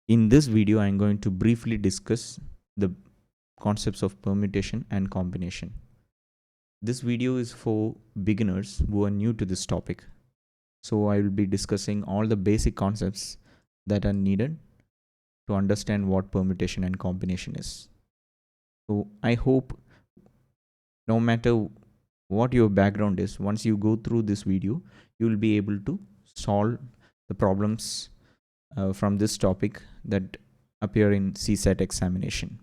In this video, I am going to briefly discuss the concepts of permutation and combination. This video is for beginners who are new to this topic. So I will be discussing all the basic concepts that are needed to understand what permutation and combination is. So I hope no matter what your background is, once you go through this video, you will be able to solve the problems from this topic that appear in CSAT examination.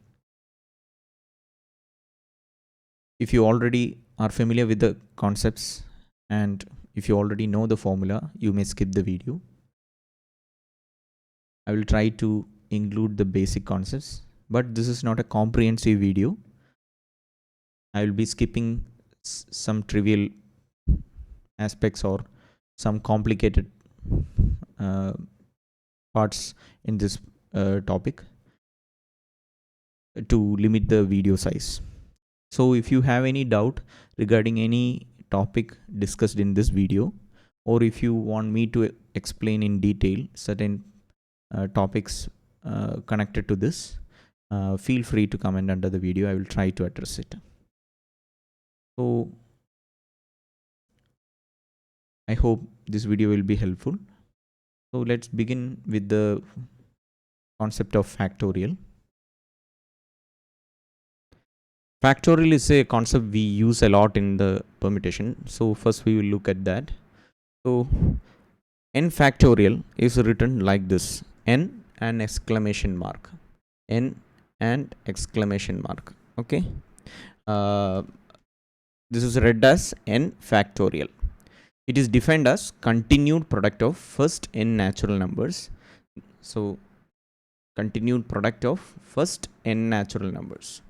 If you already are familiar with the concepts and if you already know the formula, you may skip the video. I will try to include the basic concepts, but this is not a comprehensive video. I will be skipping some trivial aspects or some complicated parts in this topic to limit the video size. So if you have any doubt regarding any topic discussed in this video, or if you want me to explain in detail certain topics connected to this, feel free to comment under the video. I will try to address it. So I hope this video will be helpful. So let's begin with the concept of factorial. Factorial is a concept we use a lot in the permutation. So first we will look at that. So n factorial is written like this: n and exclamation mark, n and exclamation mark. Okay, this is read as n factorial. It is defined as continued product of first n natural numbers. So continued product of first n natural numbers.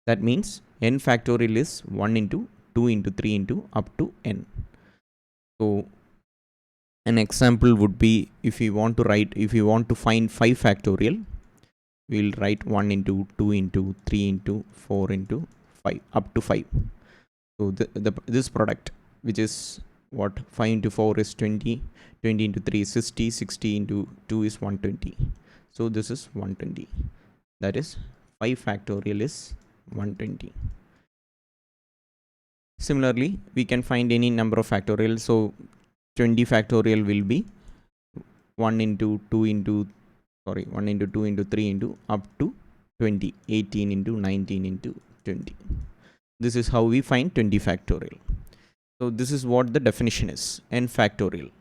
That means n factorial is 1 into 2 into 3 into up to n. So an example would be, if you want to find 5 factorial, we'll write 1 into 2 into 3 into 4 into 5 up to 5. So this product, which is what 5 into 4 is 20, 20 into 3 is 60, 60 into 2 is 120. So this is 120. That is 5 factorial is 120. Similarly, we can find any number of factorial. So 20 factorial will be 1 into 2 into 3 into up to 20, 18 into 19 into 20. This is how we find 20 factorial. So this is what the definition is, n factorial.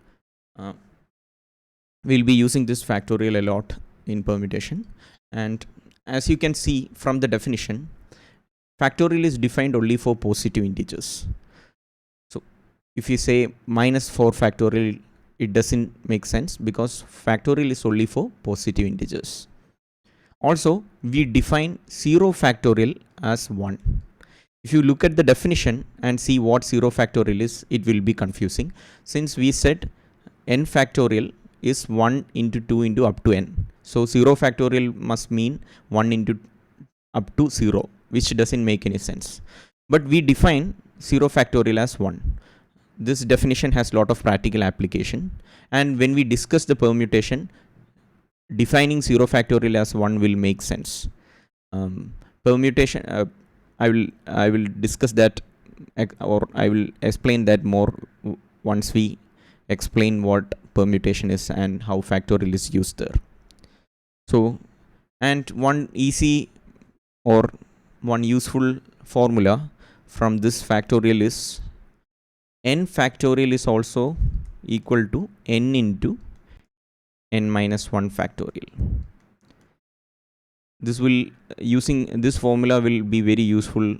We'll be using this factorial a lot in permutation, and as you can see from the definition, factorial is defined only for positive integers. So if you say minus 4 factorial, it doesn't make sense because factorial is only for positive integers. Also, we define 0 factorial as 1. If you look at the definition and see what 0 factorial is, it will be confusing, since we said n factorial is 1 into 2 into up to n. So 0 factorial must mean 1 into up to 0, which doesn't make any sense. But we define 0 factorial as 1. This definition has a lot of practical application, and when we discuss the permutation, defining 0 factorial as 1 will make sense. Permutation, I will discuss that, or I will explain that more once we explain what permutation is and how factorial is used there. So, and one easy or one useful formula from this factorial is n factorial is also equal to n into n minus 1 factorial. This will, using this formula will be very useful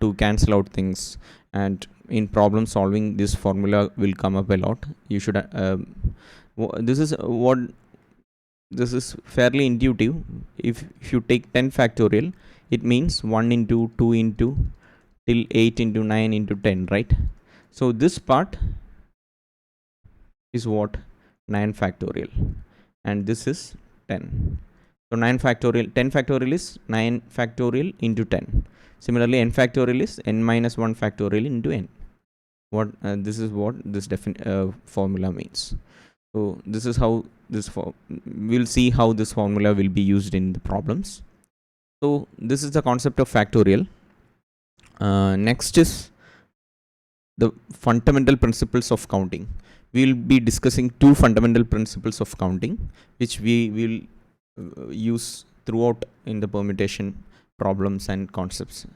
to cancel out things, and in problem solving this formula will come up a lot. You should this is fairly intuitive. If you take 10 factorial, it means 1 into 2 into till 8 into 9 into 10, right? So this part is what 9 factorial, and this is 10. So 9 factorial, 10 factorial is 9 factorial into 10. Similarly, n factorial is n minus 1 factorial into n. This is what this formula means. So this is how this we'll see how this formula will be used in the problems. So this is the concept of factorial. Next is the fundamental principles of counting. We will be discussing two fundamental principles of counting, which we will use throughout in the permutation problems and concepts.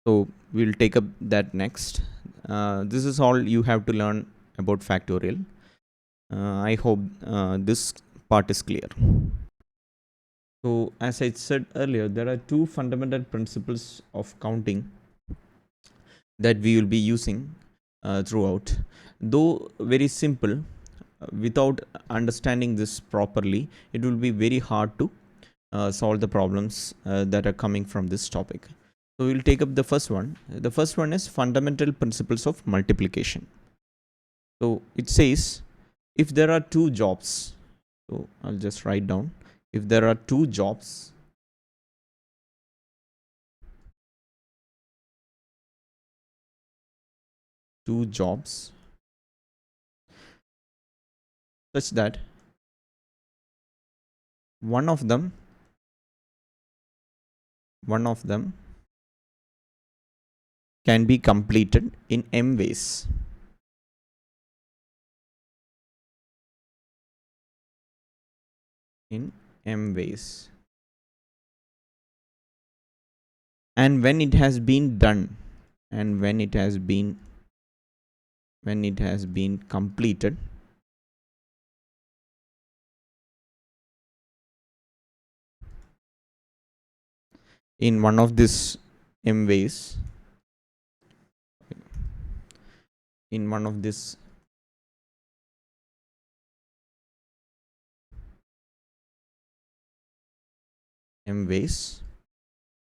So we'll take up that next. This is all you have to learn about factorial. I hope this part is clear. So as I said earlier, there are two fundamental principles of counting that we will be using throughout. Though very simple, without understanding this properly, it will be very hard to solve the problems that are coming from this topic. So we will take up the first one. The first one is fundamental principles of multiplication. So it says if there are two jobs, so I'll just write down, if there are two jobs, such that one of them can be completed in m ways. And when it has been done, and when it has been completed, in one of these m ways,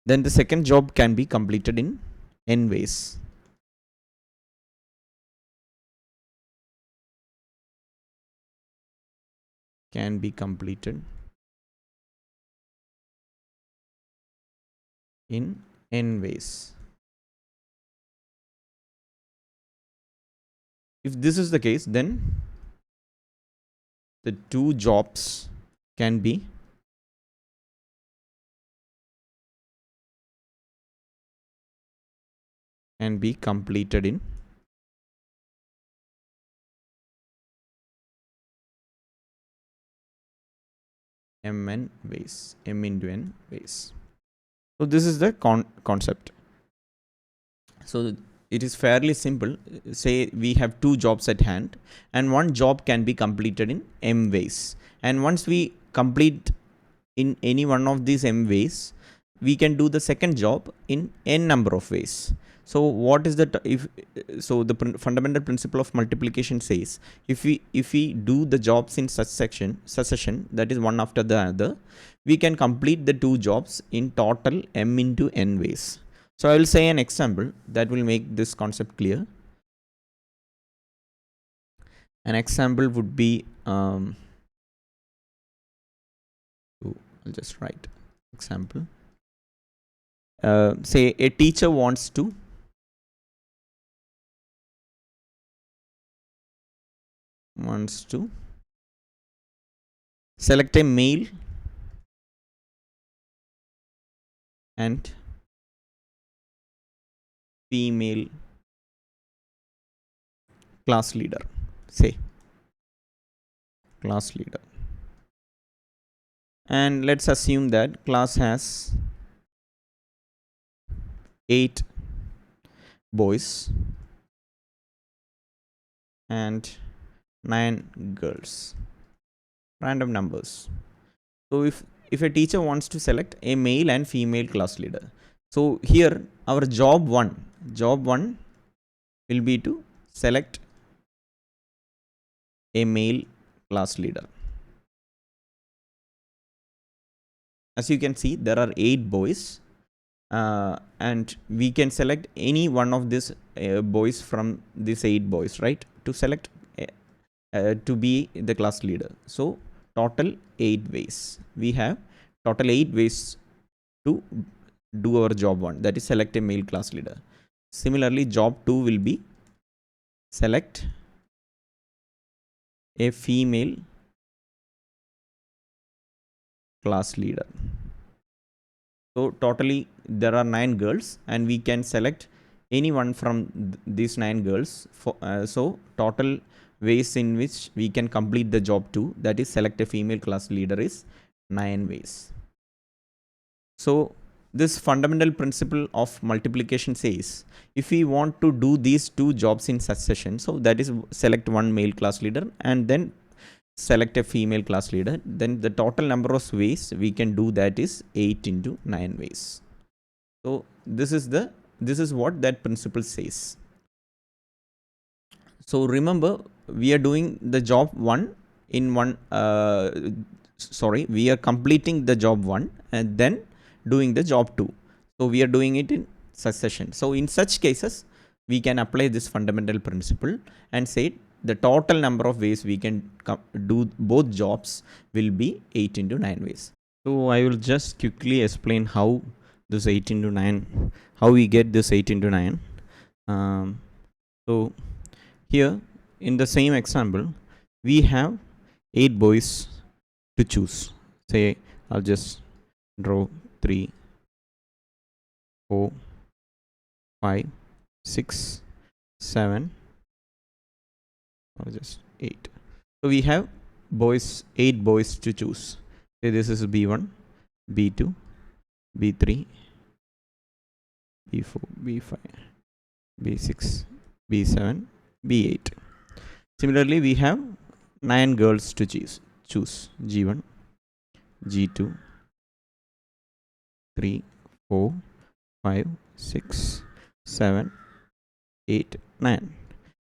then the second job can be completed in n ways. Can be completed in n ways. If this is the case, then the two jobs can be completed in m into n ways. So this is the concept. So it is fairly simple. Say we have two jobs at hand, and one job can be completed in m ways. And once we complete in any one of these m ways, we can do the second job in n number of ways. So what is the fundamental principle of multiplication says if we do the jobs in succession, that is one after the other, we can complete the two jobs in total m into n ways. So I will say an example that will make this concept clear. An example would be I'll just write example. Say a teacher wants to select a male and female class leader. And let's assume that class has 8 boys and 9 girls. Random numbers. So if a teacher wants to select a male and female class leader, so here our job one will be to select a male class leader. As you can see, there are 8 boys, and we can select any one of these boys from these 8 boys, right, to select to be the class leader. So total 8 ways. We have total 8 ways to do our job 1, that is select a male class leader. Similarly, job 2 will be select a female class leader. So totally there are 9 girls, and we can select any one from these 9 girls. So total ways in which we can complete the job 2, that is select a female class leader, is 9 ways. So this fundamental principle of multiplication says if we want to do these 2 jobs in succession, so that is select one male class leader and then select a female class leader, then the total number of ways we can do that is 8 into 9 ways. So this is what that principle says. So remember, we are doing the job 1 in one we are completing the job 1 and then doing the job 2. So we are doing it in succession. So in such cases, we can apply this fundamental principle and say the total number of ways we can do both jobs will be 8 into 9 ways. So I will just quickly explain how this 8 into 9, how we get this 8 into 9. So here in the same example, we have 8 boys to choose. Say I'll just draw 3, 4, 5, 6, 7, or just 8. So we have 8 boys to choose. Say this is B1, B2, B3, B4, B5, B6, B7, B8. Similarly, we have 9 girls to choose. G1, G2, 3, 4, 5, 6, 7, 8, 9.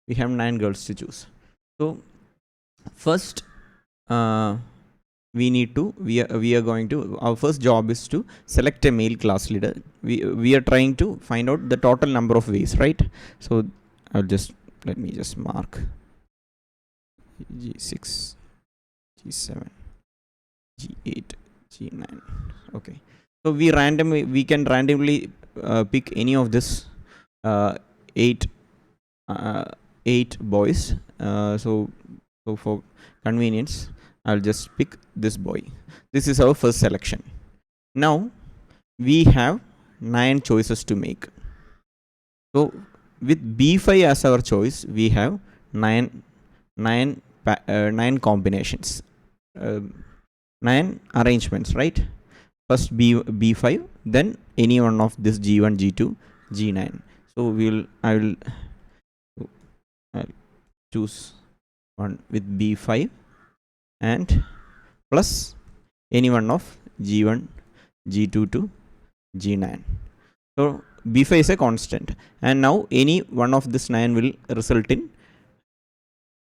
We have 9 girls to choose. So first we are going to, our first job is to select a male class leader. We are trying to find out the total number of ways, right? So let me just mark G6, G7, G8, G9. Okay, so we can randomly pick any of this 8 boys. So for convenience, I'll just pick this boy. This is our first selection. Now we have 9 choices to make. So with B5 as our choice, we have 9 combinations, 9 arrangements, right? First B5, then any one of this G1, G2, G9. So I'll choose one with B5 and plus any one of G1, G2 to G9. So B5 is a constant, and now any one of this 9 will result in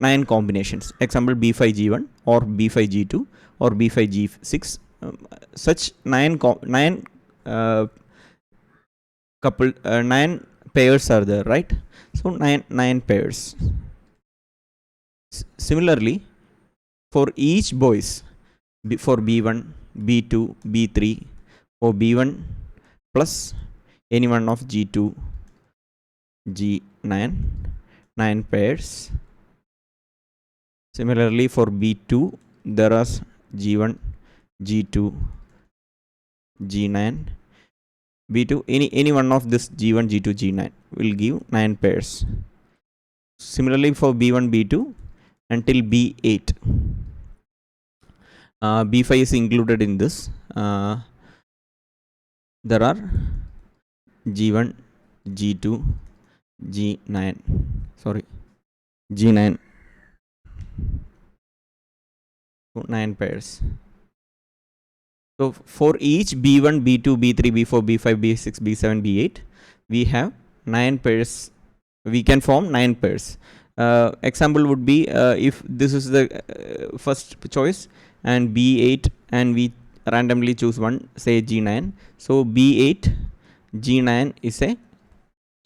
9 combinations. Example B5 G1 or B5 G2 or B5 G6. Such 9 pairs are there, right? So 9 pairs. Similarly, for each boys, for B1, B2, B3, for B1 plus any one of G2, G9, 9 pairs. Similarly, for B2, there are G1, G2, G9, B2, any one of this G1, G2, G9 will give 9 pairs. Similarly, for B1, B2 until B8, B5 is included in this. There are G1, G2, G9, G9, 9 pairs. So for each B1, B2, B3, B4, B5, B6, B7, B8, we have 9 pairs. We can form 9 pairs. Example would be if this is the first choice and B8 and we randomly choose one, say G9. So B8, G9 is a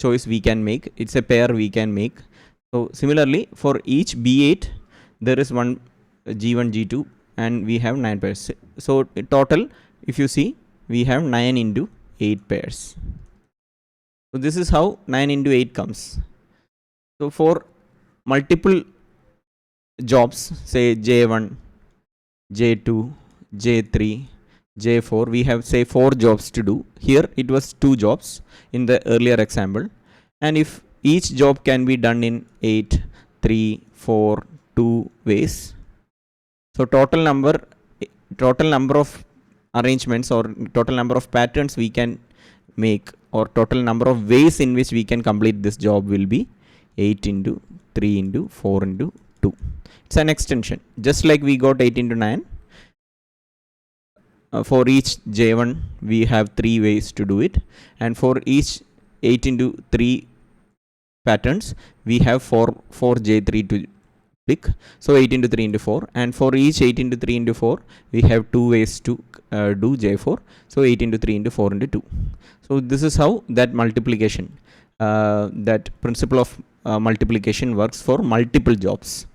choice we can make. It's a pair we can make. So similarly, for each B8, there is one G1, G2, and we have 9 pairs. So total, if you see, we have 9 into 8 pairs. So this is how 9 into 8 comes. So for multiple jobs, say J1, J2, J3, J4, we have say 4 jobs to do. Here it was 2 jobs in the earlier example. And if each job can be done in 8, 3, 4, 2 ways. So total number of arrangements or total number of patterns we can make, or total number of ways in which we can complete this job will be 8 into 3 into 4 into 2. It's an extension. Just like we got 8 into 9, for each J1 we have 3 ways to do it, and for each 8 into 3 patterns we have 4 J3 to pick. So 8 into 3 into 4, and for each 8 into 3 into 4 we have 2 ways to do J4. So 8 into 3 into 4 into 2. So this is how that multiplication, that principle of multiplication works for multiple jobs.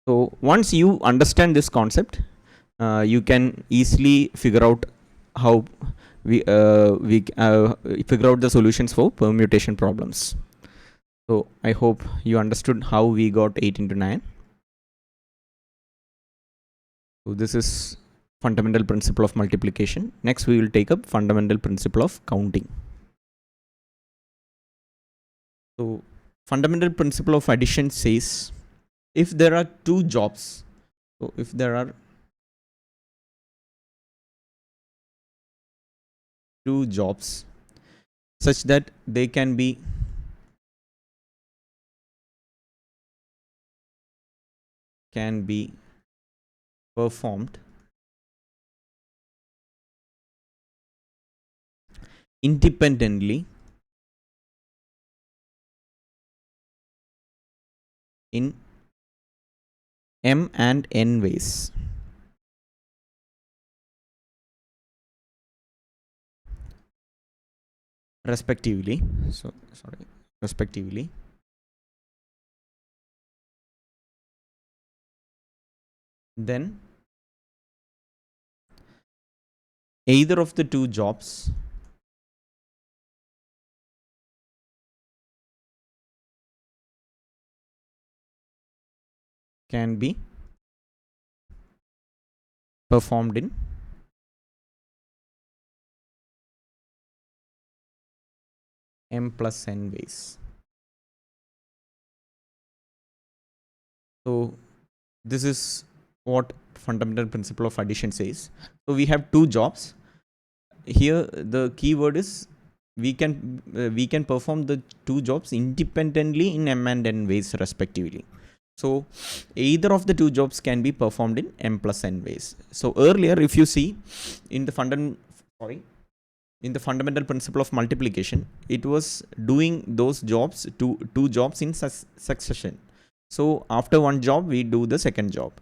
So once you understand this concept, you can easily figure out how we figure out the solutions for permutation problems. So I hope you understood how we got 8 into 9. So this is fundamental principle of multiplication. Next we will take up fundamental principle of counting. So fundamental principle of addition says, if there are 2 jobs, so if there are 2 jobs such that they can be performed independently in m and n ways. Respectively. So sorry, respectively. Then either of the 2 jobs can be performed in m plus n ways. So this is what fundamental principle of addition says. So we have 2 jobs. Here the keyword is we can perform the 2 jobs independently in m and n ways respectively. So either of the 2 jobs can be performed in m plus n ways. So earlier, if you see in the fundamental principle of multiplication, it was doing those jobs, two jobs in succession. So after one job we do the second job.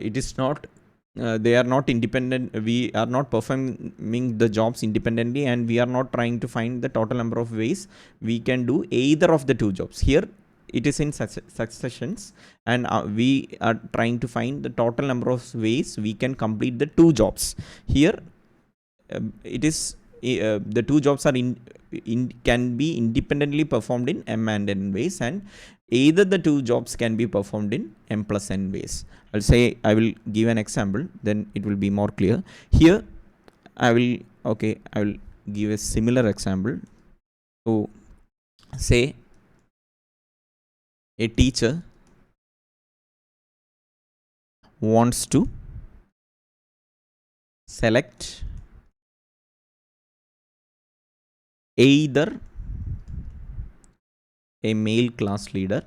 It is not they are not independent. We are not performing the jobs independently, and we are not trying to find the total number of ways we can do either of the 2 jobs. Here it is in successions, and we are trying to find the total number of ways we can complete the 2 jobs. Here it is the 2 jobs are can be independently performed in m and n ways, and either the 2 jobs can be performed in m plus n ways. I will give an example, then it will be more clear. Here I will give a similar example. So say a teacher wants to select either a male class leader,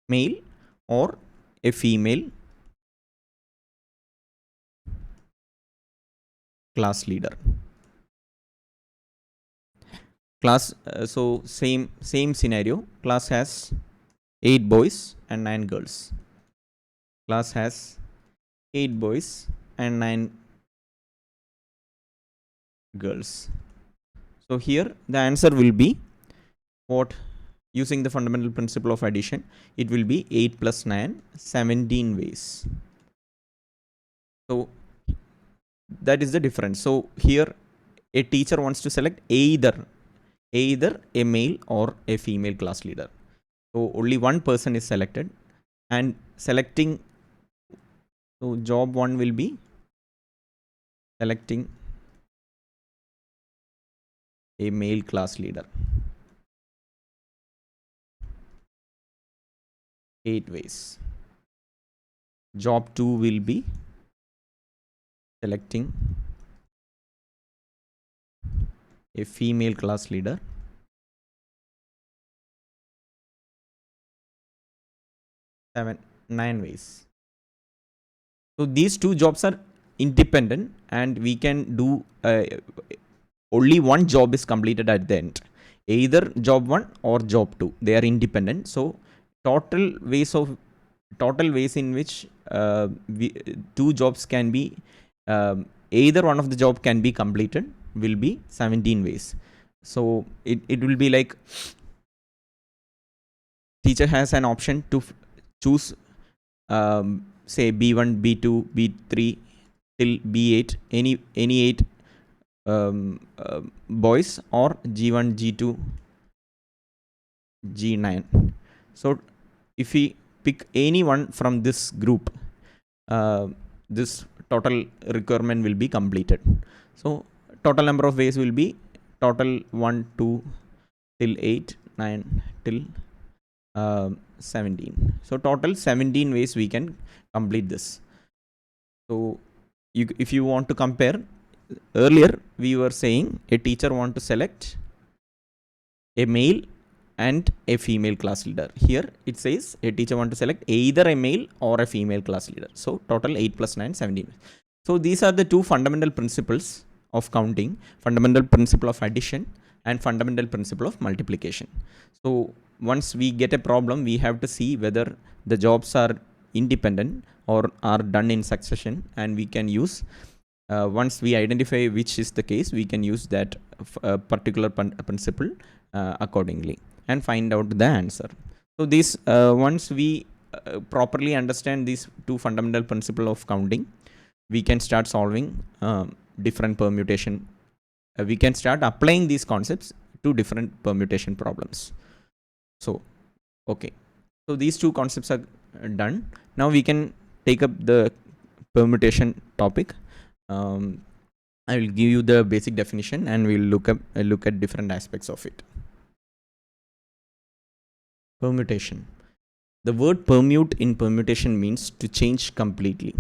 male, or a female class leader. Class so same scenario. Class has 8 boys and 9 girls. Class has 8 boys and 9 girls. So here the answer will be what? Using the fundamental principle of addition, it will be 8 plus 9, 17 ways. So that is the difference. So here a teacher wants to select either a male or a female class leader. So only one person is selected, and selecting So job 1 will be selecting a male class leader 8 ways. Job 2 will be selecting a female class leader 9 ways. So these two jobs are independent, and we can do only one job is completed at the end, either job 1 or job 2. They are independent. So total ways in which two jobs can be either one of the job can be completed will be 17 ways. So it will be like teacher has an option to choose say B1, B2, B3 till B8, any 8 boys, or G1, G2, G9. So if we pick any one from this group, this total requirement will be completed. So total number of ways will be total 1, 2 till 8, 9 till 17. So total 17 ways we can complete this. So if you want to compare, earlier we were saying a teacher want to select a male and a female class leader. Here it says a teacher want to select either a male or a female class leader. So total 8 plus 9, 17. So these are the two fundamental principles of counting: fundamental principle of addition and fundamental principle of multiplication. So once we get a problem, we have to see whether the jobs are independent or are done in succession, and we can use once we identify which is the case, we can use that particular principle accordingly and find out the answer. So this once we properly understand these two fundamental principle of counting, we can start solving different permutation. We can start applying these concepts to different permutation problems. So okay, so these two concepts are done. Now we can take up the permutation topic. I will give you the basic definition, and we'll look at different aspects of it. Permutation. The word permute in permutation means to change completely.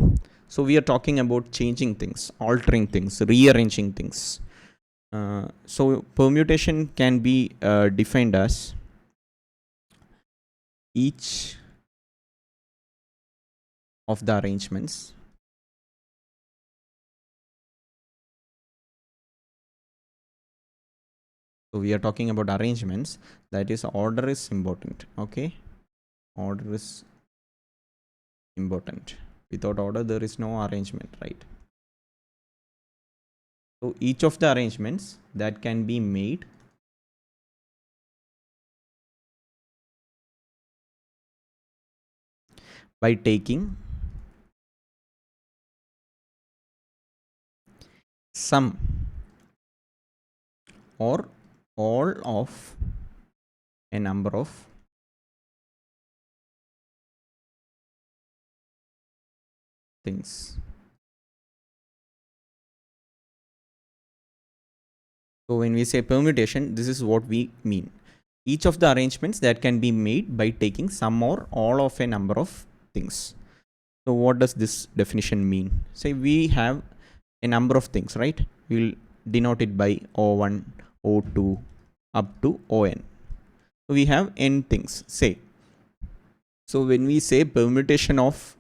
So we are talking about changing things, altering things, rearranging things. So permutation can be defined as each of the arrangements So we are talking about arrangements. That is, order is important. Okay, order is important. Without order, there is no arrangement, right? So each of the arrangements that can be made by taking some or all of a number of things. So when we say permutation, this is what we mean. Each of the arrangements that can be made by taking some or all of a number of things. So what does this definition mean? Say we have a number of things, right? We'll denote it by O1, O2 up to On. So we have n things, say. So when we say permutation of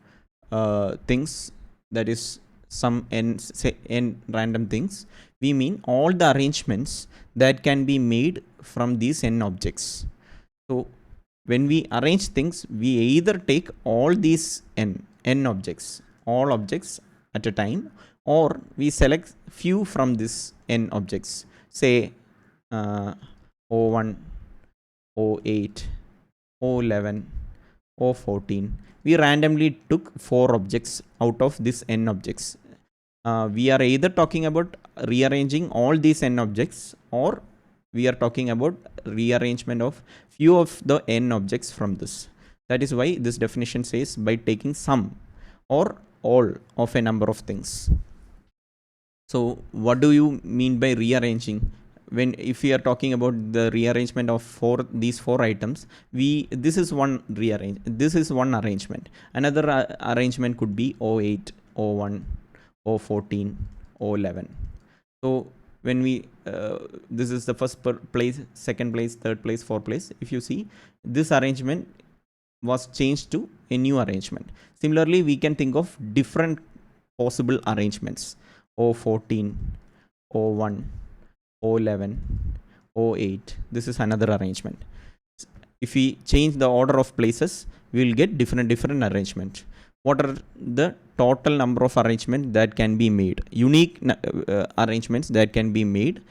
things, that is some n, say n random things, we mean all the arrangements that can be made from these n objects. So when we arrange things, we either take all these n objects, all objects at a time, or we select few from this n objects, say O1, O8, O11, O14. We randomly took 4 objects out of this n objects. We are either talking about rearranging all these n objects, or we are talking about rearrangement of few of the n objects from this. That is why this definition says by taking some or all of a number of things. So what do you mean by rearranging? When if we are talking about the rearrangement of these four items, this is one arrangement. Another arrangement could be O8, O1, O14, O11. So when we this is the first place, second place, third place, fourth place. If you see, this arrangement was changed to a new arrangement. Similarly, we can think of different possible arrangements: O14, O1, O11, O8. This is another arrangement. If we change the order of places, we will get different arrangement. What are the total number of arrangements that can be made? Unique arrangements that can be made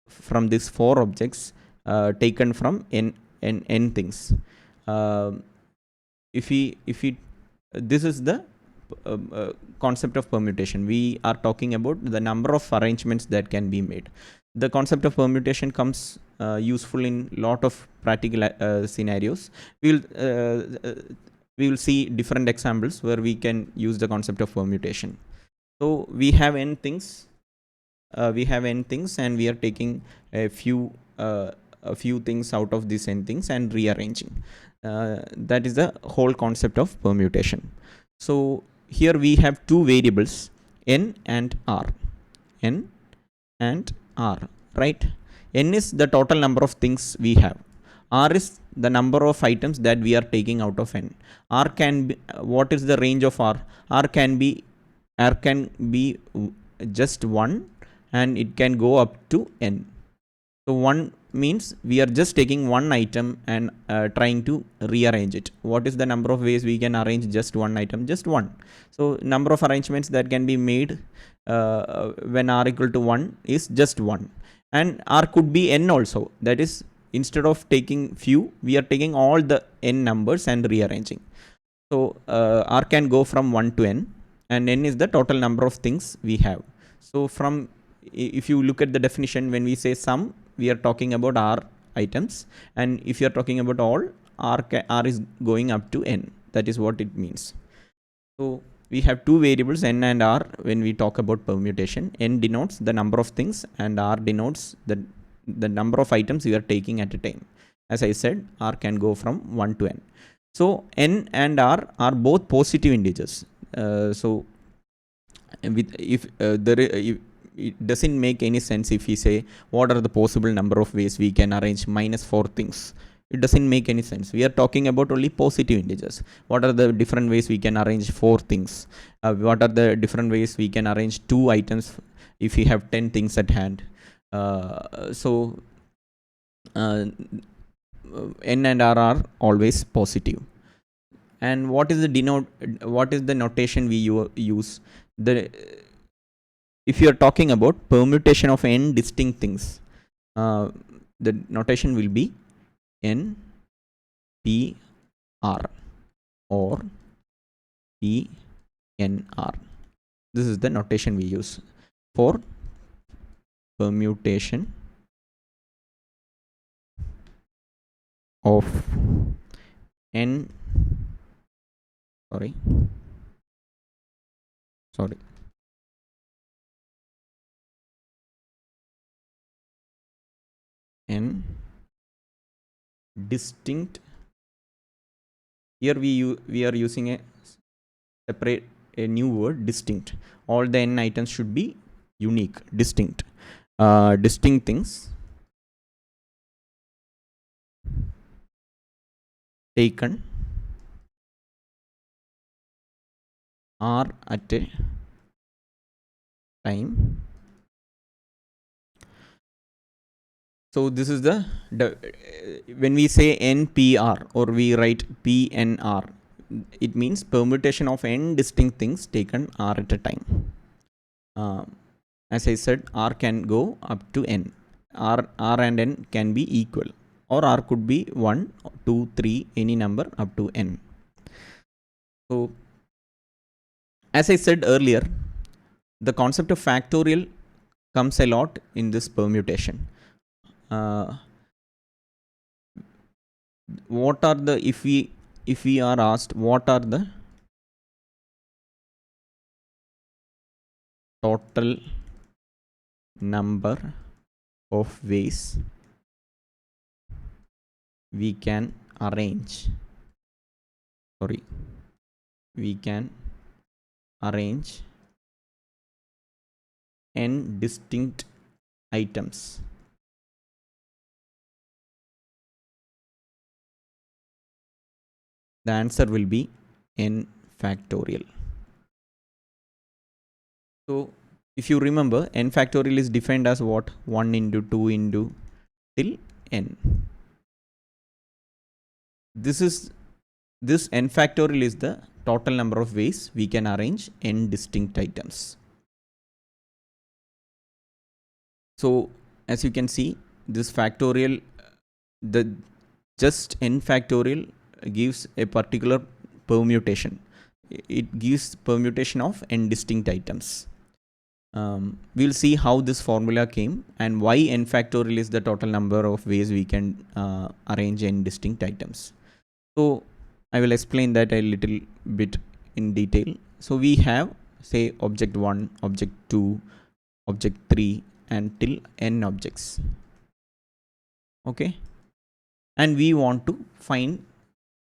from these four objects taken from n things. If we this is the concept of permutation. We are talking about the number of arrangements that can be made. The concept of permutation comes useful in lot of practical scenarios. We will see different examples where we can use the concept of permutation. So we have n things. And we are taking a few things out of these n things and rearranging. That is the whole concept of permutation. So here we have two variables, n and r. N and r, right? N is the total number of things we have. R is the number of items that we are taking out of n. R can be, what is the range of r? R can be just 1, and it can go up to n. So 1 means we are just taking one item and trying to rearrange it. What is the number of ways we can arrange just one item? Just 1. So number of arrangements that can be made when r equal to 1 is just 1. And r could be n also. That is, instead of taking few, we are taking all the n numbers and rearranging. So r can go from 1 to n, and n is the total number of things we have. So if you look at the definition, when we say sum, we are talking about r items, and if you are talking about all, r is going up to n. That is what it means. So we have two variables, n and r, when we talk about permutation. N denotes the number of things, and r denotes the number of items you are taking at a time. As I said, r can go from 1 to n. So n and r are both positive integers. So if it doesn't make any sense if we say what are the possible number of ways we can arrange -4 things. It doesn't make any sense. We are talking about only positive integers. What are the different ways we can arrange 4 things? What are the different ways we can arrange 2 items if we have 10 things at hand? So n and r are always positive. And what is the notation we use? If you are talking about permutation of n distinct things, the notation will be n p r or p n r. This is the notation we use for permutation of n sorry n distinct. Here we are using a new word, distinct. All the n items should be unique, distinct. Distinct things taken are at a time. So this is when we say NPR or we write PNR, it means permutation of n distinct things taken R at a time. As I said, R can go up to n. R and n can be equal, or R could be 1, 2, 3, any number up to n. So as I said earlier, the concept of factorial comes a lot in this permutation. What are the, if we are asked what are the total number of ways we can arrange n distinct items. The answer will be n factorial. So if you remember, n factorial is defined as what? 1 into 2 into till n. This n factorial is the total number of ways we can arrange n distinct items. So as you can see, this factorial, the just n factorial gives a particular permutation. It gives permutation of n distinct items. We'll see how this formula came and why n factorial is the total number of ways we can arrange n distinct items. So I will explain that a little bit in detail. So we have, say, object 1, object 2, object 3 and till n objects. Okay. And we want to find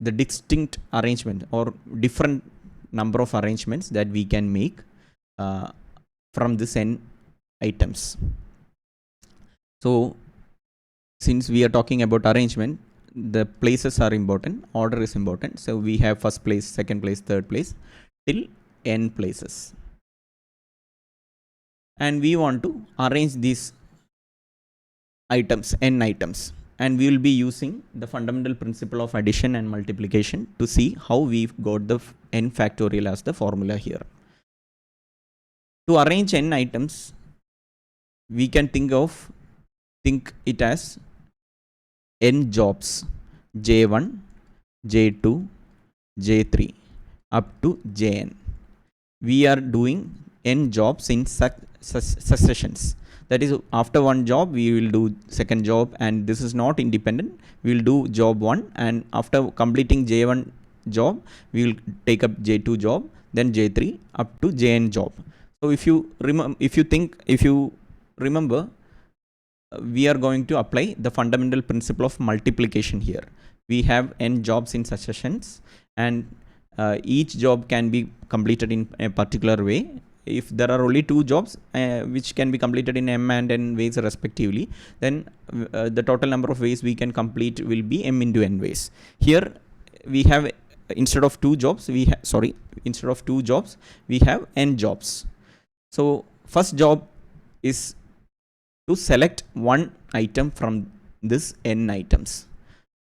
the distinct arrangement or different number of arrangements that we can make from this n items. So since we are talking about arrangement, the places are important, order is important. So we have first place, second place, third place till n places. And we want to arrange these items, n items. And we will be using the fundamental principle of addition and multiplication to see how we've got the n factorial as the formula here. To arrange n items, we can think it as n jobs, j1, j2, j3 up to jn. We are doing n jobs in successions. That is, after one job we will do second job, and this is not independent. We will do job 1, and after completing j1 job we will take up j2 job, then j3 up to jn job. So if you remember, we are going to apply the fundamental principle of multiplication here. We have n jobs in successions, and each job can be completed in a particular way. If there are only 2 jobs which can be completed in m and n ways respectively, then the total number of ways we can complete will be m into n ways. Here we have, instead of 2 jobs we have n jobs. So first job is to select one item from this n items.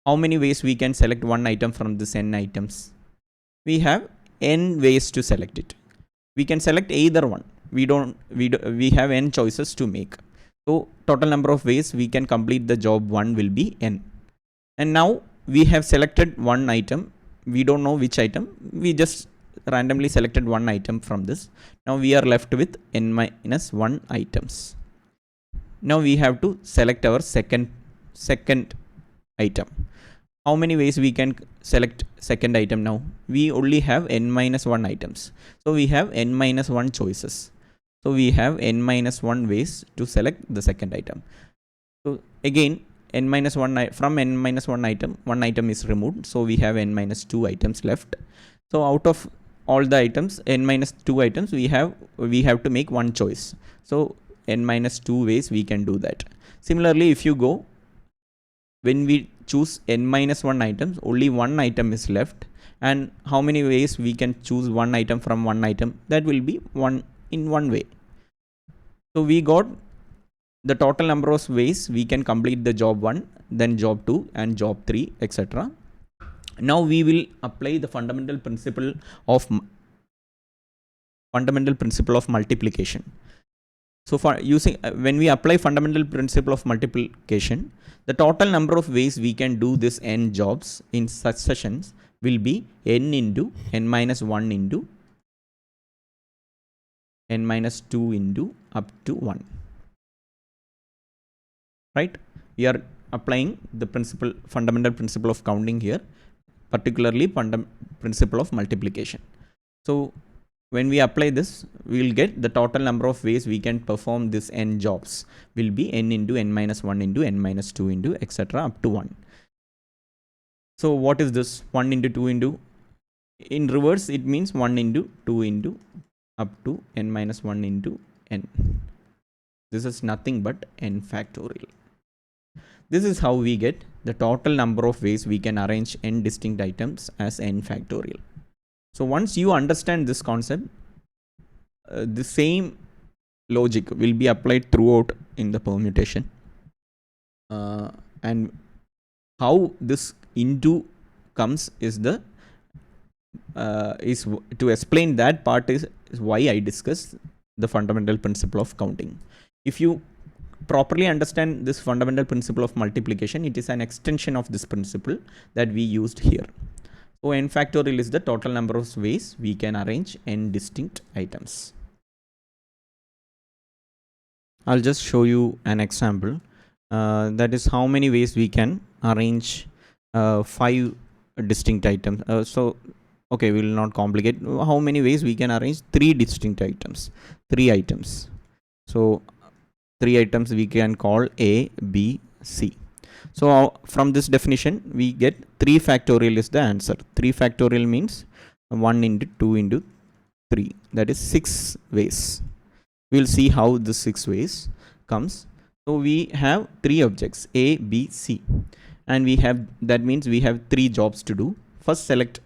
How many ways we can select one item from this n items? We have n ways to select it. We can select either one. We have n choices to make. So total number of ways we can complete the job 1 will be n. And now we have selected one item. We don't know which item. We just randomly selected one item from this. Now we are left with n minus 1 items. Now we have to select our second item. How many ways we can select second item now? We only have n minus 1 items. So we have n minus 1 choices. So we have n minus 1 ways to select the second item. So again, from n minus 1 item is removed. So we have n minus 2 items left. So out of all the items, n minus 2 items, we have to make one choice. So n minus 2 ways we can do that. Similarly, if you go, when we choose n minus 1 items, only one item is left. And how many ways we can choose one item from one item? That will be one in one way. So we got the total number of ways we can complete the job 1, then job 2 and job 3, etc. Now we will apply the fundamental principle of multiplication. So for using, when we apply fundamental principle of multiplication, the total number of ways we can do this n jobs in successions will be n into n minus 1 into n minus 2 into up to 1. Right? We are applying the fundamental principle of counting here, particularly principle of multiplication. So when we apply this, we will get the total number of ways we can perform this n jobs will be n into n minus 1 into n minus 2 into etc. up to 1. So what is this 1 into 2 into, in reverse it means 1 into 2 into up to n minus 1 into n. This is nothing but n factorial. This is how we get the total number of ways we can arrange n distinct items as n factorial. So once you understand this concept, the same logic will be applied throughout in the permutation. And how this into comes is the is to explain that part is why I discussed the fundamental principle of counting. If you properly understand this fundamental principle of multiplication, it is an extension of this principle that we used here. So n factorial is the total number of ways we can arrange n distinct items. I'll just show you an example. That is how many ways we can arrange 5 distinct items. So okay, we will not complicate. How many ways we can arrange 3 distinct items, 3 items. So 3 items we can call A, B, C. So from this definition we get 3 factorial is the answer. 3 factorial means 1 into 2 into 3, that is 6 ways. We will see how the 6 ways comes. So we have 3 objects A, B, C, and we have, that means we have 3 jobs to do. First select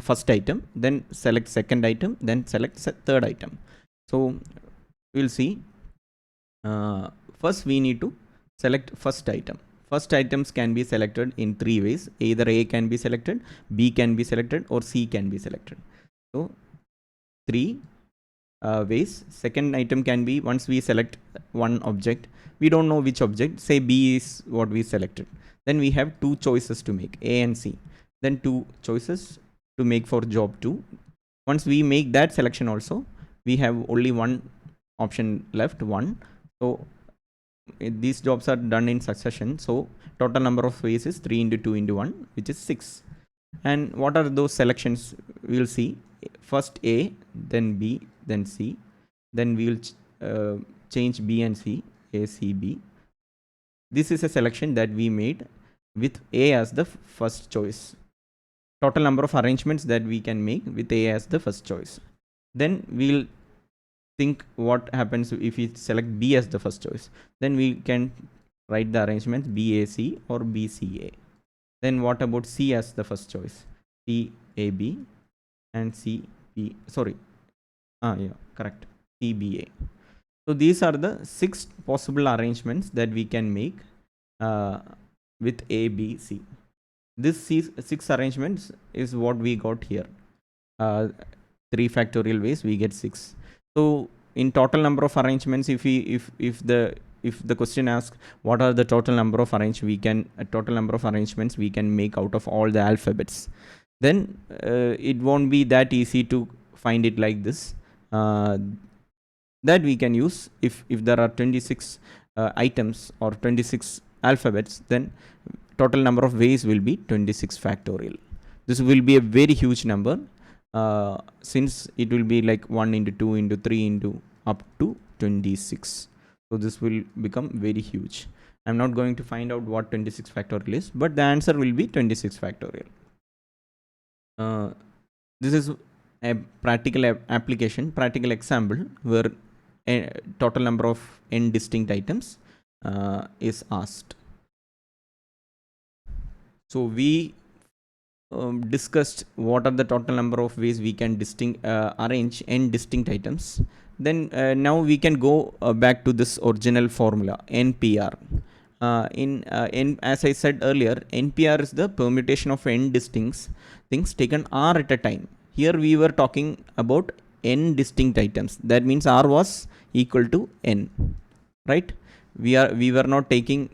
first item, then select second item, then select third item. So we'll see. First we need to select first item. First items can be selected in 3 ways. Either A can be selected, B can be selected, or C can be selected. So 3 ways. Second item can be, once we select one object, we don't know which object, say B is what we selected, then we have 2 choices to make, A and C, then 2 choices to make for job 2. Once we make that selection also, we have only one option left, 1. So these jobs are done in succession. So total number of ways is 3 into 2 into 1, which is 6. And what are those selections? We will see. First A, then B, then C, then we will change B and C, A, C, B. This is a selection that we made with A as the first choice. Total number of arrangements that we can make with A as the first choice. Then we'll think what happens if we select B as the first choice. Then we can write the arrangements BAC or BCA. Then what about C as the first choice? CAB and correct, CBA. So these are the 6 possible arrangements that we can make with A, B, C. This 6 arrangements is what we got here. 3 factorial ways we get 6. So in total number of arrangements, if the question asks what are the total number of arrangements we can make out of all the alphabets, then it won't be that easy to find it like this. That we can use if there are 26 items or 26 alphabets, then total number of ways will be 26 factorial. This will be a very huge number, since it will be like 1 into 2 into 3 into up to 26. So this will become very huge. I'm not going to find out what 26 factorial is, but the answer will be 26 factorial. This is a practical practical example where a total number of n distinct items is asked. So we discussed what are the total number of ways we can arrange n distinct items. Then now we can go back to this original formula, NPR. As I said earlier, NPR is the permutation of n distinct things taken R at a time. Here we were talking about n distinct items. That means R was equal to n, right? We were not taking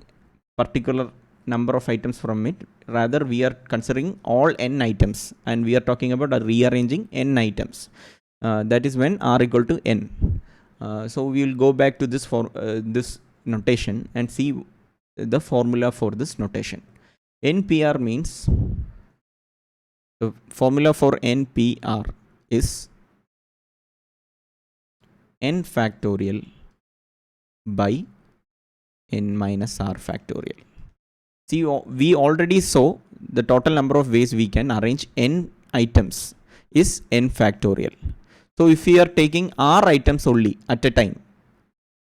particular number of items from it. Rather, we are considering all n items, and we are talking about rearranging n items. That is when R equal to n. So we will go back to this this notation and see the formula for this notation. NPR means The formula for NPR is n factorial by n minus r factorial. See, we already saw the total number of ways we can arrange n items is n factorial. So if we are taking r items only at a time,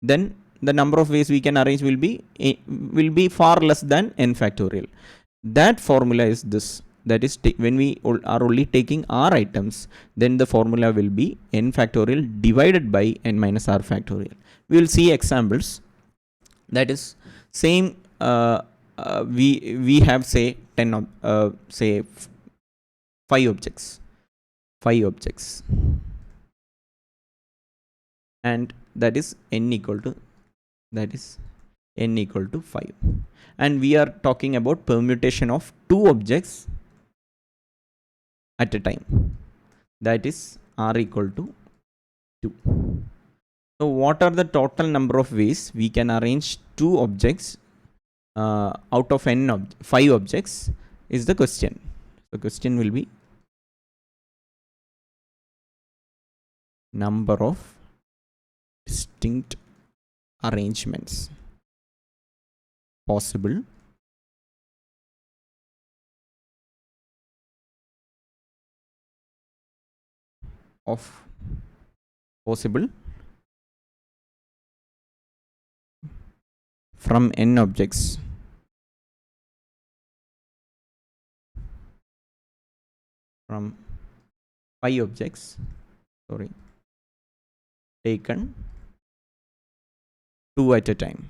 then the number of ways we can arrange will be far less than n factorial. That formula is this. That is, when we are only taking r items, then the formula will be n factorial divided by n minus r factorial. We will see examples. That is same. We have say 10 say 5 objects, and that is n equal to 5, and we are talking about permutation of 2 objects at a time, that is r equal to 2. So what are the total number of ways we can arrange 2 objects out of 5 objects is the question. The question will be number of distinct arrangements possible from n objects from 5 objects taken 2 at a time,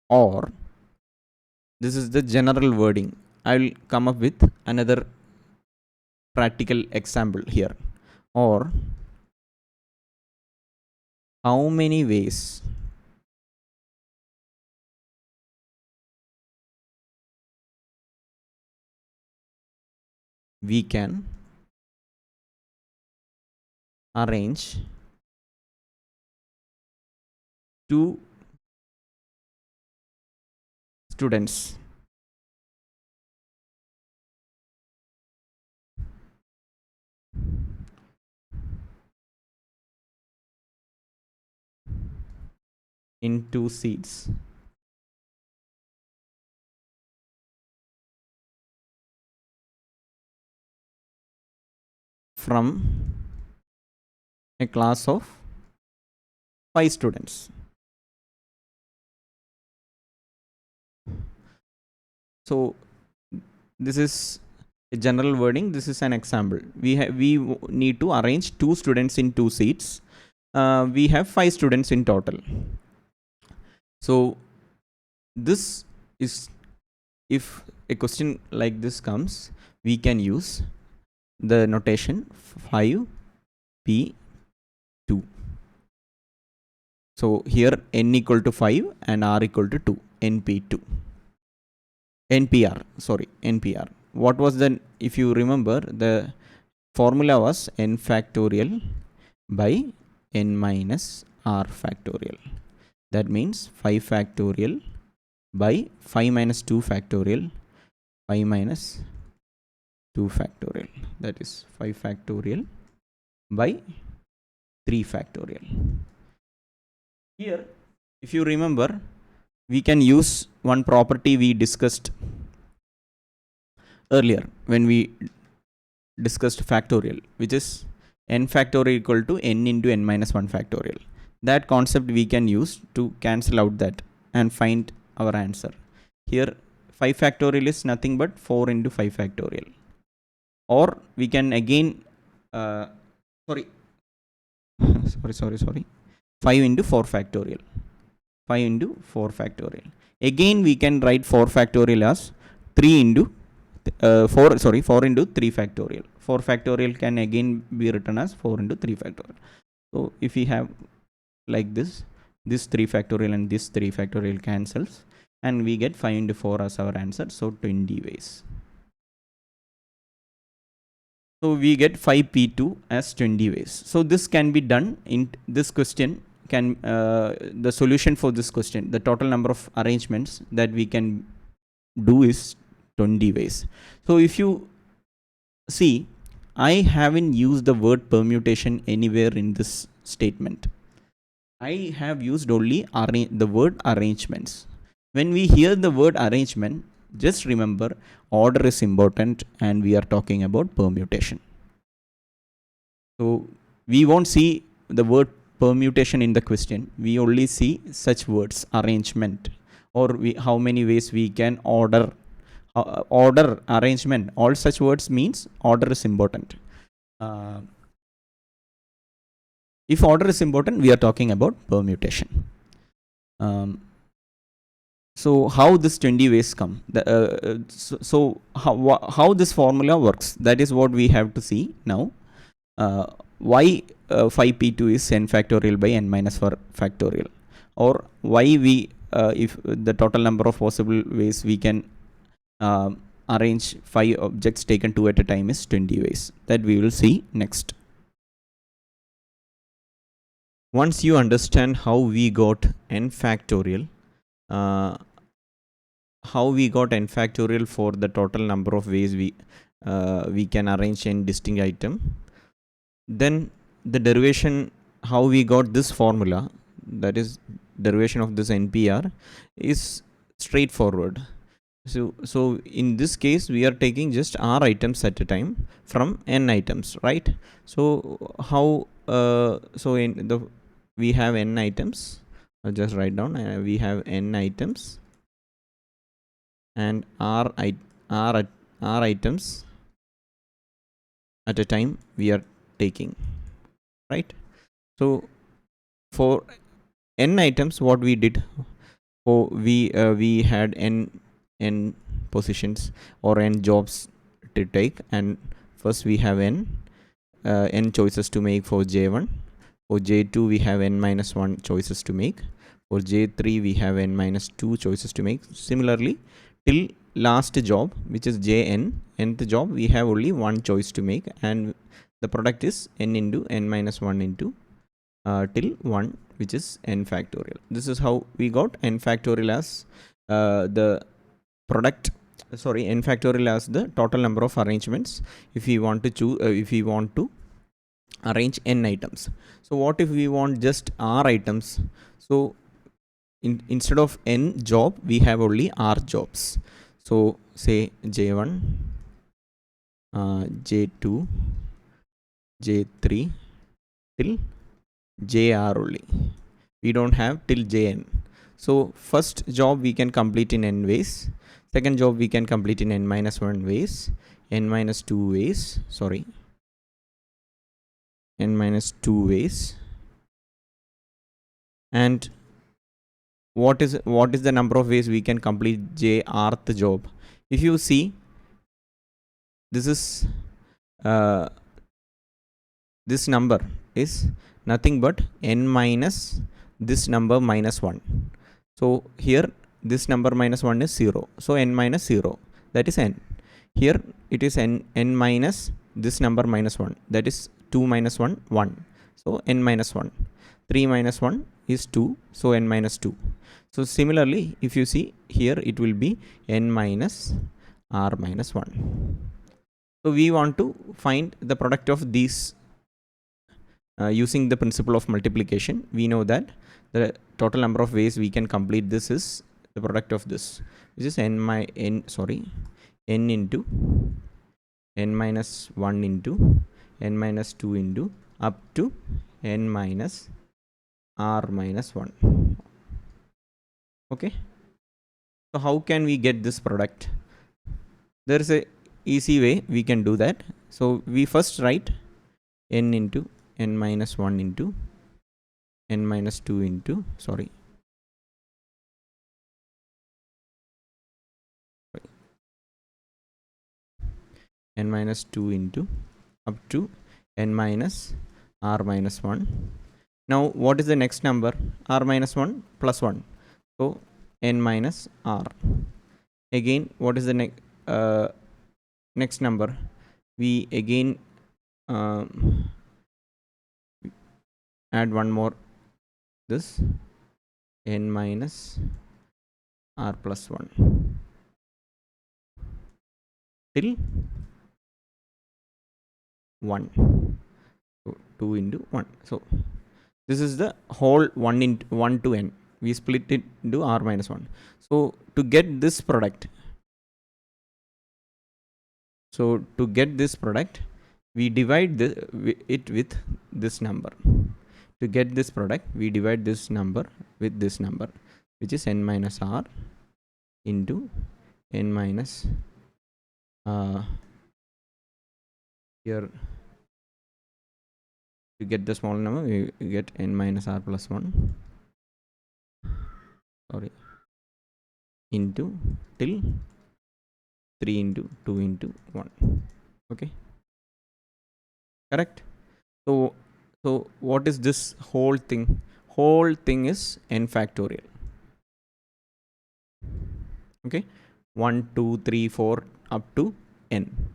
or this is the general wording. I will come up with another practical example here. Or how many ways we can arrange 2 students in 2 seats from a class of 5 students. So this is a general wording. This is an example. We need to arrange 2 students in 2 seats. We have 5 students in total. So this is, if a question like this comes, we can use the notation 5p2. So here n equal to 5 and r equal to 2, npr. What was the, if you remember, the formula was n factorial by n minus r factorial. That means 5 factorial by 5 minus 2 factorial, 5 minus 2 factorial. That is 5 factorial by 3 factorial. Here, if you remember, we can use one property we discussed earlier when we discussed factorial, which is n factorial equal to n into n minus 1 factorial. That concept we can use to cancel out that and find our answer. Here 5 factorial is nothing but 4 into 5 factorial. Or we can again 5 into 4 factorial. 5 into 4 factorial. Again we can write 4 factorial as 3 into 4 into 3 factorial. 4 factorial can again be written as 4 into 3 factorial. So if we have like this 3 factorial and this 3 factorial cancels, and we get 5 into 4 as our answer. So 20 ways. So we get 5p2 as 20 ways. So this can be done in this question. The solution for this question, the total number of arrangements that we can do is 20 ways. So if you see, I haven't used the word permutation anywhere in this statement. I have used only the word arrangements. When we hear the word arrangement, just remember order is important and we are talking about permutation. So we won't see the word permutation in the question. We only see such words, arrangement, or how many ways we can order. Order, arrangement, all such words means order is important. Uh, if order is important, we are talking about permutation. So how this 20 ways come? So how this formula works? That is what we have to see now. Why 5p2 is n factorial by n minus 4 factorial, or why we if the total number of possible ways we can arrange 5 objects taken 2 at a time is 20 ways. That we will see next. Once you understand how we got n factorial, for the total number of ways we can arrange n distinct item, then the derivation, how we got this formula, that is derivation of this npr, is straightforward. So in this case we are taking just r items at a time from n items, right? So how so in the we have n items. I'll just write down, we have n items and r items at a time we are taking, right? So for n items, what we did, we had n positions or n jobs to take, and first we have n choices to make for j1. For j2 we have n minus 1 choices to make. For j3 we have n minus 2 choices to make. Similarly, till last job, which is jn, nth job, we have only one choice to make, and the product is n into n minus 1 into till 1, which is n factorial. This is how we got n factorial as the product, sorry, n factorial as the total number of arrangements if we want to choose, if we want to arrange n items. So what if we want just r items? So instead of n job, we have only r jobs. So say j1, j2, j3 till jr only. We don't have till jn. So first job we can complete in n ways. Second job we can complete in n minus 1 ways, n minus 2 ways, sorry, n minus 2 ways. And what is the number of ways we can complete jrth job? If you see, this is this number is nothing but n minus this number minus 1. So here this number minus 1 is 0. So n minus 0, that is n. Here it is n minus this number minus 1, that is 2 minus 1, 1. So n minus 1. 3 minus 1 is 2, so n minus 2. So similarly, if you see here, it will be n minus r minus 1. So we want to find the product of these using the principle of multiplication. We know that the total number of ways we can complete this is the product of this, which is n into n minus 1 into n minus 2 into up to n minus r minus 1. Okay, so how can we get this product? There is a easy way we can do that. So we first write n into n minus 1 into n minus 2 into, sorry, n minus 2 into up to n minus r minus 1. Now what is the next number? R minus 1 plus 1. So n minus r. Again, what is the next number? We again add one more, this n minus r plus 1. till 1. So 2 into 1. So this is the whole 1 into 1 to n. We split it into r minus 1. So to get this product, we divide it with this number. To get this product, we divide this number with this number, which is n minus r into n minus here. To get the small number, we get n minus r plus 1, sorry, into till 3 into 2 into 1. Okay, correct? So what is this whole thing? Whole thing is n factorial. Okay, 1 2 3 4 up to n.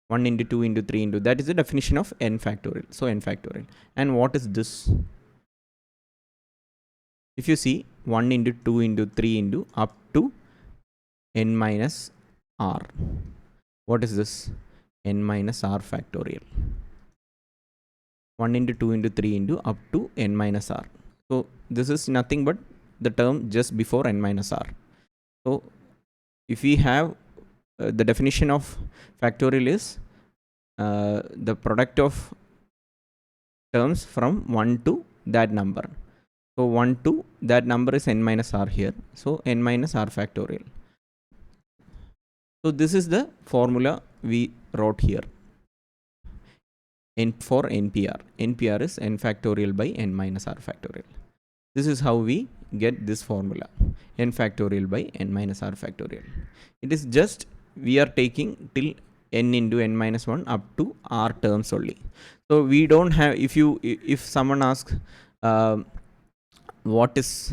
1 into 2 into 3 into, that is the definition of n factorial. So n factorial. And what is this? If you see, 1 into 2 into 3 into up to n minus r. What is this? N minus r factorial. 1 into 2 into 3 into up to n minus r. So this is nothing but the term just before n minus r. So if we have the definition of factorial is the product of terms from 1 to that number. So 1 to that number is n minus r here. So n minus r factorial. So this is the formula we wrote here. N for NPR. NPR is n factorial by n minus r factorial. This is how we get this formula, n factorial by n minus r factorial. It is just we are taking till n into n minus 1 up to r terms only. So we don't have, if someone asks what is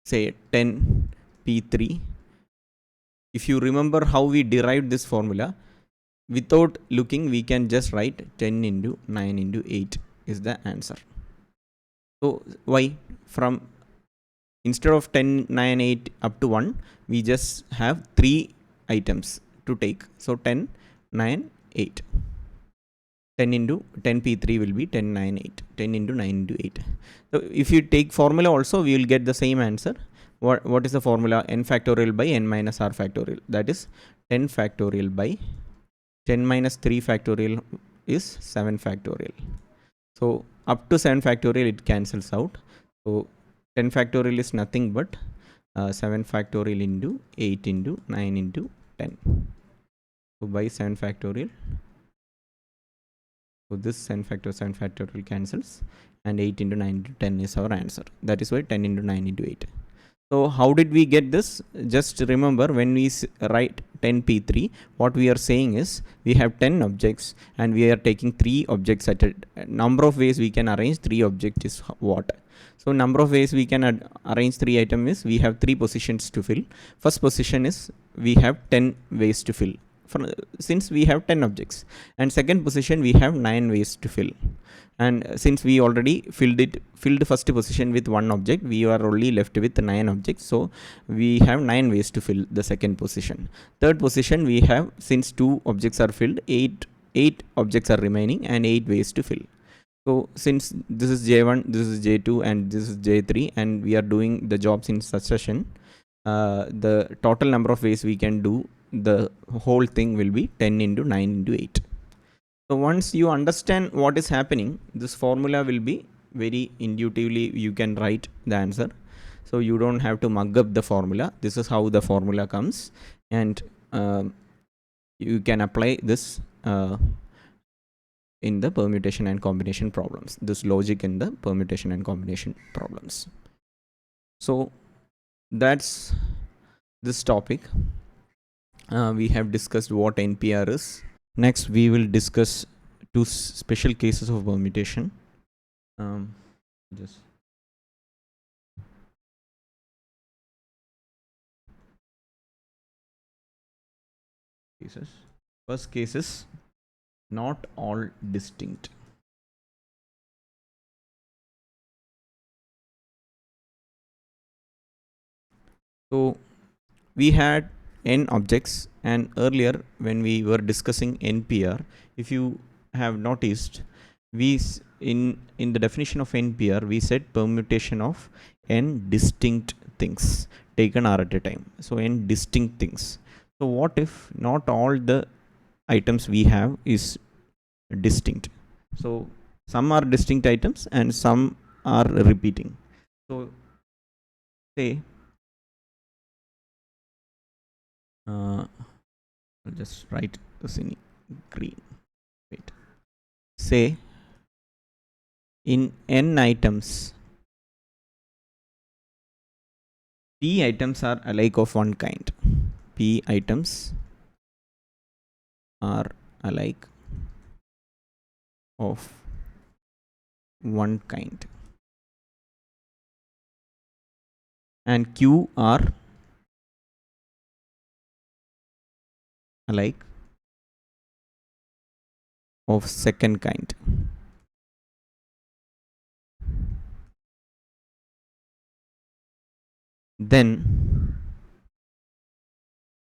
say 10 p3, if you remember how we derived this formula, without looking we can just write 10 into 9 into 8 is the answer. So why? From instead of 10 9 8 up to 1, we just have 3 items to take. So 10 9 8. 10 into 10 p3 will be 10 9 8. 10 into 9 into 8. So if you take formula also, we will get the same answer. What is the formula? N factorial by n minus r factorial. That is 10 factorial by 10 minus 3 factorial is 7 factorial. So up to 7 factorial it cancels out. So 10 factorial is nothing but 7 factorial into 8 into 9 into 10. So by 7 factorial. So this 7 factorial cancels, and 8 into 9 into 10 is our answer. That is why 10 into 9 into 8. So how did we get this? Just remember, when we write 10 p3, what we are saying is we have 10 objects and we are taking 3 objects at a number of ways we can arrange 3 objects is what. So number of ways we can arrange 3 items is we have 3 positions to fill. First position is we have 10 ways to fill, since we have 10 objects, and second position we have 9 ways to fill. And since we already filled first position with 1 object, we are only left with 9 objects. So we have 9 ways to fill the second position. Third position we have, since 2 objects are filled, 8 objects are remaining and 8 ways to fill. So since this is J1, this is J2, and this is J3, and we are doing the jobs in succession, the total number of ways we can do the whole thing will be 10 into 9 into 8. So once you understand what is happening, this formula will be very intuitively, you can write the answer. So you don't have to mug up the formula. This is how the formula comes, and you can apply this in the permutation and combination problems, this logic in the permutation and combination problems. So that's this topic. We have discussed what NPR is. Next we will discuss 2 special cases of permutation. Just cases. First case is not all distinct. So we had n objects And earlier when we were discussing NPR, if you have noticed, in the definition of NPR we said permutation of n distinct things taken r at a time. So n distinct things. So what if not all the items we have is distinct? So some are distinct items and some are repeating. So say I'll just write this in green. Wait. Say in n items, p items are alike of one kind. P items are alike of one kind, and q are alike of second kind. Then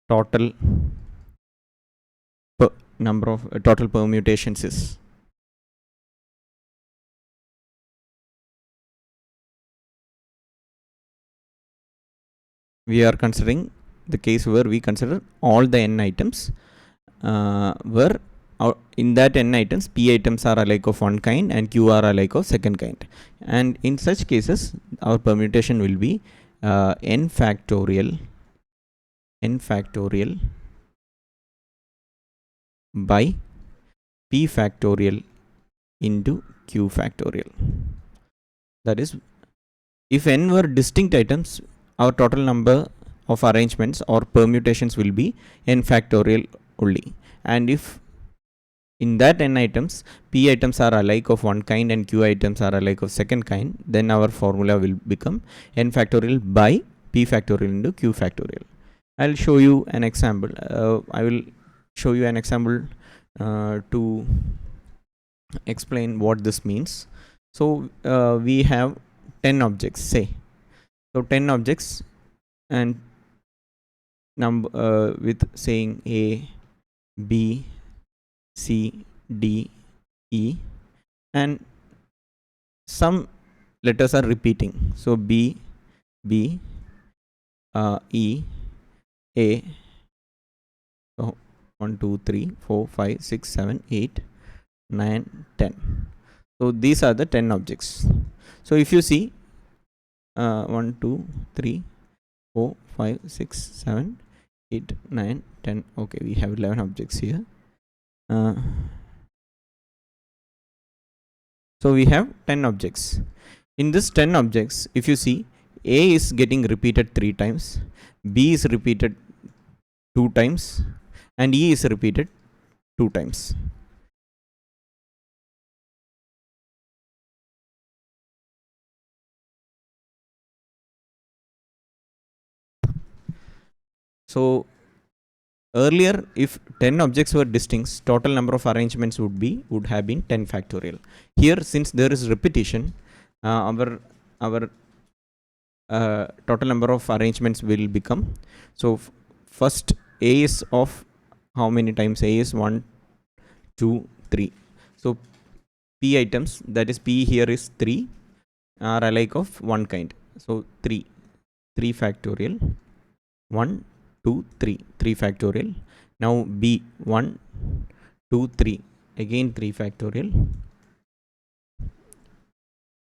total number of total permutations is we are considering the case where we consider all the n items, where in that n items p items are alike of one kind and q are alike of second kind, and in such cases our permutation will be n factorial by p factorial into q factorial. That is, if n were distinct items, our total number of arrangements or permutations will be n factorial only. And if in that n items p items are alike of one kind and q items are alike of second kind, then our formula will become n factorial by p factorial into q factorial. I'll show you an example. I will show you an example to explain what this means. So we have 10 objects, say. So 10 objects and number with saying A, B, C, D, E, and some letters are repeating. So B, B, E, A. So 1, 2, 3, 4, 5, 6, 7, 8, 9, 10. So these are the 10 objects. So if you see 1, 2, 3, 4, 5, 6, 7, 8, 9, 10. Okay, we have 11 objects here. So we have 10 objects. In this 10 objects, if you see, A is getting repeated 3 times, B is repeated 2 times, and E is repeated 2 times. So earlier, if 10 objects were distinct, total number of arrangements would have been 10 factorial. Here, since there is repetition, our total number of arrangements will become, so first A is of how many times? A is 1, 2, 3. So p items, that is p here is 3, are alike of one kind. So 3 factorial, 1, 2, 3, 3 factorial. Now B, 1, 2, 3, again 3 factorial,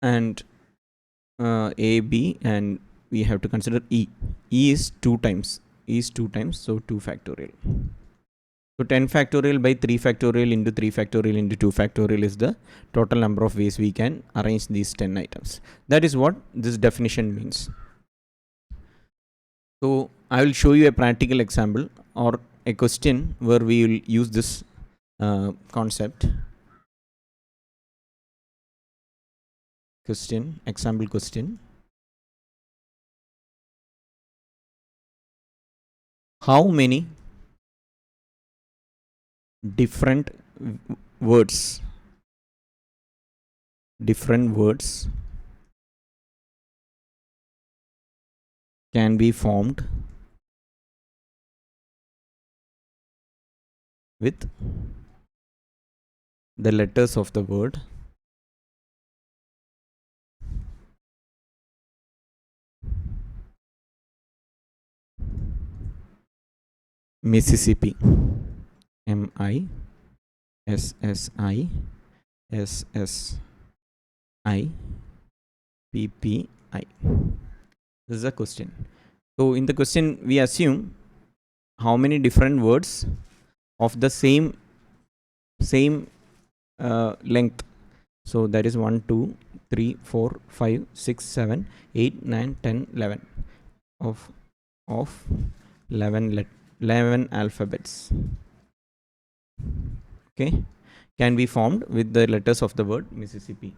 and A, B, and we have to consider E. E is 2 times. E is 2 times, so 2 factorial. So 10 factorial by 3 factorial into 3 factorial into 2 factorial is the total number of ways we can arrange these 10 items. That is what this definition means. So I will show you a practical example or a question where we will use this concept. Example question. How many different words can be formed with the letters of the word Mississippi. MISSISSISSIPPI. This is a question. So in the question we assume how many different words of the same length. So that is 1 2 3 4 5 6 7 8 9 10 11 of 11 alphabets, okay, can be formed with the letters of the word Mississippi.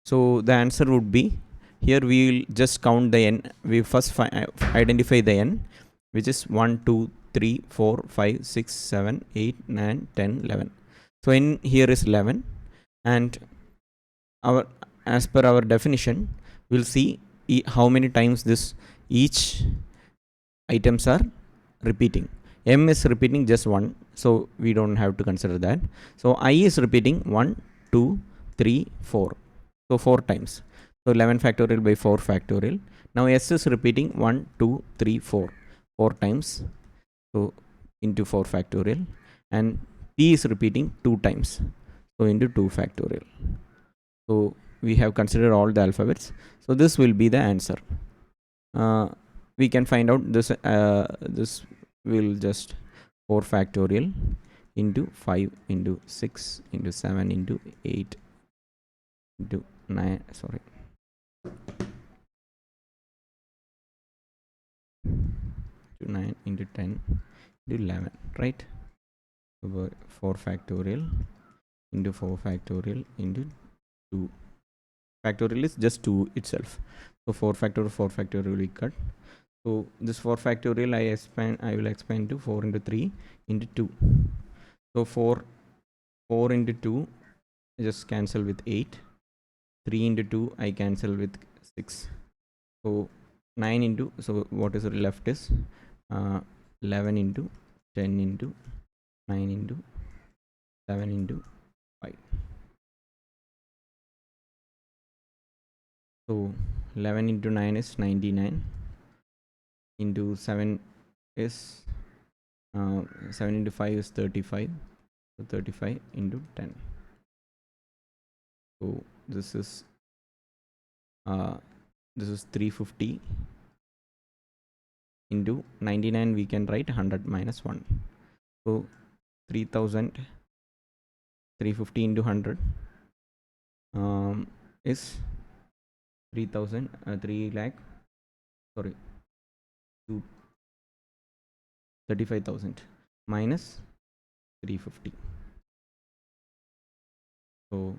So the answer would be, here we will just count the n. We first identify the n, which is 1 2 3 4 5 6 7 8 9 10 11. So n here is 11, and as per our definition we'll see how many times this each items are repeating. M is repeating just 1, so we don't have to consider that. So I is repeating 1 2 3 4, so 4 times. So 11 factorial by 4 factorial. Now S is repeating 1 2 3 4 times, so into 4 factorial, and P is repeating 2 times, so into 2 factorial. So we have considered all the alphabets, so this will be the answer. We can find out this. This will just 4 factorial into 5 into 6 into 7 into 8 into 9, sorry, 9 into 10 into 11, right? So 4 factorial into 4 factorial into 2 factorial is just 2 itself. So 4 factorial we cut. So this 4 factorial I will expand to 4 into 3 into 2. So 4 into 2 just cancel with 8. 3 into 2 I cancel with 6. So 9 into, so what is left is 11 into 10 into 9 into 7 into 5. So 11 into 9 is 99, into 7 is 7 into 5 is 35, so 35 into 10. So this is 350 into 99. We can write 100 minus 1, so 3000. 350 into 100 is 3000, 3 lakh, sorry, 35,000 minus 350, so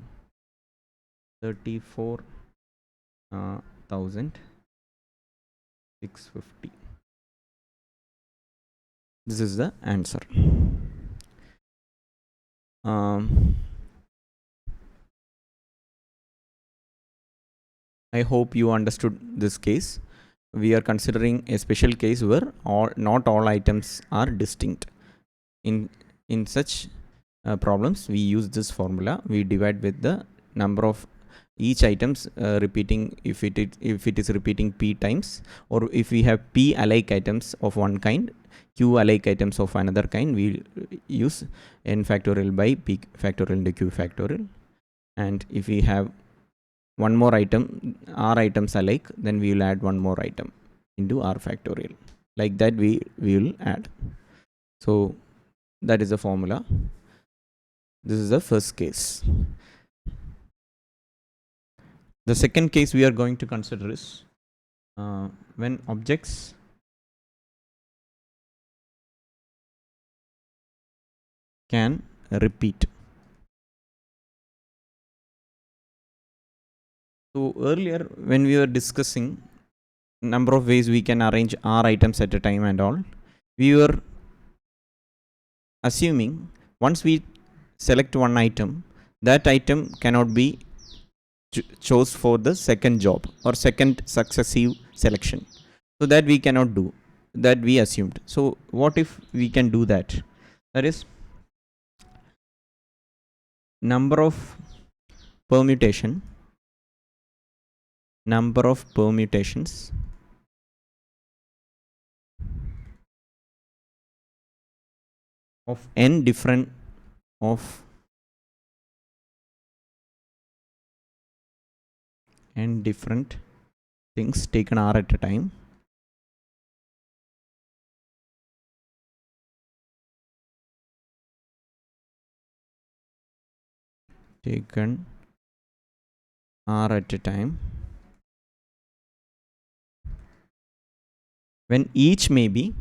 34,650. This is the answer. I hope you understood this case. We are considering a special case where not all items are distinct. In such problems, we use this formula. We divide with the number of each items repeating, if it is repeating p times, or if we have p alike items of one kind, q alike items of another kind, we use n factorial by p factorial into q factorial. And if we have one more item, r items alike, then we will add one more item into r factorial. Like that we will add. So that is the formula. This is the first case. The second case we are going to consider is when objects can repeat. So earlier when we were discussing number of ways we can arrange r items at a time and all, we were assuming once we select one item, that item cannot be chose for the second job or second successive selection. So that we cannot do. that we assumed. So what if we can do that? That is, number of permutations of n different of n different things taken r at a time taken r at a time when each may be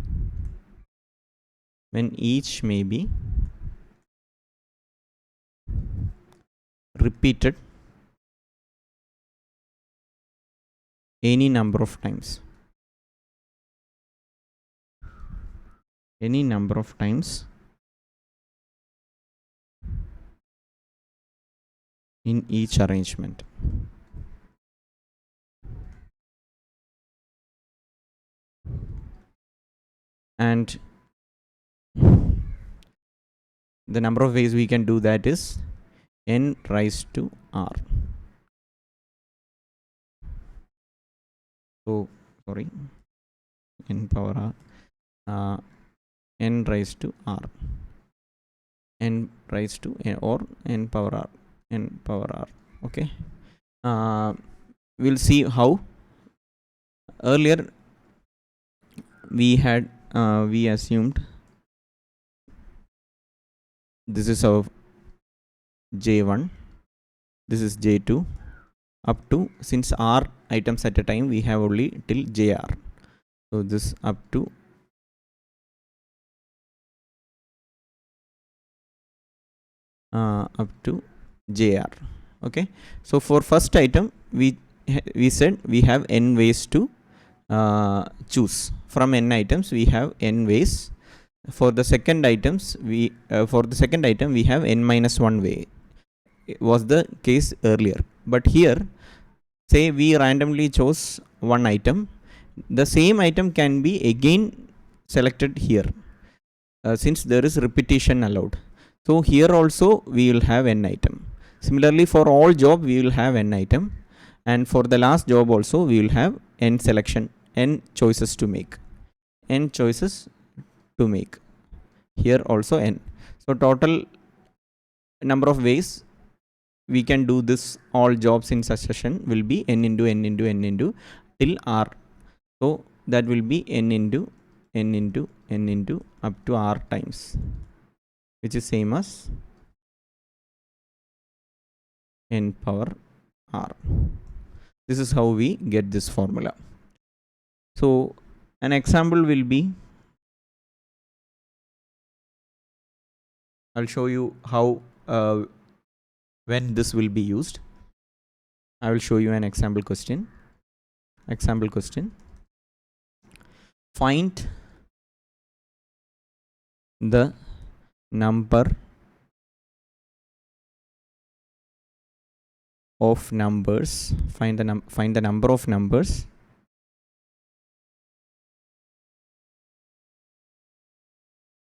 repeated any number of times in each arrangement. And the number of ways we can do that is n raised to r. So sorry, n power r, n raised to r, n raised to n, or n power r, n power r. Okay, we'll see how. Earlier we had we assumed this is our j1, this is j2, up to, since r items at a time, we have only till jr. So this up to jr. Okay, so for first item we said we have n ways to choose. From n items we have n ways. For the second items we have n minus 1 way. It was the case earlier, but here say we randomly chose one item, the same item can be again selected here, since there is repetition allowed. So here also we will have n item. Similarly, for all job we will have n item, and for the last job also we will have n choices to make. Here also n. So total number of ways we can do this all jobs in succession will be n into n into n into till r. So that will be n into n into n into up to r times, which is same as n power r. This is how we get this formula. So an example will be, I'll show you how when this will be used. I will show you an example question. Find the number of numbers. Find the number of numbers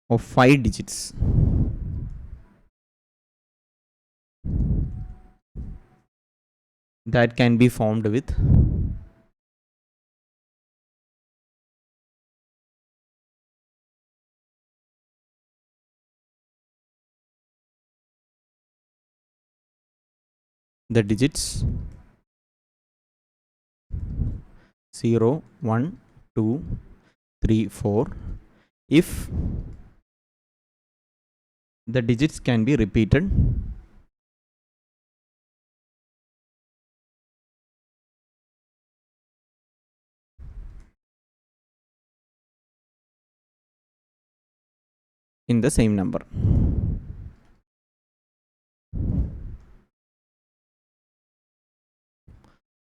of 5 digits that can be formed with the digits 0, 1, 2, 3, 4 if the digits can be repeated in the same number.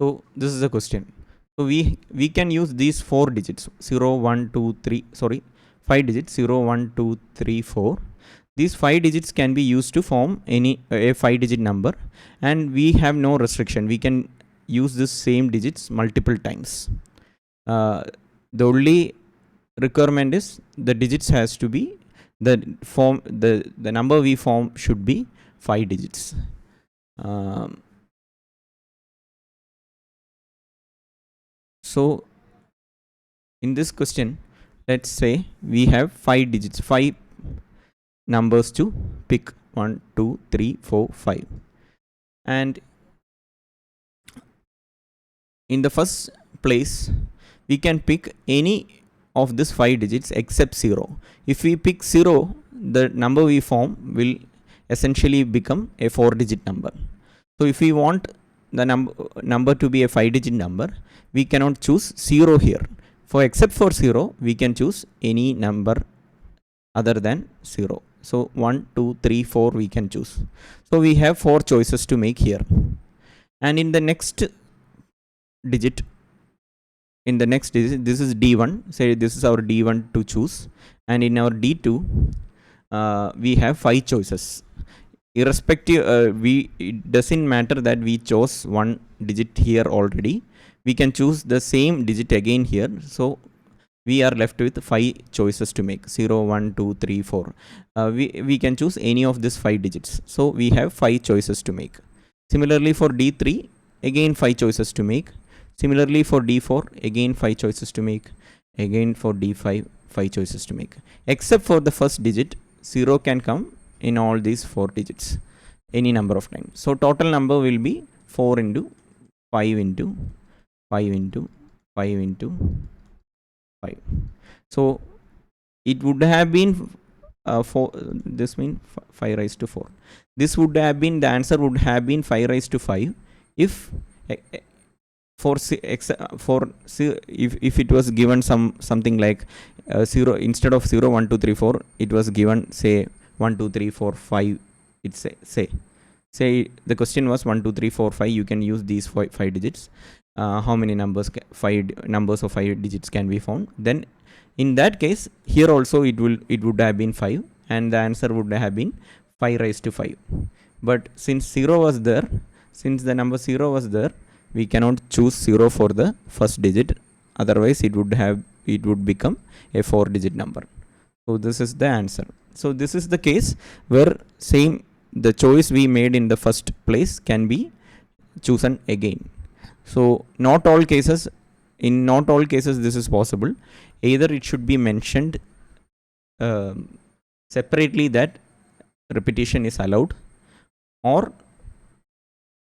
So this is the question. So we can use these 4 digits 0, 1, 2, 3, sorry, 5 digits 0, 1, 2, 3, 4. These 5 digits can be used to form any a 5 digit number, and we have no restriction. We can use this same digits multiple times. The only requirement is the digits has to be the number we form should be 5 digits. So in this question, let's say we have 5 digits, 5 numbers to pick, 1 2 3 4 5, and in the first place we can pick any of these 5 digits except 0. If we pick 0, the number we form will essentially become a 4 digit number. So if we want the number to be a 5 digit number, we cannot choose 0 here. Except for 0, we can choose any number other than 0. So 1 2 3 4 we can choose. So we have 4 choices to make here, and in the next digit, this is D1. Say this is our D1 to choose, and in our D2 we have 5 choices. Irrespective, it doesn't matter that we chose one digit here already. We can choose the same digit again here. So we are left with 5 choices to make: 0 1 2 3 4. We can choose any of these 5 digits. So we have 5 choices to make. Similarly for D3, again 5 choices to make. Similarly for D4, again 5 choices to make. Again for D5, 5 choices to make. Except for the first digit, 0 can come in all these 4 digits any number of times. So total number will be 4 into 5 into 5 into 5 into 5. So it would have been 4. This means 5 raised to 4. This would have been, the answer would have been 5 raised to 5 if if it was given something like 0 instead of 0 1 2 3 4, it was given say 1 2 3 4 5. It's say the question was 1 2 3 4 5. You can use these 5 digits. How many numbers 5 numbers of 5 digits can be found? Then in that case, here also it would have been 5, and the answer would have been 5 raised to 5. But since the number 0 was there, we cannot choose 0 for the first digit. Otherwise it would become a 4 digit number. So this is the answer. So this is the case where the choice we made in the first place can be chosen again. So in not all cases this is possible. Either it should be mentioned separately that repetition is allowed, or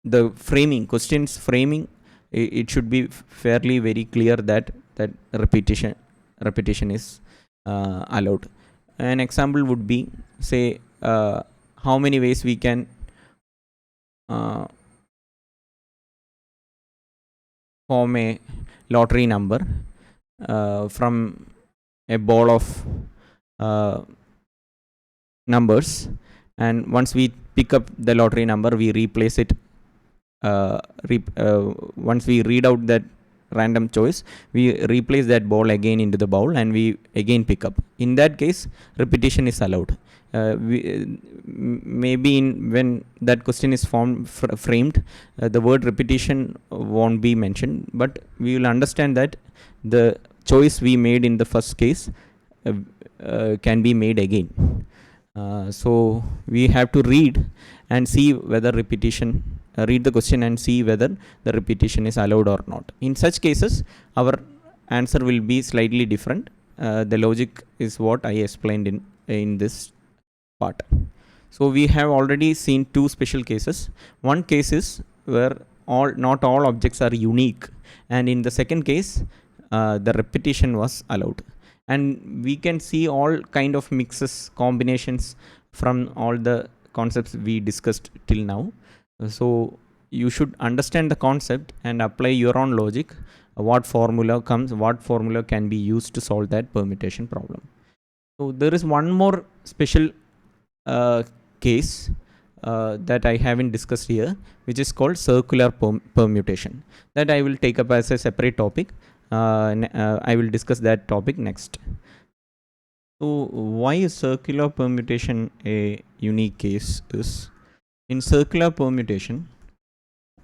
the questions framing, it should be fairly very clear that repetition is allowed. An example would be, say, how many ways we can form a lottery number from a ball of numbers, and once we pick up the lottery number, we replace it. Once we read out that random choice, we replace that ball again into the bowl, and we again pick up. In that case, repetition is allowed. Maybe when that question is framed, the word repetition won't be mentioned, but we will understand that the choice we made in the first case can be made again. So we have to read and see whether read the question and see whether the repetition is allowed or not. In such cases, our answer will be slightly different. The logic is what I explained in this part. So we have already seen 2 special cases. One case is where not all objects are unique, and in the second case the repetition was allowed. And we can see all kind of mixes, combinations from all the concepts we discussed till now. So you should understand the concept and apply your own logic. What formula can be used to solve that permutation problem. So there is one more special case that I haven't discussed here, which is called circular permutation, that I will take up as a separate topic. I will discuss that topic next. So why is circular permutation a unique case? Is in circular permutation,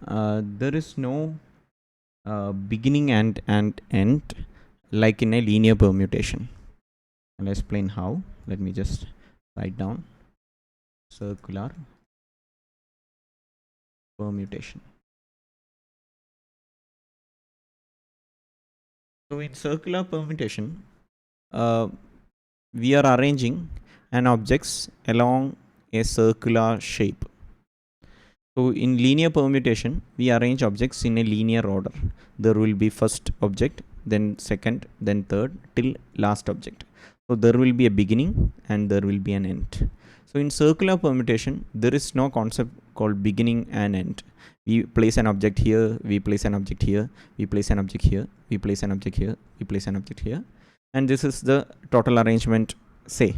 there is no beginning and end. like in a linear permutation. I'll explain how. Let me just write down circular permutation. So in circular permutation, we are arranging an objects along a circular shape. So in linear permutation, we arrange objects in a linear order. There will be first object, then second, then third, till last object. So there will be a beginning and there will be an end. So in circular permutation, there is no concept called beginning and end. We place an object here, we place an object here, we place an object here, we place an object here, we place an object here. And this is the total arrangement, say.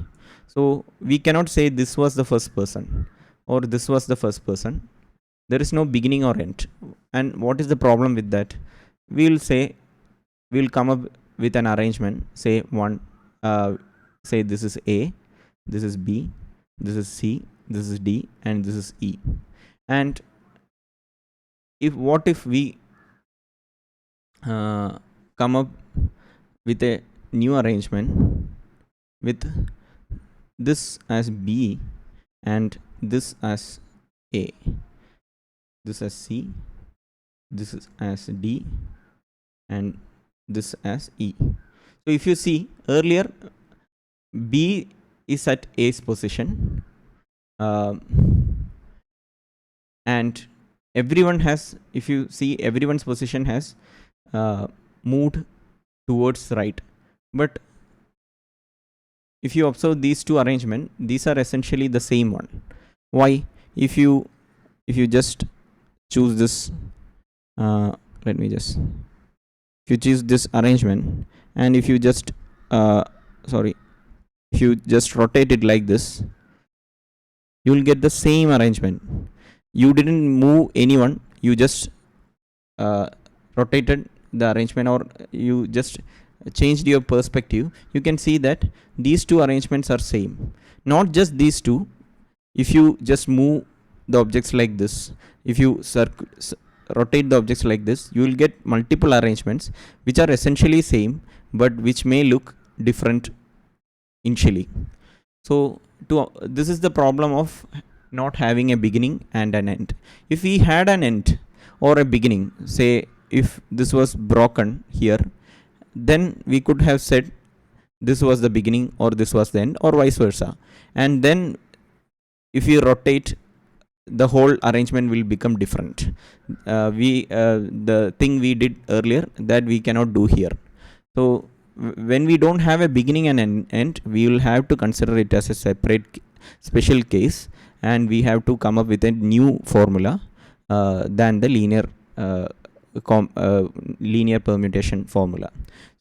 So we cannot say this was the first person or this was the first person. There is no beginning or end. And what is the problem with that? We'll say, we'll come up with an arrangement, say say this is A, this is B, this is C, this is D, and this is E. And what if we come up with a new arrangement with this as B and this as A, this as C, this is as D, and this as E. So if you see earlier, B is at A's position, and everyone has, if you see, everyone's position has moved towards right. But if you observe these two arrangements, these are essentially the same one. Why? If you just choose this, let me just, if you choose this arrangement, and if you just if you just rotate it like this, you will get the same arrangement. You didn't move anyone, you just rotated the arrangement, or you just changed your perspective. You can see that these two arrangements are same. Not just these two, if you just move the objects like this, if you rotate the objects like this, you will get multiple arrangements which are essentially same but which may look different initially. So this is the problem of not having a beginning and an end. If we had an end or a beginning, say if this was broken here, then we could have said this was the beginning or this was the end, or vice versa. And then if you rotate, the whole arrangement will become different. The thing we did earlier, that we cannot do here. So when we don't have a beginning and an end, we will have to consider it as a separate special case, and we have to come up with a new formula than the linear permutation formula.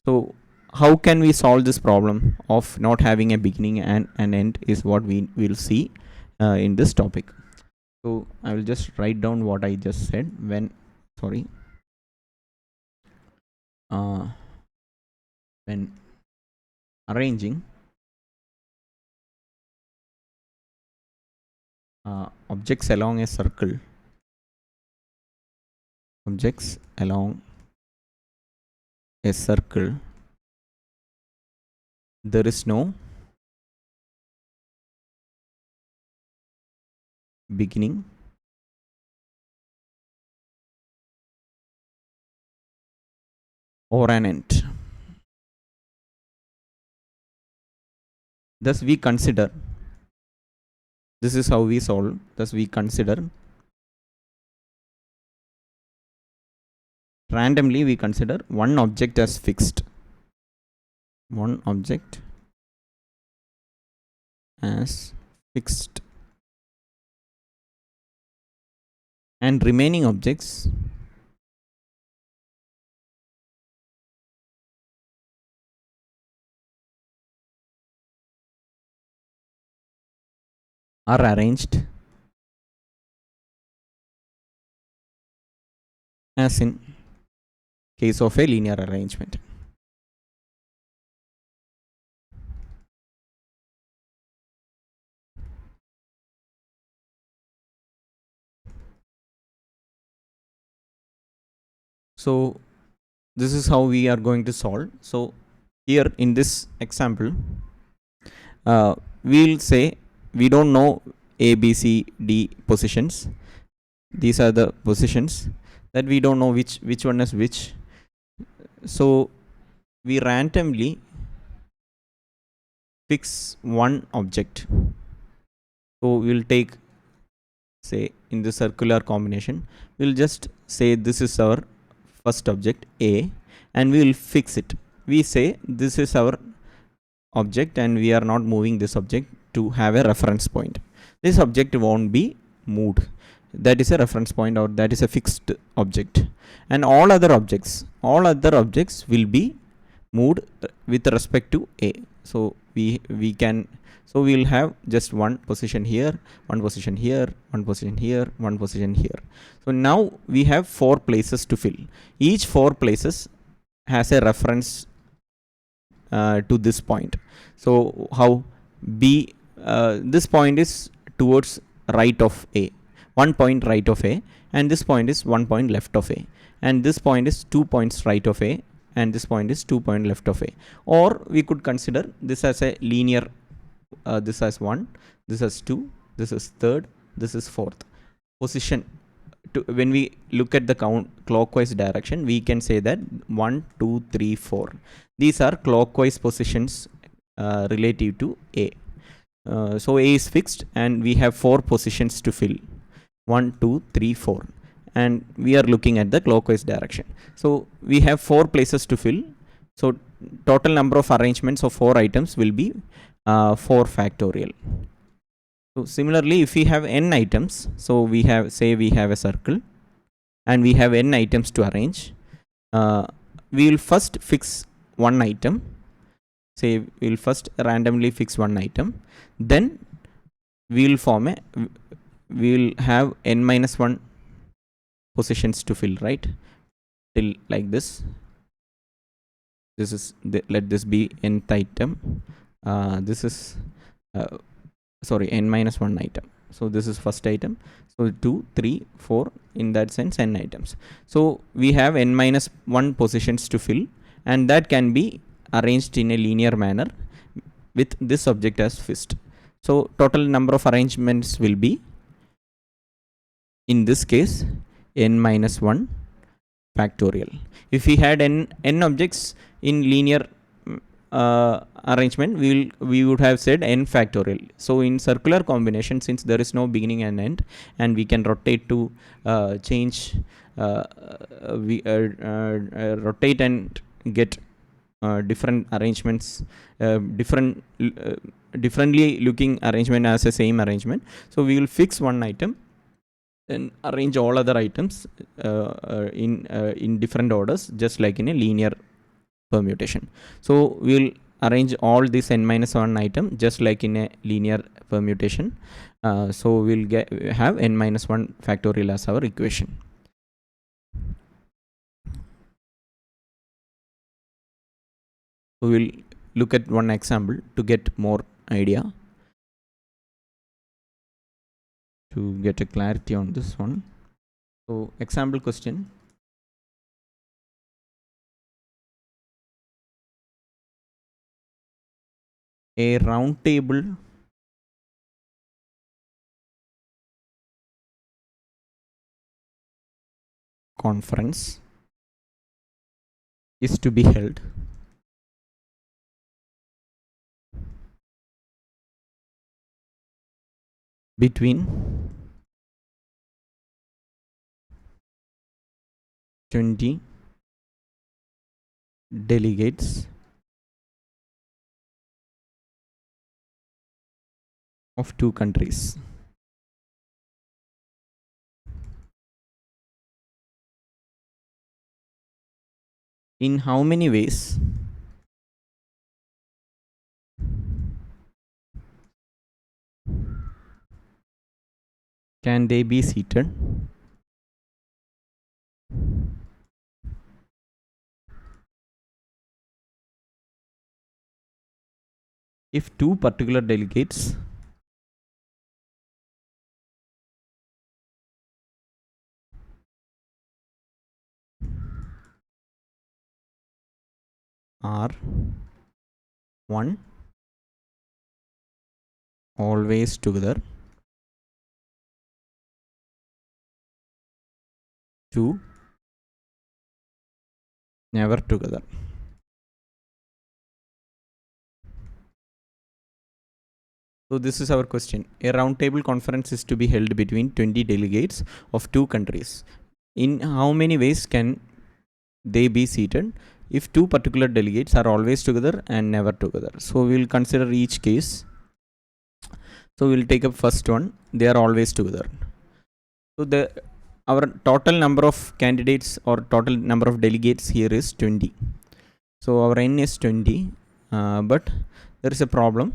So how can we solve this problem of not having a beginning and an end is what we will see in this topic. So I will just write down what I just said when arranging objects along a circle. Objects along a circle, there is no beginning or an end. Thus we consider, this is how we solve, thus we consider randomly, we consider one object as fixed, one object as fixed, and remaining objects are arranged as in case of a linear arrangement. So this is how we are going to solve. So here in this example, we'll say we don't know a b c d positions. These are the positions that we don't know which one is which. So we randomly fix one object. So we'll take, say, in the circular combination, we'll just say this is our first object a, and we will fix it. We say this is our object and we are not moving this object to have a reference point. This object won't be moved. That is a reference point, or that is a fixed object. And all other objects will be moved with respect to a. So we can, so we will have just one position here, one position here, one position here, one position here. So now we have 4 places to fill. Each 4 places has a reference to this point. So how b, this point is towards right of a, 1 point right of a, and this point is 1 point left of a, and this point is 2 points right of a, and this point is 2 point left of a. Or we could consider this as a linear, this as 1, this as 2, this is third, this is fourth position. When we look at the clockwise direction, we can say that 1 2 3 4, these are clockwise positions relative to a. So a is fixed and we have 4 positions to fill, 1 2 3 4, and we are looking at the clockwise direction. So we have 4 places to fill. So total number of arrangements of 4 items will be 4 factorial. So similarly, if we have n items, so we have, say we have a circle and we have n items to arrange, we will first fix one item. Say we will first randomly fix one item, then we will form a, we will have n minus 1 positions to fill, right, till like this. This is let this be nth item. This is sorry, n minus 1 item. So this is first item. So 2 3 4, in that sense n items. So we have n minus 1 positions to fill, and that can be arranged in a linear manner with this object as fixed. So total number of arrangements will be, in this case, n minus 1 factorial. If we had n objects in linear arrangement, we would have said n factorial. So in circular combination, since there is no beginning and end, and we can rotate to change, we rotate and get different arrangements, differently looking arrangement as a same arrangement. So we will fix one item, then arrange all other items in different orders, just like in a linear permutation. So we'll arrange all this n minus 1 item just like in a linear permutation. So we'll have n minus 1 factorial as our equation. So we'll look at one example to get more idea, to get a clarity on this one. So example question: a round table conference is to be held between 20 delegates of 2 countries. In how many ways can they be seated if 2 particular delegates are 1 always together, 2 never together. So this is our question. A roundtable conference is to be held between 20 delegates of two countries. In how many ways can they be seated if two particular delegates are always together and never together? So we will consider each case. So we will take up first one. They are always together. So our total number of candidates or total number of delegates here is 20. So our n is 20, but there is a problem.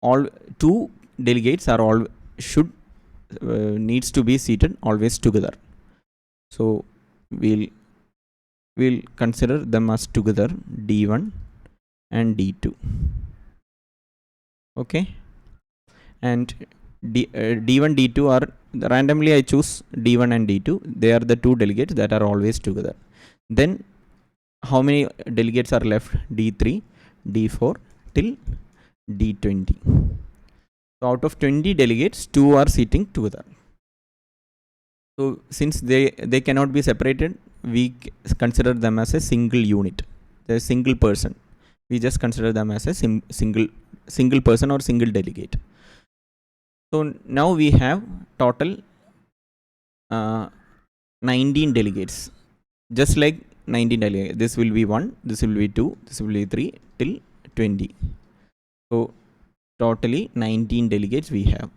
All two delegates are all should needs to be seated always together. So we'll consider them as together D1 and D2. Okay, and D1 D2 are randomly I choose D1 and D2. They are the two delegates that are always together. Then how many delegates are left? D3 D4 till D20. So out of 20 delegates, 2 are sitting together. So since they cannot be separated, we consider them as a single unit. They're a single person. We just consider them as a single person or single delegate. So now we have total 19 delegates. Just like 19 delegates. This will be 1, this will be 2, this will be 3 till 20. So totally 19 delegates we have.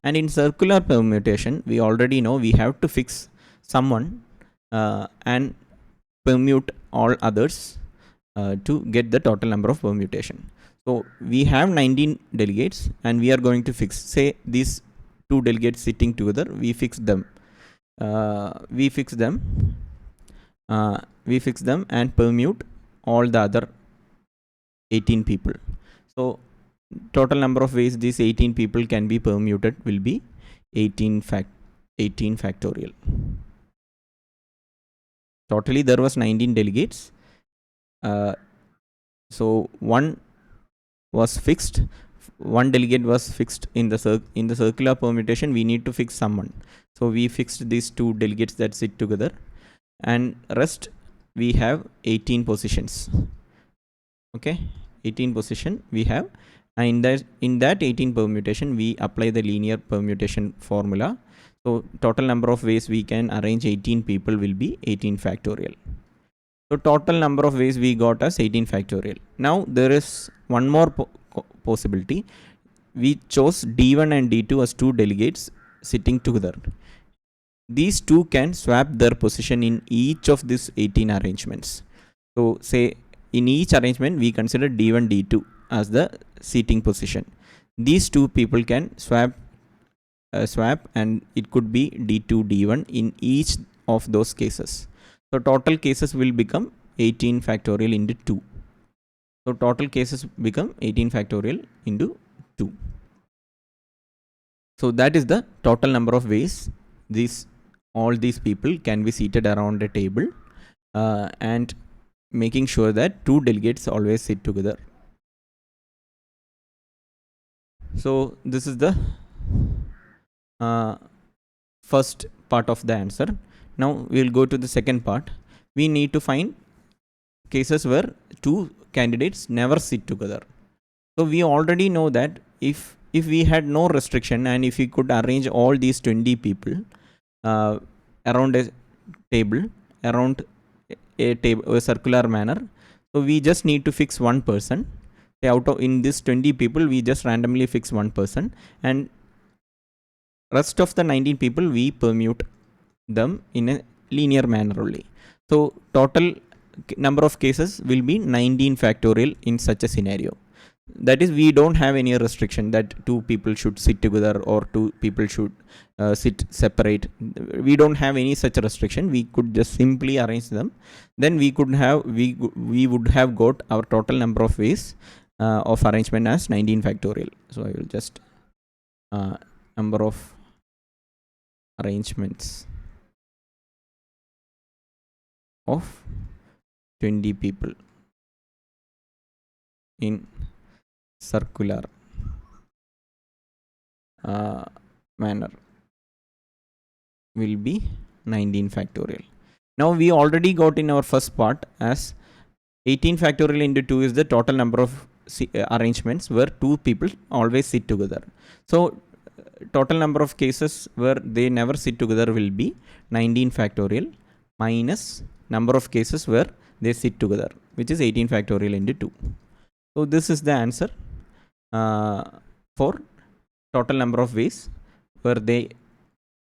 And in circular permutation, we already know we have to fix someone and permute all others to get the total number of permutation. So we have 19 delegates and we are going to fix, say these two delegates sitting together, we fix them and permute all the other 18 people. So total number of ways these 18 people can be permuted will be 18 factorial. Totally there was 19 delegates. So one was fixed. One delegate was fixed in the circular permutation. We need to fix someone. So we fixed these two delegates that sit together, and rest we have 18 positions. Okay, 18 position we have, and in that 18 permutation we apply the linear permutation formula. So total number of ways we can arrange 18 people will be 18 factorial. So total number of ways we got as 18 factorial. Now there is one more possibility. We chose D1 and D2 as two delegates sitting together. These two can swap their position in each of these 18 arrangements. So say in each arrangement we consider D1 D2 as the seating position. These two people can swap and it could be D2 D1 in each of those cases. So total cases will become 18 factorial into 2. So total cases become 18 factorial into 2. So that is the total number of ways all these people can be seated around a table, and making sure that two delegates always sit together. So this is the first part of the answer. Now we'll go to the second part. We need to find cases where two candidates never sit together. So we already know that if we had no restriction and if we could arrange all these 20 people around a table, around a circular manner, so we just need to fix one person. Out of in this 20 people we just randomly fix one person, and rest of the 19 people we permute them in a linear manner only. So total number of cases will be 19 factorial in such a scenario. That is, we don't have any restriction that two people should sit together or two people should sit separate. We don't have any such restriction. We could just simply arrange them. Then we would have got our total number of ways of arrangement as 19 factorial. So I will just number of arrangements of 20 people. in circular manner will be 19 factorial. Now we already got in our first part as 18 factorial into 2 is the total number of arrangements where two people always sit together. So total number of cases where they never sit together will be 19 factorial minus number of cases where they sit together, which is 18 factorial into 2. So this is the answer for total number of ways where they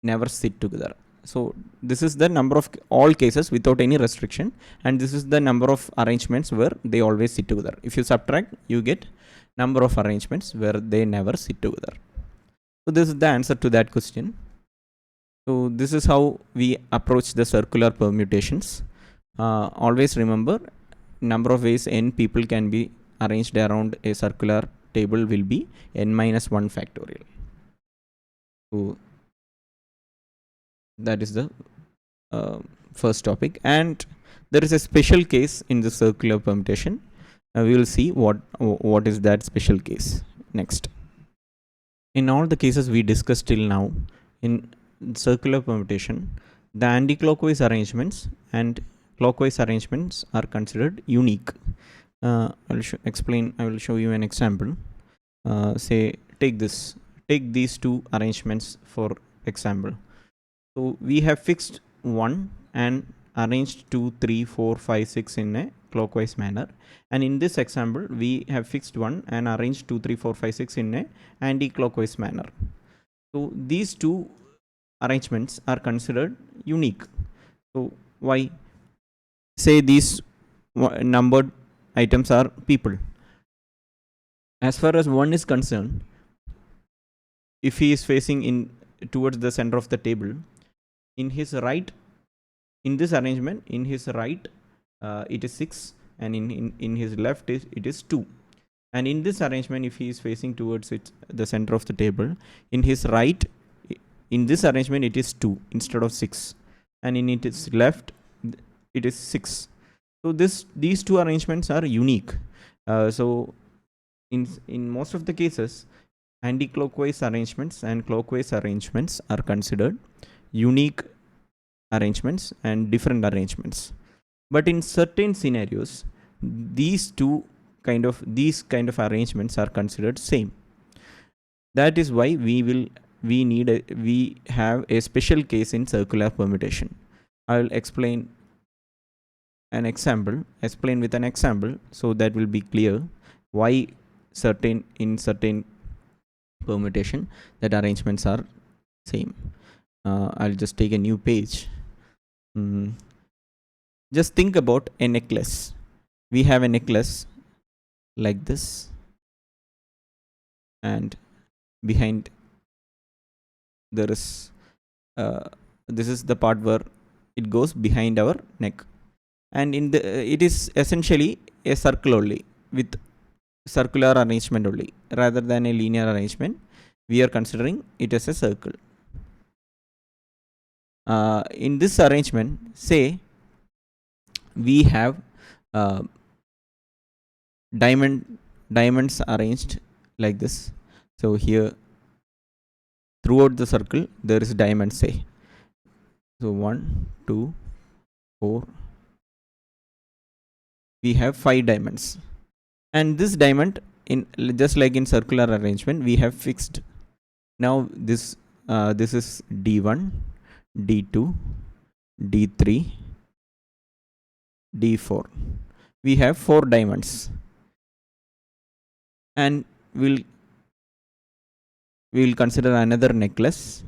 never sit together. So this is the number of all cases without any restriction, and this is the number of arrangements where they always sit together. If you subtract, you get number of arrangements where they never sit together. So this is the answer to that question. So this is how we approach the circular permutations. Always remember, number of ways n people can be arranged around a circular table will be n minus 1 factorial. So that is the first topic, and there is a special case in the circular permutation. We will see what is that special case next. In all the cases we discussed till now in circular permutation, the anti-clockwise arrangements and clockwise arrangements are considered unique. I will show you an example. Say take these two arrangements for example. So we have fixed 1 and arranged 2, 3, 4, 5, 6 in a clockwise manner, and in this example we have fixed 1 and arranged 2, 3, 4, 5, 6 in a anti-clockwise manner. So these two arrangements are considered unique. So why? Say these numbered items are people. As far as 1 is concerned, if he is facing in towards the center of the table, in his right, in this arrangement, in his right it is 6, and in his left it is 2. And in this arrangement, if he is facing towards the center of the table, in his right, in this arrangement it is 2 instead of 6, and in its left it is 6. So these two arrangements are unique. So in most of the cases, anti-clockwise arrangements and clockwise arrangements are considered unique arrangements and different arrangements. But in certain scenarios, these kind of arrangements are considered same. That is why we have a special case in circular permutation. I will explain with an example, so that will be clear why in certain permutation that arrangements are same. I'll just take a new page. Just think about a necklace. We have a necklace like this, and behind there is this is the part where it goes behind our neck, and it is essentially a circle only, with circular arrangement only rather than a linear arrangement. We are considering it as a circle. In this arrangement, say we have diamonds arranged like this. So here throughout the circle there is diamonds, say. So 1, 2, 4. We have 5 diamonds, and this diamond, in just like in circular arrangement, we have fixed. Now this is D1, D2, D3, D4. We have 4 diamonds, and we'll consider another necklace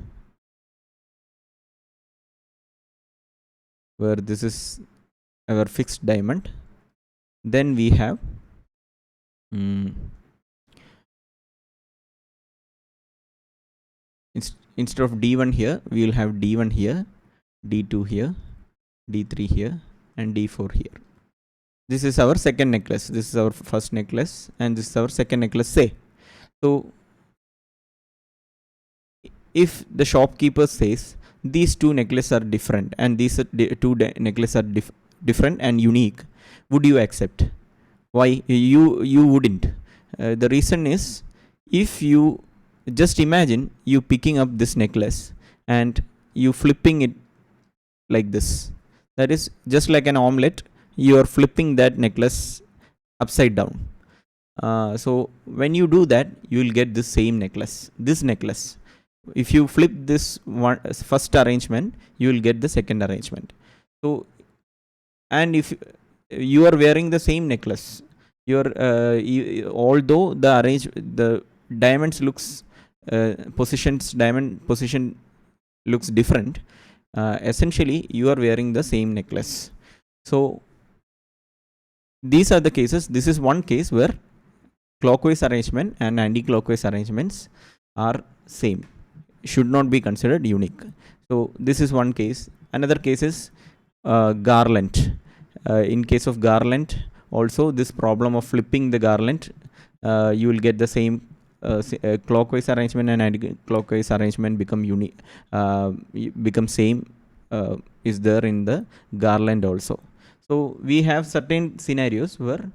where this is our fixed diamond. Then we have instead of D1 here, we will have D1 here, D2 here, D3 here, and D4 here. This is our second necklace. This is our first necklace, and this is our second necklace, say. So if the shopkeeper says these two necklaces are different and these two necklaces are different and unique, would you accept? Why you wouldn't? The reason is, if you just imagine you picking up this necklace and you flipping it like this, that is just like an omelette. You are flipping that necklace upside down. So when you do that, you will get the same necklace, this necklace. If you flip this one first arrangement, you will get the second arrangement. So, and if you are wearing the same necklace, although the diamonds looks diamond position looks different, essentially you are wearing the same necklace. So these are the cases. This is one case where clockwise arrangement and anti-clockwise arrangements are same, should not be considered unique. So this is one case. Another case is garland. In case of garland, also this problem of flipping the garland, you will get the same clockwise arrangement and anti-clockwise arrangement become same, is there in the garland also. So we have certain scenarios where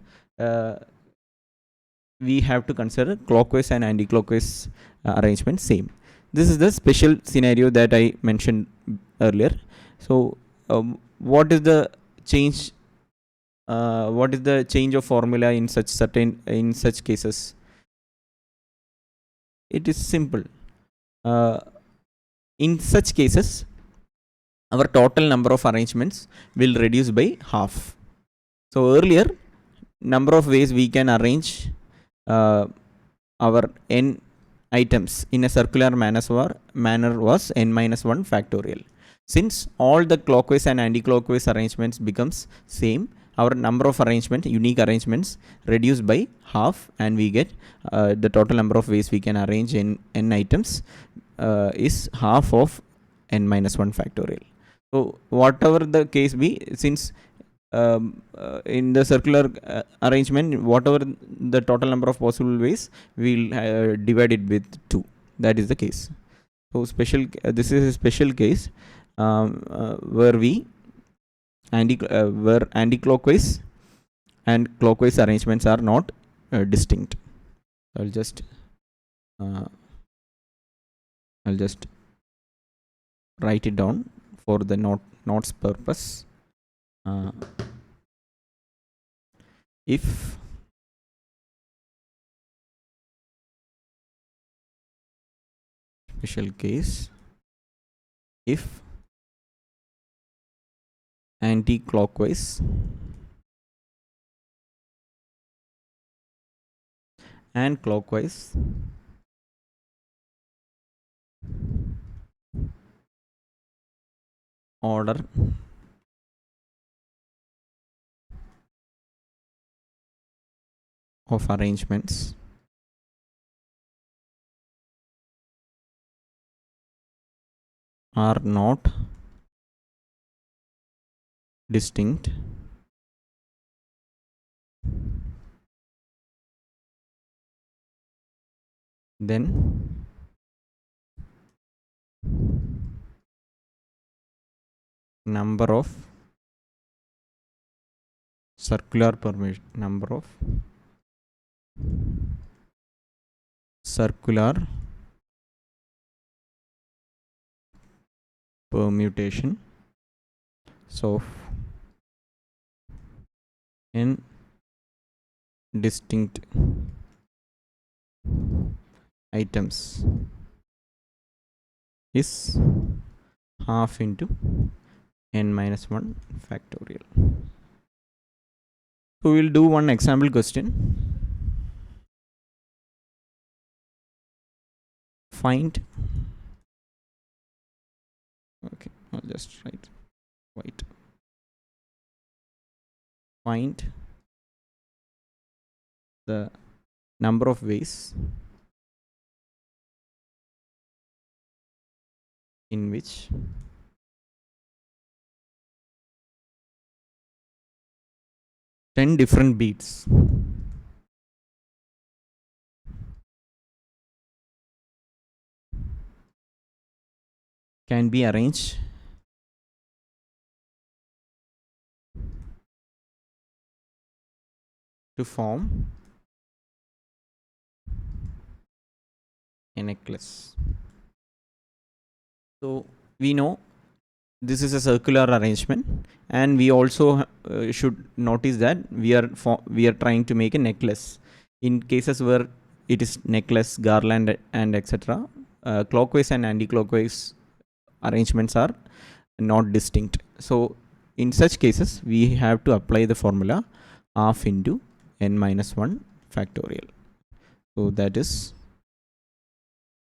we have to consider clockwise and anti-clockwise arrangement same. This is the special scenario that I mentioned earlier. So what is the change? What is the change of formula in such cases? It is simple. In such cases, our total number of arrangements will reduce by half. So earlier, number of ways we can arrange our n items in a circular manner was n minus 1 factorial. Since all the clockwise and anti-clockwise arrangements becomes same, our number of unique arrangements reduced by half, and we get the total number of ways we can arrange in n items is half of n minus 1 factorial. So whatever the case be, since in the circular arrangement, whatever the total number of possible ways, we'll divide it with 2. That is the case. So this is a special case where where anti-clockwise and clockwise arrangements are not distinct. I'll just write it down for the notes purpose. If special case, if anti-clockwise and clockwise order of arrangements are not distinct, then number of circular permutation so in distinct items is half into n minus 1 factorial. So we'll do one example question. Find, okay, I'll just write white. Find the number of ways in which ten different beads can be arranged to form a necklace. So we know this is a circular arrangement, and we also should notice that we are trying to make a necklace. In cases where it is necklace, garland, and etc., clockwise and anti-clockwise arrangements are not distinct. So in such cases, we have to apply the formula half into n minus 1 factorial. So that is,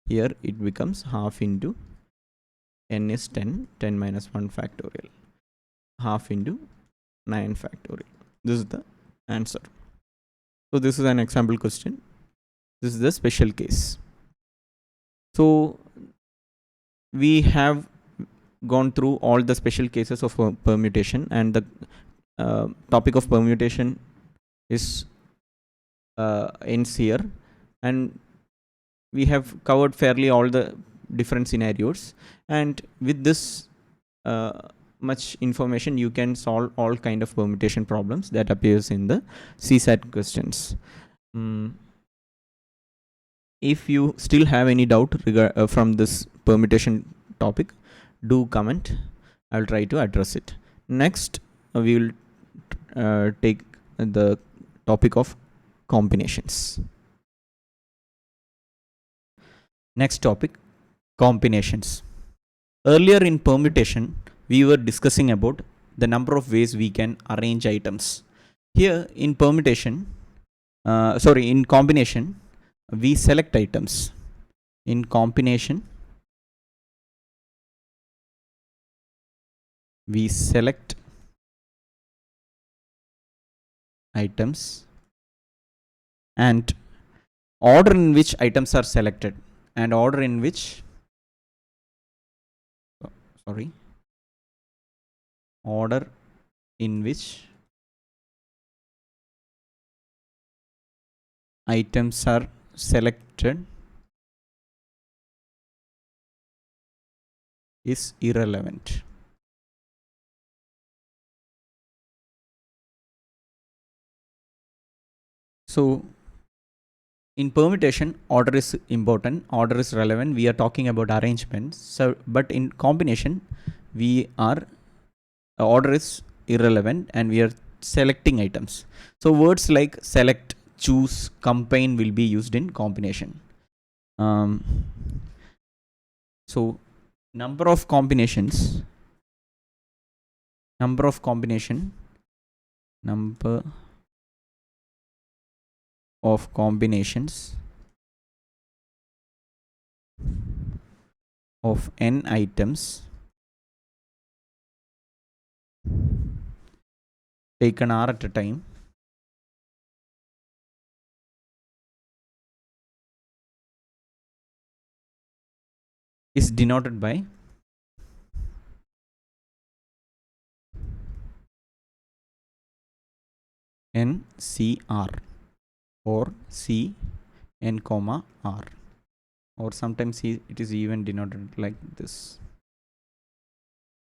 here it becomes half into n is 10, 10 minus 1 factorial, half into 9 factorial. This is the answer. So this is an example question. This is the special case. So we have gone through all the special cases of permutation, and the topic of permutation is ends here, and we have covered fairly all the different scenarios, and with this much information you can solve all kind of permutation problems that appears in the CSAT questions. If you still have any doubt from this permutation topic, do comment. I will try to address it. Next, we will take the topic of combinations. Next topic, combinations. Earlier in permutation, we were discussing about the number of ways we can arrange items. Here in permutation, in combination, we select items. In combination, we select items, and order in which items are selected, and order in which order in which items are selected is irrelevant. So in permutation, order is important, order is relevant. We are talking about arrangements. So, but in combination, order is irrelevant, and we are selecting items. So words like select, choose, combine will be used in combination. So number of combinations of n items taken R at a time is denoted by NCR or C n comma R, or sometimes it is even denoted like this.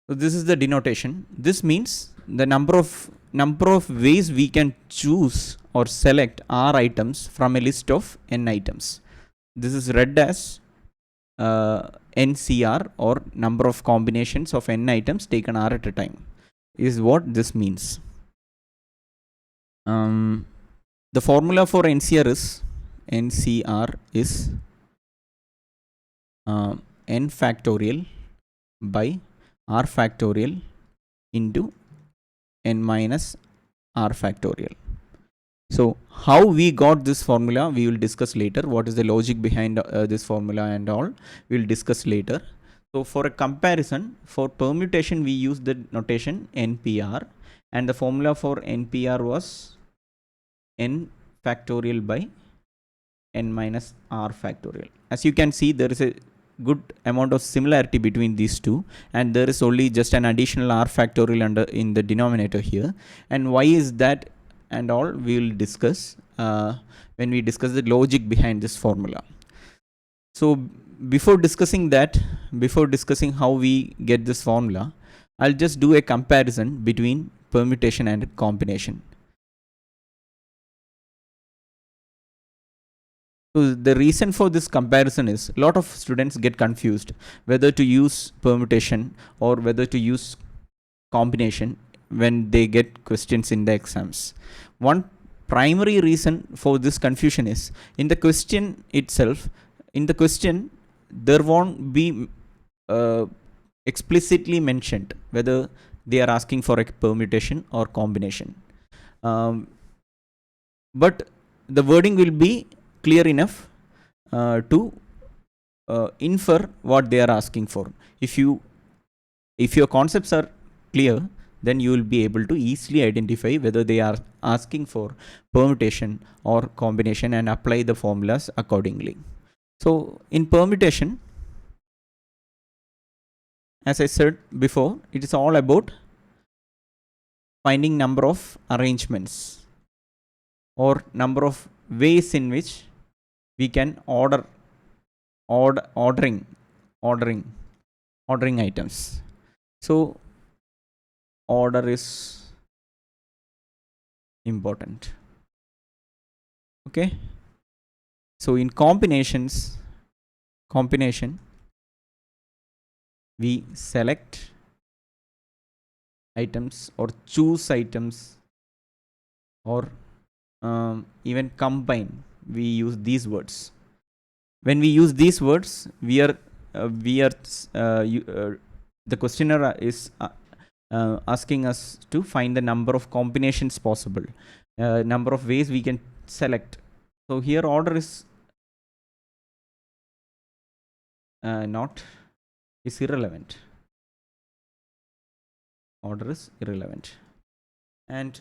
So this is the denotation. This means the number of ways we can choose or select R items from a list of n items. This is read as NCR, or number of combinations of n items taken R at a time, is what this means. The formula for NCR is n factorial by R factorial into n minus R factorial. So how we got this formula, we will discuss later. What is the logic behind this formula and all, we will discuss later. So for a comparison, for permutation we use the notation NPR, and the formula for NPR was n factorial by n minus R factorial. As you can see, there is a good amount of similarity between these two, and there is only just an additional R factorial in the denominator here. And why is that and all, we will discuss when we discuss the logic behind this formula. So before discussing how we get this formula, I'll just do a comparison between permutation and combination. So the reason for this comparison is a lot of students get confused whether to use permutation or whether to use combination when they get questions in the exams. One primary reason for this confusion is in the question itself. In the question, there won't be explicitly mentioned whether they are asking for a permutation or combination. But the wording will be clear enough to infer what they are asking for. If your concepts are clear, then you will be able to easily identify whether they are asking for permutation or combination and apply the formulas accordingly. So in permutation, as I said before, it is all about finding number of arrangements or number of ways in which we can ordering items. So order is important. Okay. So in combination, we select items or choose items or even combine. We use these words. When we use these words, the questioner is asking us to find the number of combinations possible, number of ways we can select. So here order is irrelevant. Order is irrelevant. And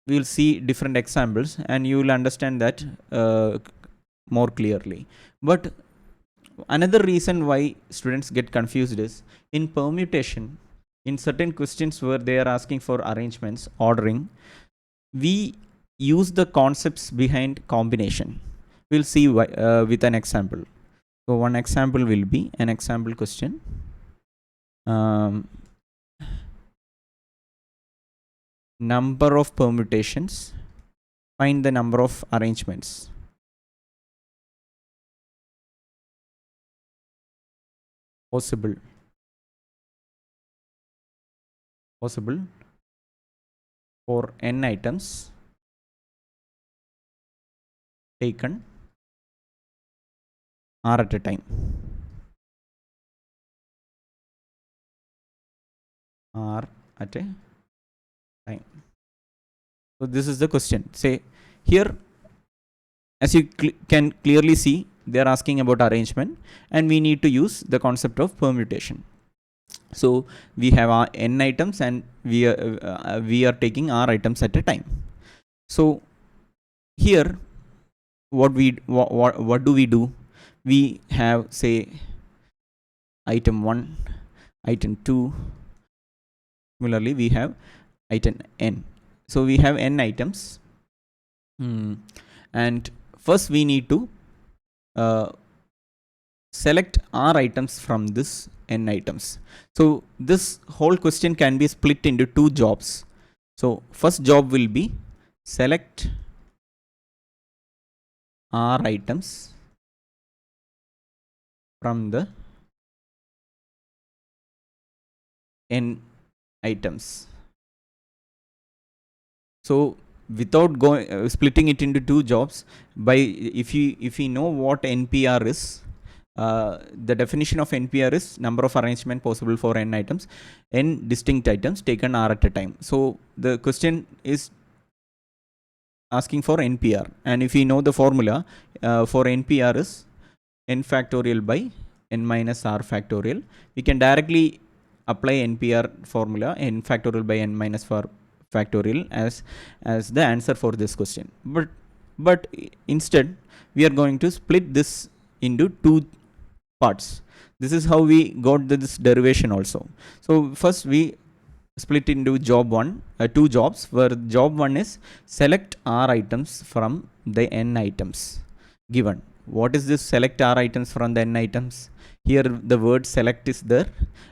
we will see different examples and you will understand that more clearly. But another reason why students get confused is in permutation, in certain questions where they are asking for arrangements, ordering, we use the concepts behind combination. We'll see why, with an example. So one example will be an example question. Number of permutations, find the number of arrangements. Possible for n items taken r at a time. R at a time. So this is the question. Say here, as you can clearly see, they are asking about arrangement and we need to use the concept of permutation. So we have our n items and we are taking r items at a time. So here what do we do? We have, say, item 1, item 2. Similarly, we have item n. So we have n items. And first we need to select r items from this n items. So this whole question can be split into 2 jobs. So first job will be select r items from the n items. So without going splitting it into 2 jobs, by if you know what NPR is, the definition of NPR is number of arrangement possible for n items, n distinct items taken r at a time. So the question is asking for NPR, and if we know the formula for NPR is n factorial by n minus r factorial, we can directly apply NPR formula n factorial by n minus r factorial as the answer for this question. But instead we are going to split this into 2 parts. This is how we got this derivation also. So first we split into job 1, 2 jobs, where job 1 is select r items from the n items given. What is this select r items from the n items? Here the word select is there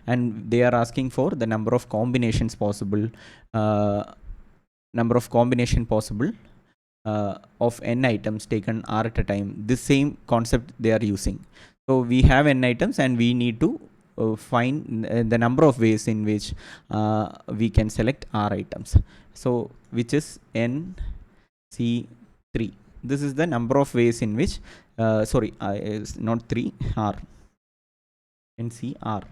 and they are asking for the number of combinations possible, of n items taken r at a time. This same concept they are using. So we have n items and we need to find the number of ways in which we can select r items. So which is n c3. This is the number of ways in which is not 3 r, ncr,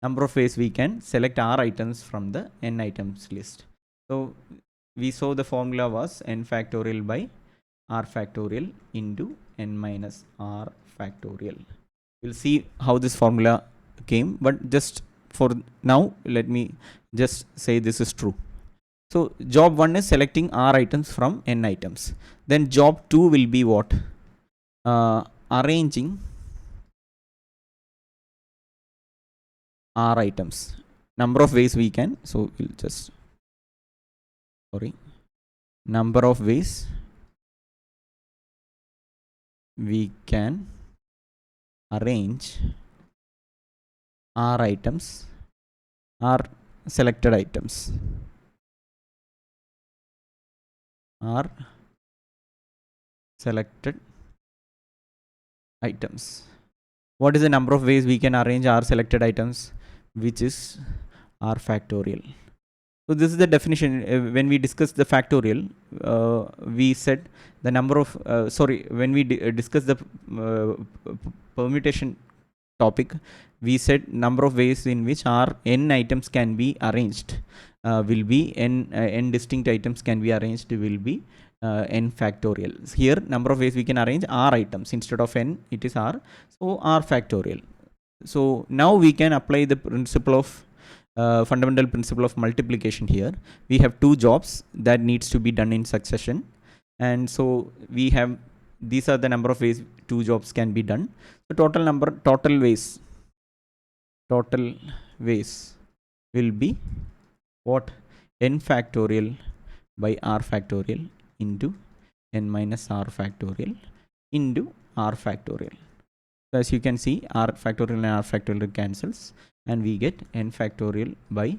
number of ways we can select r items from the n items list. So we saw the formula was n factorial by r factorial into n minus r factorial. We'll see how this formula came, but just for now let me just say this is true. So job 1 is selecting r items from n items. Then job 2 will be what? Arranging r items. Number of ways we can. So we'll just number of ways we can arrange r items, r selected items, r selected items. What is the number of ways we can arrange r selected items? Which is r factorial. So this is the definition. When we discussed the factorial, we said the number of when we discussed the permutation topic, we said number of ways in which r n items can be arranged will be n distinct items can be arranged will be n factorial. Here number of ways we can arrange r items, instead of n it is r, so r factorial. So now we can apply the principle of fundamental principle of multiplication here. We have two jobs that needs to be done in succession, and so we have, these are the number of ways two jobs can be done. So total ways will be what? N factorial by r factorial into n minus r factorial into r factorial. So as you can see, r factorial and r factorial cancels, and we get n factorial by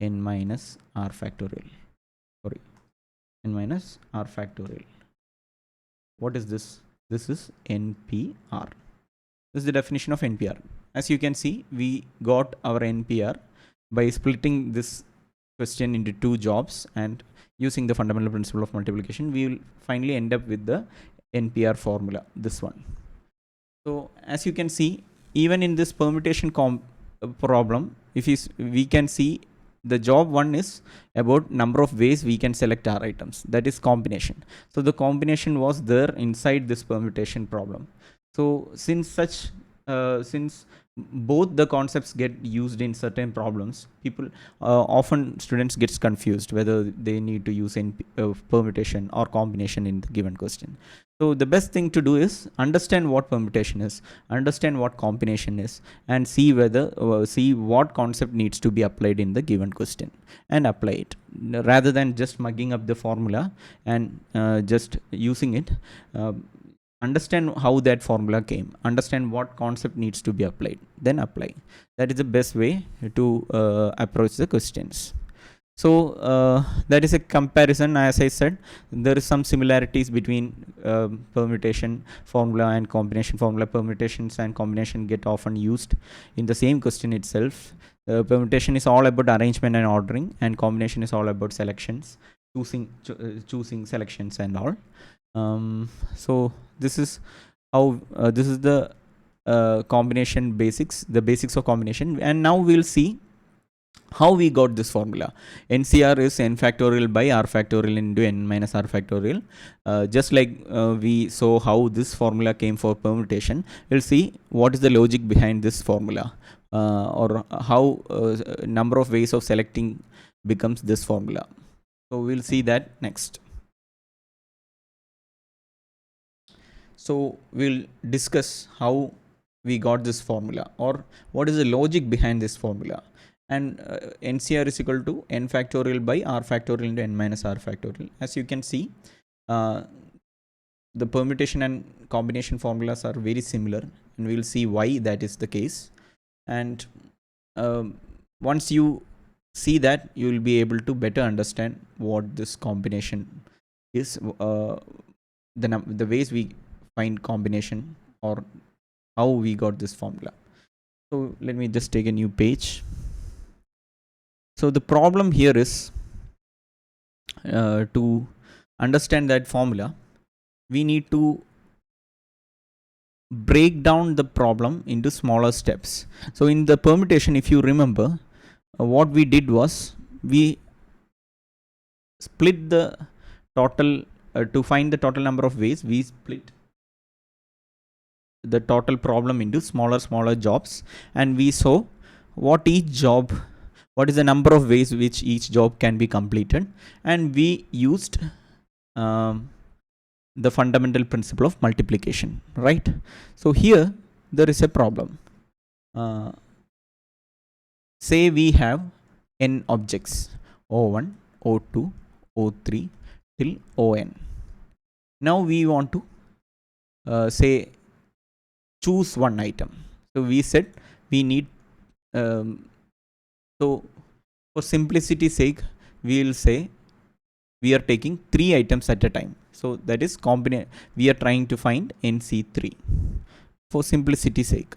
n minus r factorial. N minus r factorial. What is this? This is NPR. This is the definition of NPR. As you can see, we got our NPR by splitting this question into two jobs, and using the fundamental principle of multiplication, we will finally end up with the NPR formula, this one. So as you can see, even in this permutation problem, we can see the job 1 is about number of ways we can select r items, that is combination. So the combination was there inside this permutation problem. So since both the concepts get used in certain problems, people often students gets confused whether they need to use permutation or combination in the given question. So the best thing to do is understand what permutation is, understand what combination is, and see what concept needs to be applied in the given question and apply it, rather than just mugging up the formula and just using it. Understand how that formula came, understand what concept needs to be applied, then apply. That is the best way to approach the questions. So that is a comparison. As I said, there is some similarities between permutation formula and combination formula. Permutations and combination get often used in the same question itself. Permutation is all about arrangement and ordering, and combination is all about selections, choosing selections and all. So this is how this is the combination basics, the basics of combination. And now we'll see how we got this formula. NCR is n factorial by r factorial into n minus r factorial. Just like we saw how this formula came for permutation, we'll see what is the logic behind this formula, or how number of ways of selecting becomes this formula. So we'll see that next. So we'll discuss how we got this formula, or what is the logic behind this formula. And NCR is equal to n factorial by r factorial into n minus r factorial. As you can see, the permutation and combination formulas are very similar, and we'll see why that is the case. And once you see that, you will be able to better understand what this combination is the ways we find combination, or how we got this formula. So let me just take a new page. So the problem here is, to understand that formula, we need to break down the problem into smaller steps. So in the permutation, if you remember, what we did was we split the total, to find the total number of ways, we split the total problem into smaller jobs, and we saw what is the number of ways which each job can be completed, and we used the fundamental principle of multiplication, right? So here there is a problem. Say we have n objects, O1, O2, O3 till On. Now we want to say choose one item. So we said we need, so for simplicity's sake, we will say we are taking 3 items at a time. So that is we are trying to find NC3 for simplicity's sake.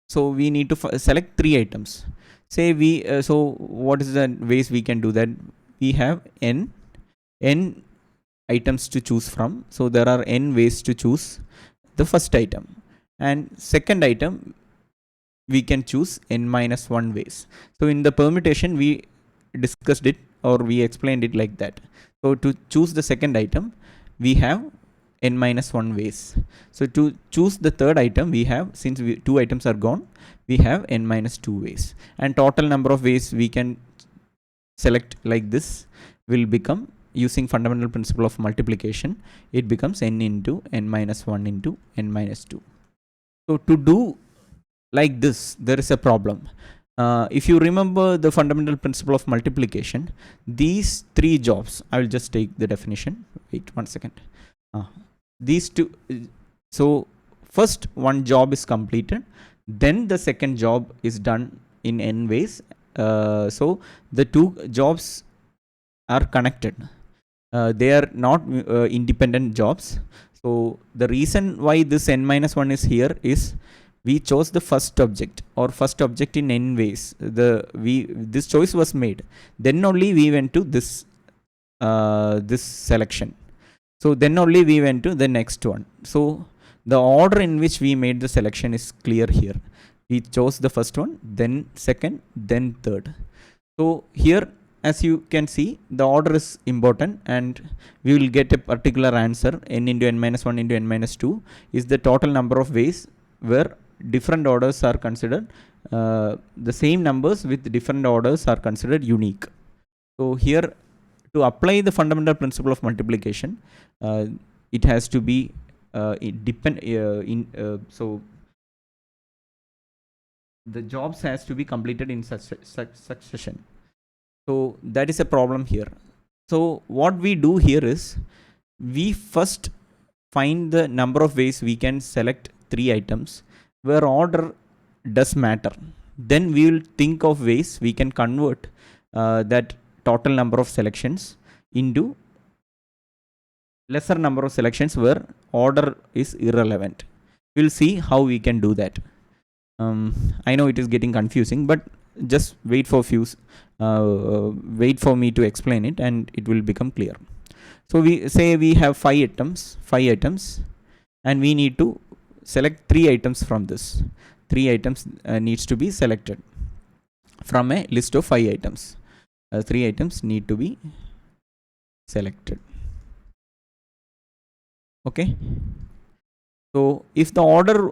So we need to select 3 items. Say we, so what is the ways we can do that? We have n items to choose from. So there are n ways to choose the first item, and second item we can choose n minus 1 ways. So in the permutation we discussed it, or we explained it like that. So to choose the second item we have n minus 1 ways. So to choose the third item we have, since 2 items are gone, we have n minus 2 ways, and total number of ways we can select like this will become, using fundamental principle of multiplication, it becomes n into n minus 1 into n minus 2. So to do like this, there is a problem. If you remember the fundamental principle of multiplication, these 3 jobs, I will just take the definition. Wait 1 second. These two, so first one job is completed, then the second job is done in n ways. So the 2 jobs are connected. They are not independent jobs. So the reason why this n minus 1 is here is we chose the first object, or first object in n ways. This choice was made. Then only we went to this selection. So then only we went to the next one. So the order in which we made the selection is clear here. We chose the first one, then second, then third. So here, as you can see, the order is important, and we will get a particular answer. N into n minus 1 into n minus 2 is the total number of ways where different orders are considered, the same numbers with different orders are considered unique. So here, to apply the fundamental principle of multiplication, it has to be so the jobs has to be completed in such succession. So that is a problem here. So what we do here is, we first find the number of ways we can select 3 items where order does matter. Then we will think of ways we can convert that total number of selections into lesser number of selections where order is irrelevant. We'll see how we can do that. I know it is getting confusing, but just wait for wait for me to explain it, and it will become clear. So we say we have 5 items, and we need to select 3 items from this. 3 items needs to be selected from a list of 5 items. 3 items need to be selected. Okay. So if the order,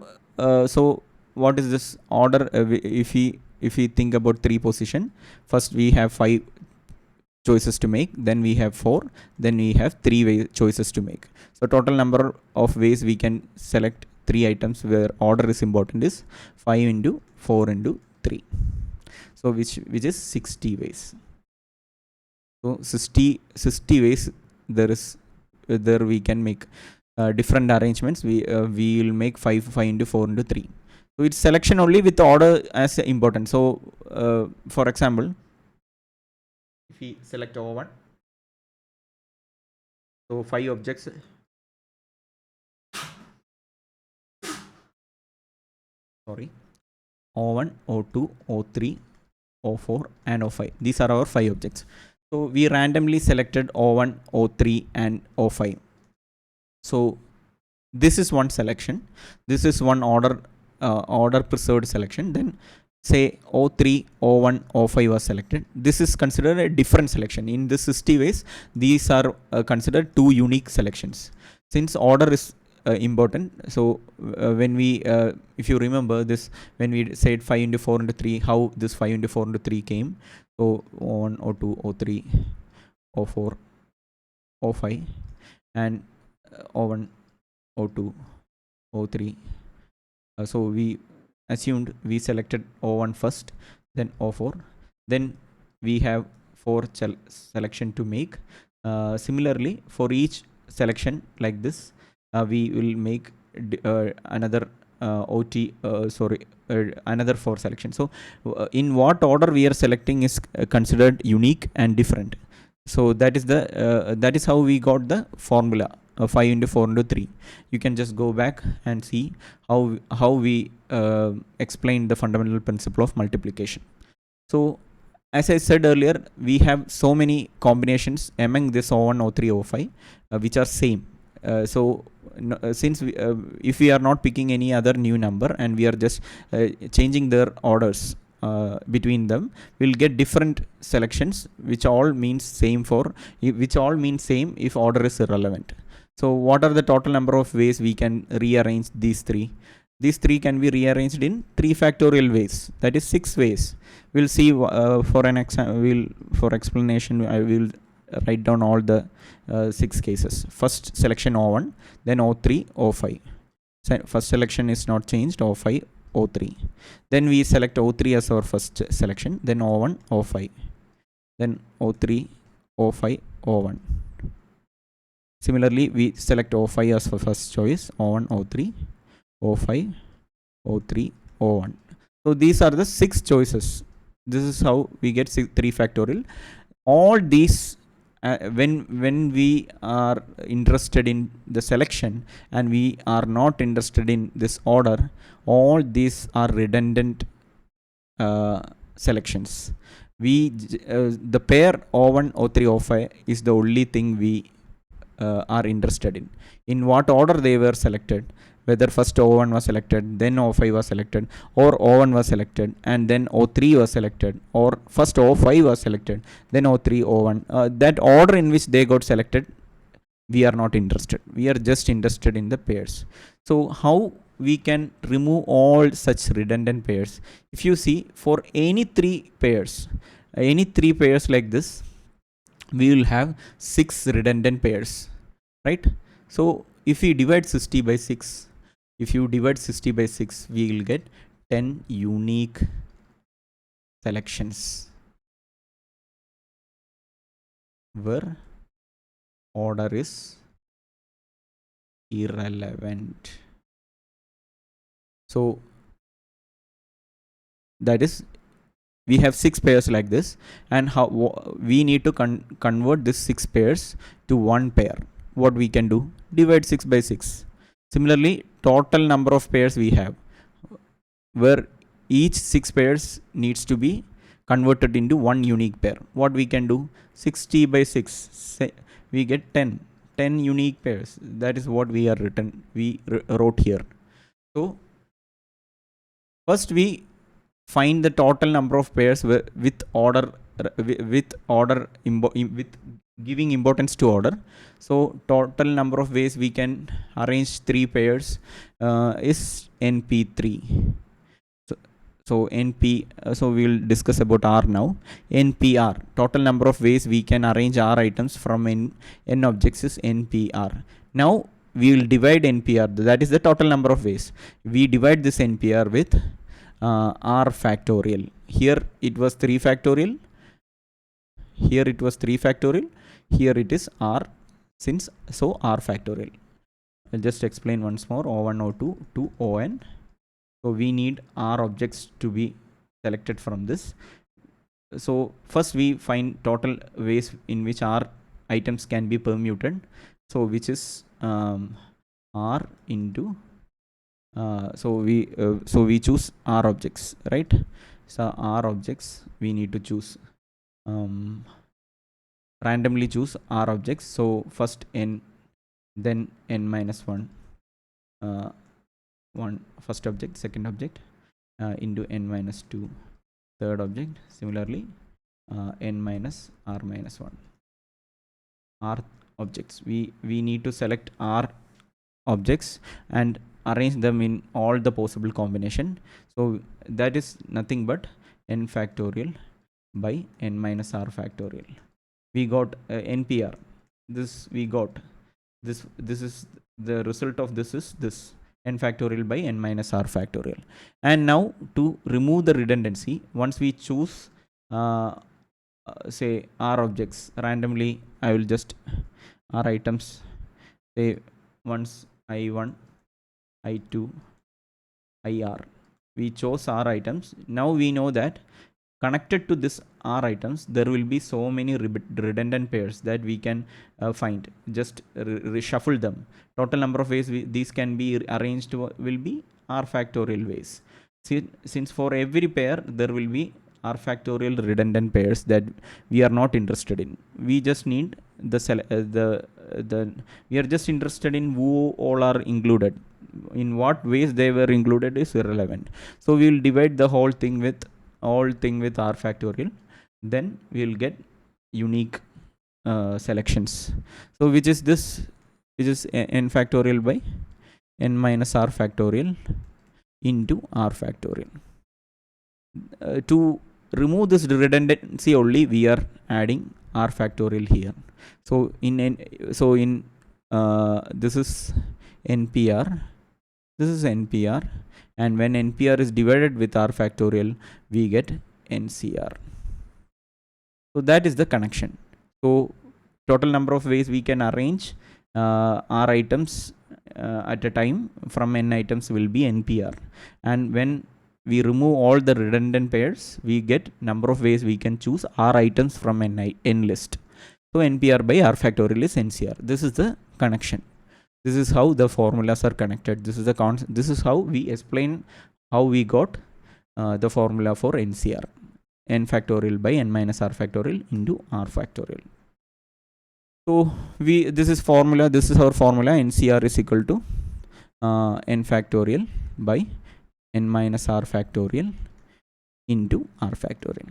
so what is this order? If we think about 3 position, first we have 5 choices to make, then we have 4, then we have 3 choices to make. So total number of ways we can select 3 items where order is important is 5 into 4 into 3. So which is 60 ways. So 60 ways there we can make different arrangements. We will make 5 into 4 into 3. So it's selection only with order as important. So for example, if we select O1, So 5 objects. Sorry. O1, O2, O3, O4 and O5. These are our 5 objects. So we randomly selected O1, O3 and O5. So this is one selection. This is one order preserved selection. Then say O3, O1, O5 was selected. This is considered a different selection. In this 60 ways, these are considered 2 unique selections. Since order is important, so when we if you remember this, when we said 5 into 4 into 3, how this 5 into 4 into 3 came. So O1, O2, O3, O4, O5 and O1, O2, O3. So we assumed we selected O1 first, then O4, then we have 4 selection to make. Similarly, for each selection like this, we will make another another 4 selection. So in what order we are selecting is considered unique and different. So that is how we got the formula 5 into 4 into 3. You can just go back and see how we explain the fundamental principle of multiplication. So as I said earlier, we have so many combinations among this O1, O3, O5 which are same. Since if we are not picking any other new number and we are just changing their orders between them, we'll get different selections which all means same if order is irrelevant. So what are the total number of ways we can rearrange these 3? These 3 can be rearranged in 3 factorial ways, that is 6 ways. We'll see for explanation I will write down all the 6 cases. First selection O1, then O3, O5. First selection is not changed, O5, O3. Then we select O3 as our first selection, then O1, O5. Then O3, O5, O1. Similarly, we select O5 as for first choice, O1, O3, O5, O3, O1. So these are the 6 choices. This is how we get 3 factorial. All these, when we are interested in the selection and we are not interested in this order, all these are redundant selections. The pair O1, O3, O5 is the only thing we are interested in. In what order they were selected, whether first O1 was selected, then O5 was selected, or O1 was selected and then O3 was selected, or first O5 was selected, then O3, O1. That order in which they got selected, we are not interested. We are just interested in the pairs. So how we can remove all such redundant pairs? If you see, for any 3 pairs like this, we will have 6 redundant pairs, right? So if we divide 60 by 6, we will get 10 unique selections where order is irrelevant. So that is, we have 6 pairs like this, and how we need to convert this 6 pairs to 1 pair. What we can do? Divide 6 by 6. Similarly, total number of pairs we have, where each 6 pairs needs to be converted into 1 unique pair. What we can do? 60 by 6. We get 10 unique pairs. That is what we wrote here. So first we find the total number of pairs with giving importance to order. So total number of ways we can arrange 3 pairs is NP3. So NP, so we will discuss about R now. NPR, total number of ways we can arrange R items from n objects is NPR. Now we will divide NPR, that is the total number of ways. We divide this NPR with R factorial. Here it was 3 factorial. Here it was 3 factorial. Here it is R, so R factorial. I'll just explain once more. O1, O2 to On. So we need R objects to be selected from this. So first we find total ways in which R items can be permuted. So which is R into so we choose R objects, right? So R objects we need to choose randomly choose R objects. So first n, then n minus 1, one first object, second object, into n minus 2 third object, similarly n minus R minus 1 R objects. We need to select R objects and arrange them in all the possible combination. So that is nothing but n factorial by n minus R factorial. We got NPR. This we got. This is the result of this is this n factorial by n minus R factorial. And now to remove the redundancy, once we choose say R objects randomly, I will just R items, say once I1, I2, IR. We chose R items. Now we know that connected to this R items, there will be so many redundant pairs that we can find. Just reshuffle them. Total number of ways these can be arranged will be R factorial ways. Since for every pair there will be R factorial redundant pairs that we are not interested in. We just need we are just interested in who all are included. In what ways they were included is irrelevant. So we will divide the whole thing with R factorial. Then we will get unique selections. So which is this? Which is n factorial by n minus R factorial into R factorial. To remove this redundancy only, we are adding R factorial here. So in this is NPR, this is NPR, and when NPR is divided with R factorial, we get NCR. So that is the connection. So total number of ways we can arrange R items at a time from n items will be NPR, and when we remove all the redundant pairs, we get number of ways we can choose R items from n list. So NPR by R factorial is NCR. This is the connection. This is how the formulas are connected. This is the this is how we explain how we got the formula for NCR. N factorial by n minus R factorial into R factorial. So this is our formula. NCR is equal to n factorial by n minus R factorial into R factorial.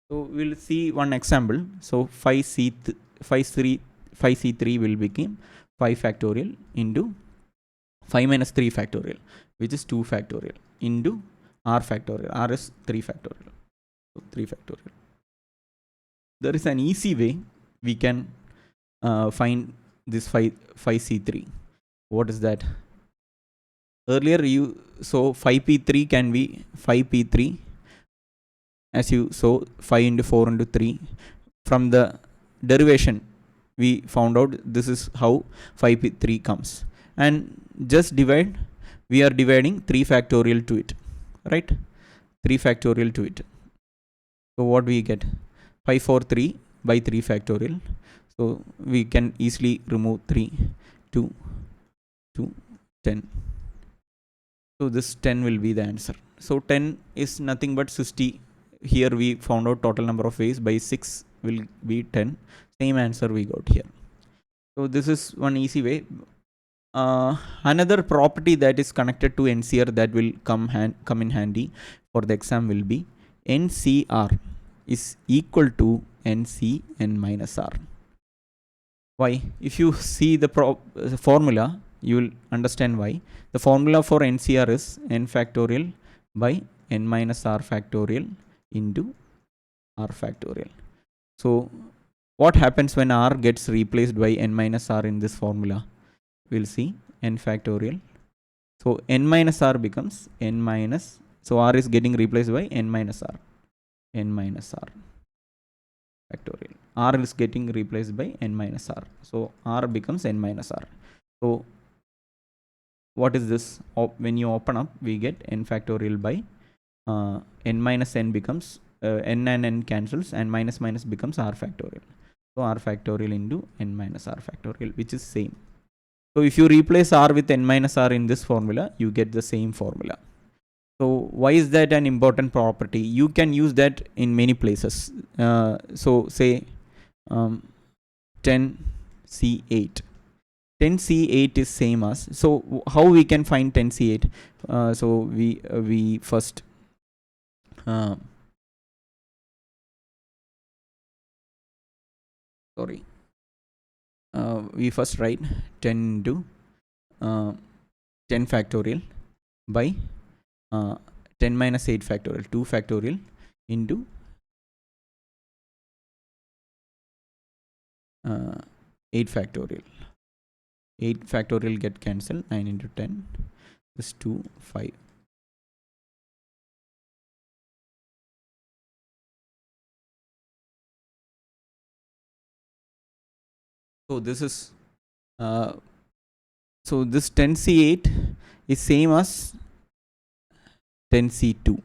So we'll see one example. So 5C3 will become 5 factorial into 5 minus 3 factorial, which is 2 factorial, into R factorial. R is 3 factorial. So 3 factorial. There is an easy way we can find this 5C3. What is that? Earlier 5P3 can be 5P3, as you saw, 5 into 4 into 3. From the derivation we found out this is how 5P3 comes, and just divide. We are dividing 3 factorial to it, right? 3 factorial to it. So what we get? 543 by 3 factorial. So we can easily remove 3, 2, 10. So this 10 will be the answer. So 10 is nothing but 60. Here we found out total number of ways by 6 will be 10. Same answer we got here. So this is one easy way. Another property that is connected to NCR that will come in handy for the exam will be NCR is equal to NC n minus R. Why? If you see the formula, you will understand why. The formula for NCR is n factorial by n minus R factorial into R factorial. So what happens when R gets replaced by n minus R in this formula? We'll see n factorial. So n minus R becomes n minus, so R is getting replaced by n minus R. N minus R factorial. R is getting replaced by n minus R. So R becomes n minus R. So what is this? When you open up, we get n factorial by n minus n becomes n and n cancels, and minus minus becomes R factorial. So r factorial into n minus r factorial, which is same. So if you replace r with n minus r in this formula, you get the same formula. So why is that an important property? You can use that in many places. So say 10C8. 10C8 is same as. So how we can find 10C8? So we first we first write 10 into 10 factorial by 10 minus 8 factorial, 2 factorial into 8 factorial. 8 factorial get cancelled. 9 into 10 is 2, 5. So this is so this 10C8 is same as 10C2.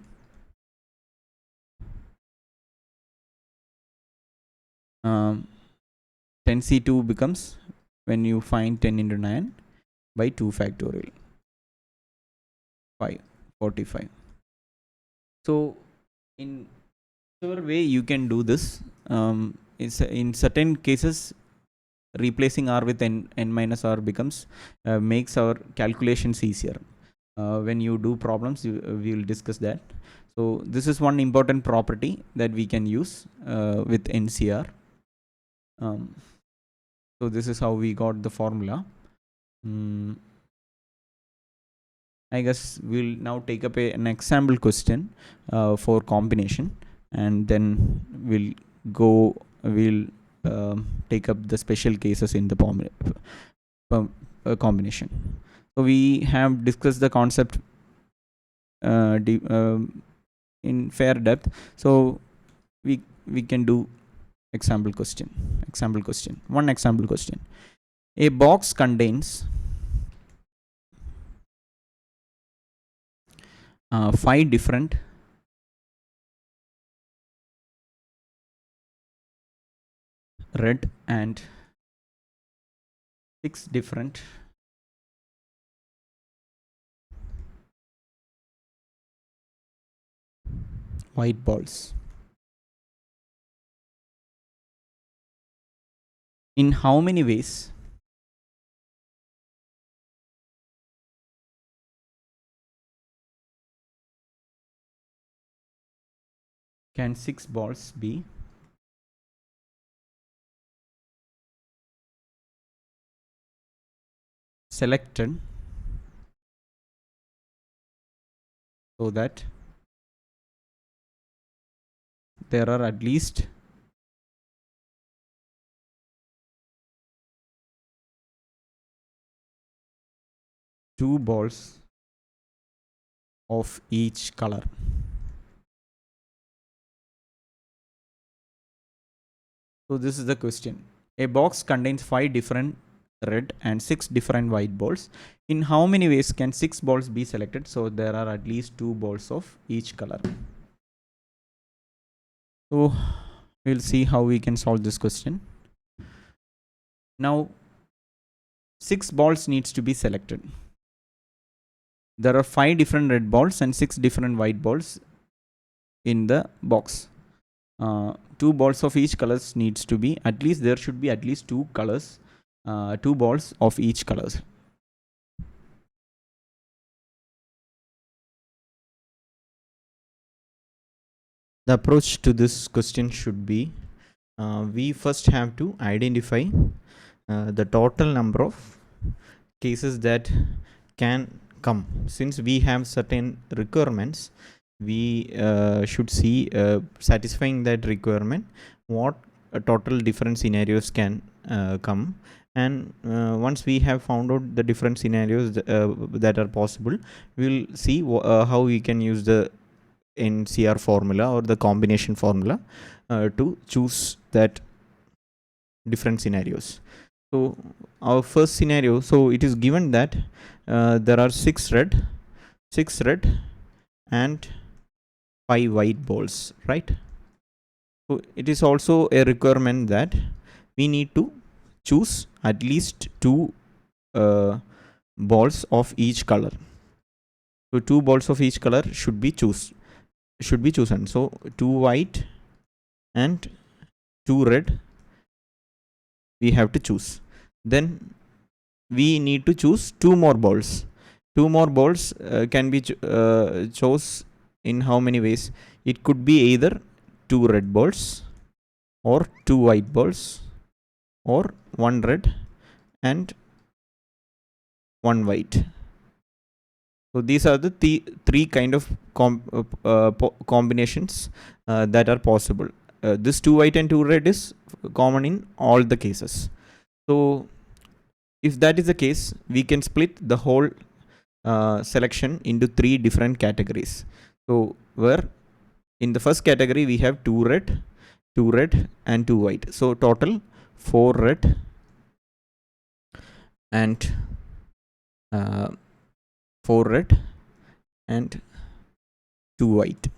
10C2 becomes, when you find 10 into 9 by 2 factorial, 5, 45. So in whichever way you can do this, in certain cases replacing r with n minus r becomes makes our calculations easier. When you do problems, we will discuss that. So this is one important property that we can use with NCR. So this is how we got the formula. I guess we'll now take up an example question for combination, and then we'll take up the special cases in the combination. So we have discussed the concept in fair depth. So we can do example question. One example question. A box contains 5 different red and 6 different white balls. In how many ways can 6 balls be selected so that there are at least 2 balls of each color? So this is the question. A box contains 5 different red and 6 different white balls. In how many ways can 6 balls be selected so there are at least 2 balls of each color? So we'll see how we can solve this question. Now 6 balls needs to be selected. There are 5 different red balls and 6 different white balls in the box. 2 balls of each colors needs to be, at least there should be at least 2 colors, 2 balls of each colors. The approach to this question should be, we first have to identify the total number of cases that can come. Since we have certain requirements, we should see satisfying that requirement what total different scenarios can come, and once we have found out the different scenarios that are possible, we'll see how we can use the NCR formula or the combination formula to choose that different scenarios. So our first scenario, so it is given that there are 6 red and 5 white balls, right? So it is also a requirement that we need to choose at least two balls of each color. So two balls of each color should be chosen. So two white and two red we have to choose. Then we need to choose two more balls. Two more balls can be chose in how many ways? It could be either two red balls or two white balls or one red and one white. So these are the three kind of combinations that are possible. This two white and two red is common in all the cases. So if that is the case, we can split the whole selection into three different categories. So where in the first category we have two red and two white. So total 4 red and 4 red and 2 white.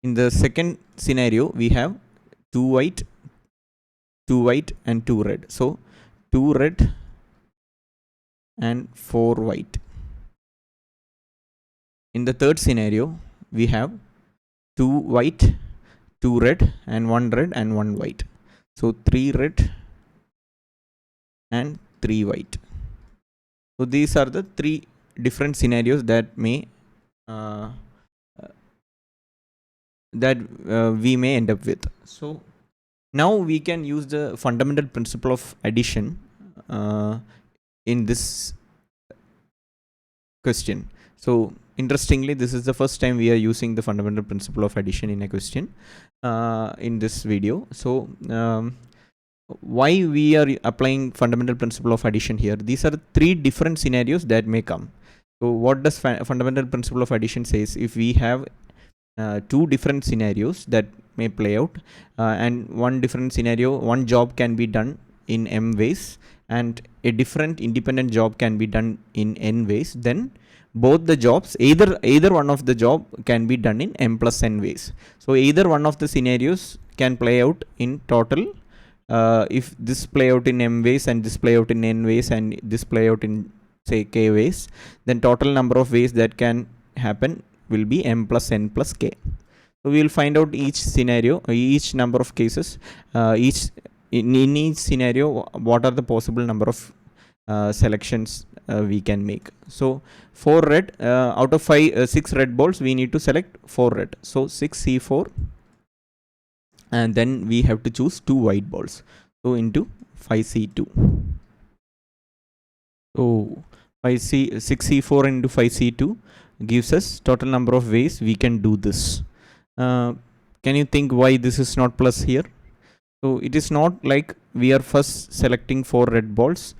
In the second scenario, we have 2 white and 2 red. So 2 red and 4 white. In the third scenario, we have 2 white, 2 red and 1 red and 1 white. So 3 red and 3 white. So these are the three different scenarios that may we may end up with. So now we can use the fundamental principle of addition in this question. So interestingly, this is the first time we are using the fundamental principle of addition in a question in this video. So why we are applying fundamental principle of addition here? These are three different scenarios that may come. So what does fundamental principle of addition says? If we have two different scenarios that may play out, and one different scenario, one job can be done in m ways and a different independent job can be done in n ways, then both the jobs, either one of the job can be done in m plus n ways. So either one of the scenarios can play out in total. If this play out in m ways and this play out in n ways and this play out in say k ways, then total number of ways that can happen will be m plus n plus k. So we will find out each scenario, each number of cases, in each scenario what are the possible number of selections we can make. So 4 red out of 6 red balls we need to select 4 red. So 6c4, and then we have to choose 2 white balls. So into 5c2. So 6c4 into 5c2 gives us total number of ways we can do this. Can you think why this is not plus here? So it is not like we are first selecting 4 red balls,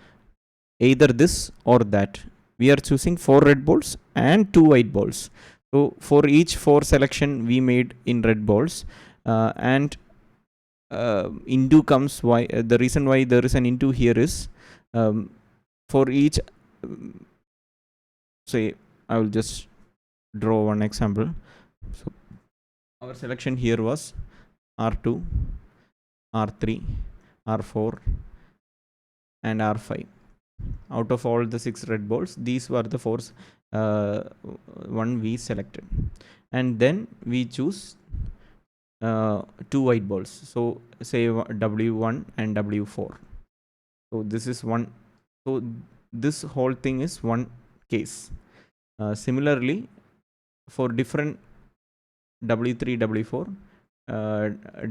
either this or that. We are choosing 4 red balls and 2 white balls. So for each 4 selection we made in red balls, and into comes why. The reason why there is an into here is for each, say I will just draw one example. So our selection here was R2, R3, R4 and R5. Out of all the 6 red balls, these were the 4 one we selected, and then we choose 2 white balls. So say W1 and W4. So this is one. So this whole thing is one case. Similarly, for different W3, W4,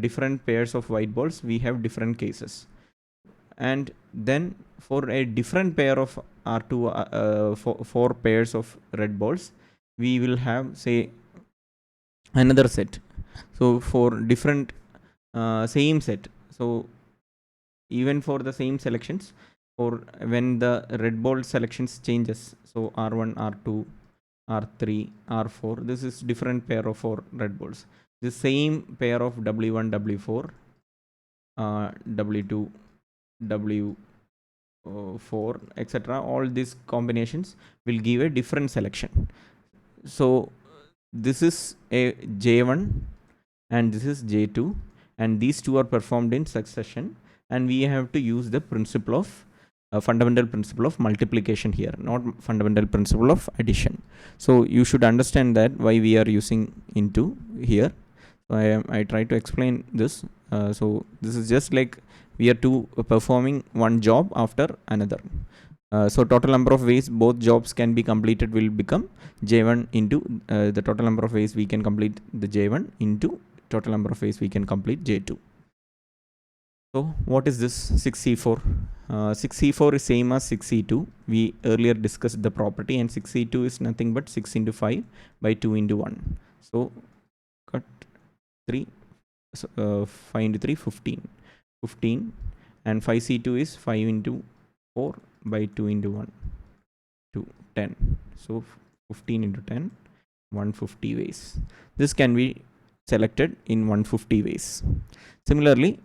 different pairs of white balls, we have different cases. And then for a different pair of R2, 4 pairs of red balls, we will have say another set. So for different same set. So even for the same selections, for when the red ball selections changes, so R1, R2, R3, R4, this is different pair of 4 red balls. The same pair of W1, W4, W2, W4, etc. All these combinations will give a different selection. So this is a J1 and this is J2, and these two are performed in succession, and we have to use the principle of fundamental principle of multiplication here, not fundamental principle of addition. So you should understand that why we are using into here. So I try to explain this. So this is just like we are performing one job after another. So total number of ways both jobs can be completed will become J1 into the total number of ways we can complete the J1 into total number of ways we can complete J2. So what is this 6C4? 6C4 is same as 6C2. We earlier discussed the property, and 6C2 is nothing but 6 into 5 by 2 into 1. So cut 3, 5 into 3, 15. 15, and 5C2 is 5 into 4 by 2 into 1, 2, 10. So 15 into 10, 150 ways. This can be selected in 150 ways. Similarly,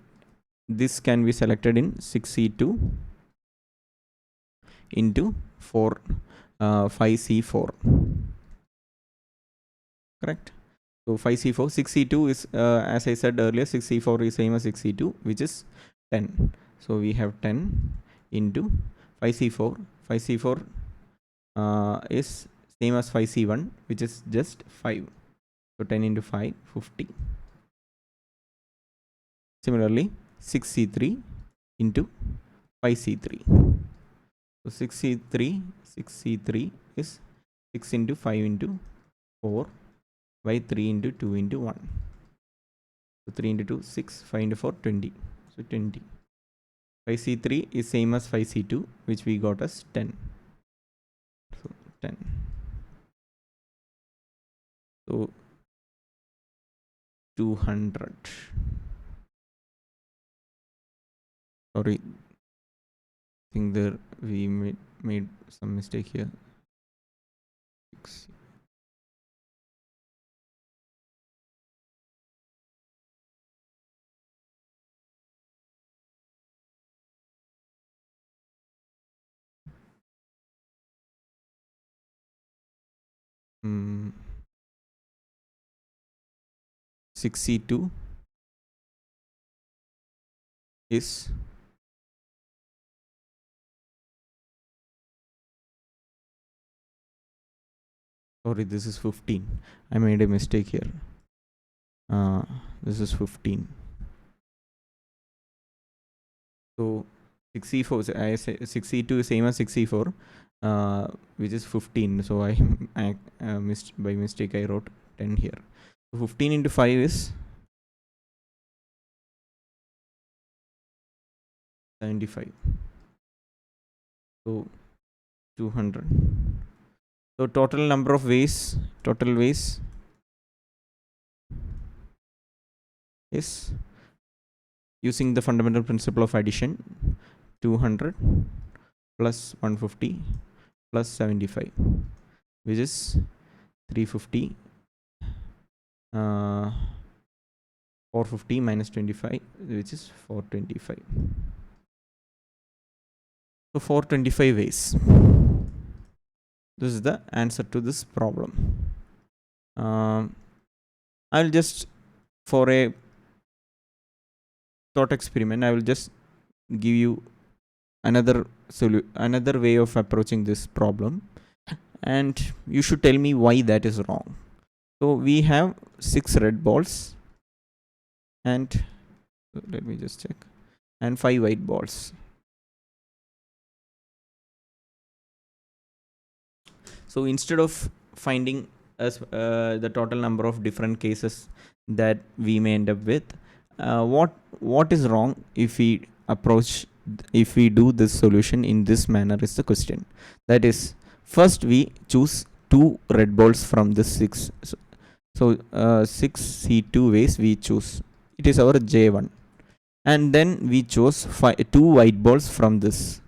this can be selected in 6C2 into 5C4. Correct? So 5C4, 6C2 is, as I said earlier, 6C4 is same as 6C2, which is 10. So we have 10 into 5C4. 5C4 is same as 5C1, which is just 5. So 10 into 5, 50. Similarly, 6C3 into 5C3. So 6C3 is 6 into 5 into 4 by 3 into 2 into 1. So 3 into 2, 6, 5 into 4, 20. So 20. 5C3 is same as 5C2, which we got as 10. So 10. So 200. Sorry, I think there we made some mistake here. 6. Hmm. 6C2 is sorry, this is 15. I made a mistake here. This is 15. So 6C4, I say 6C2 is same as 6C4, which is 15. So I missed by mistake. I wrote 10 here. So 15 into 5 is 75. So 200. So total number of ways, total ways is, using the fundamental principle of addition, 200 plus 150 plus 75, which is 350. 450 minus 25, which is 425. So 425 ways. This is the answer to this problem. I'll just, for a thought experiment, I will just give you another way of approaching this problem, and you should tell me why that is wrong. So we have 6 red balls, and let me just check, and 5 white balls. So instead of finding as the total number of different cases that we may end up with, what is wrong if we do this solution in this manner is the question. That is, first we choose 2 red balls from this 6. So 6C2 ways we choose. It is our J1. And then we chose 2 white balls from this,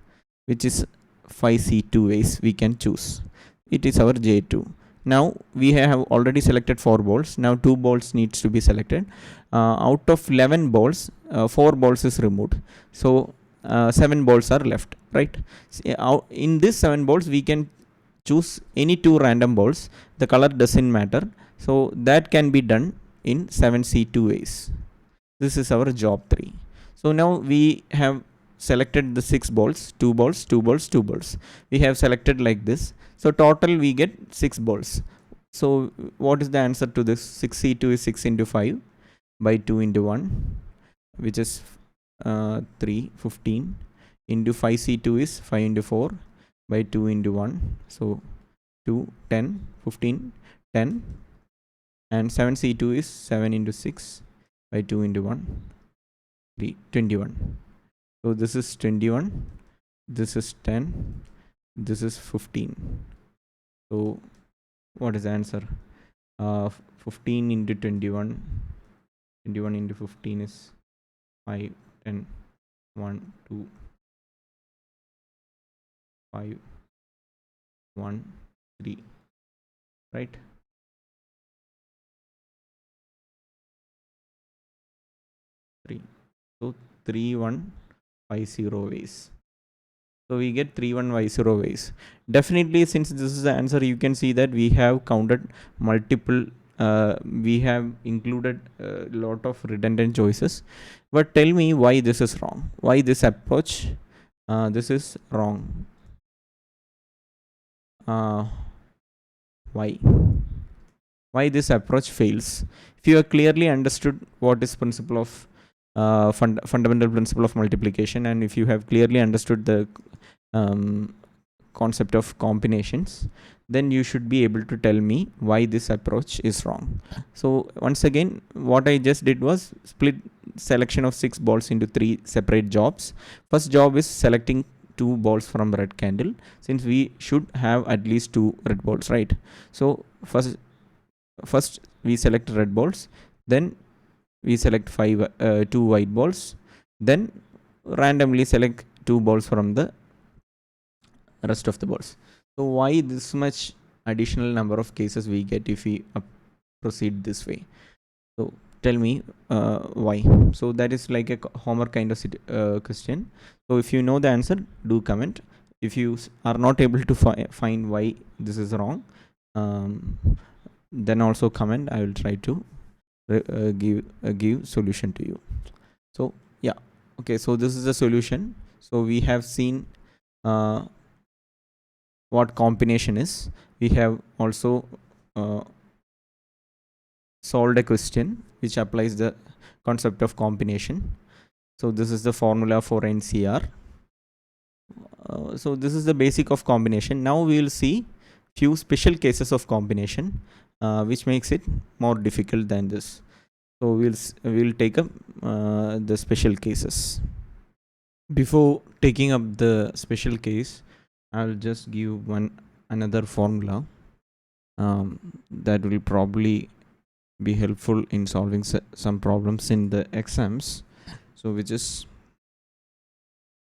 which is 5C2 ways we can choose. It is our J2. Now we have already selected 4 balls. Now 2 balls needs to be selected. Out of 11 balls, 4 balls is removed. So 7 balls are left, right? In this 7 balls, we can choose any 2 random balls. The color doesn't matter. So that can be done in 7C2 ways. This is our job 3. So now we have selected the 6 balls, 2 balls, 2 balls, 2 balls. We have selected like this. So total we get 6 balls. So what is the answer to this? 6C2 is 6 into 5 by 2 into 1, which is 3, 15, into 5C2 is 5 into 4 by 2 into 1. So 2, 10, 15, 10, and 7C2 is 7 into 6 by 2 into 1, 3, 21. So this is 21, this is 10, this is 15. So what is the answer? 15 into 21, 21 into 15 is 5, 10, 1, 2, 5, 1, 3, right? So 3150 ways. So we get 3150 ways. Definitely, since this is the answer, you can see that we have counted multiple, we have included a lot of redundant choices. But tell me why this is wrong. Why this approach? This is wrong. Why? Why this approach fails? If you have clearly understood what is principle of fundamental principle of multiplication, and if you have clearly understood the concept of combinations, then you should be able to tell me why this approach is wrong. So once again, what I just did was split selection of 6 balls into 3 separate jobs. First job is selecting 2 balls from red candle, since we should have at least 2 red balls, right? So first we select red balls, then we select 2 white balls, then randomly select 2 balls from the rest of the balls. So why this much additional number of cases we get if we proceed this way? So tell me why. So that is like a homework kind of question. So if you know the answer, do comment. If you are not able to find why this is wrong, then also comment. I will try to give solution to you. So yeah, okay, so this is the solution. So we have seen what combination is. We have also solved a question which applies the concept of combination. So this is the formula for NCR. So this is the basic of combination. Now we will see few special cases of combination which makes it more difficult than this. So we'll take up the special cases. Before taking up the special case, I'll just give another formula that will probably be helpful in solving some problems in the exams. So which is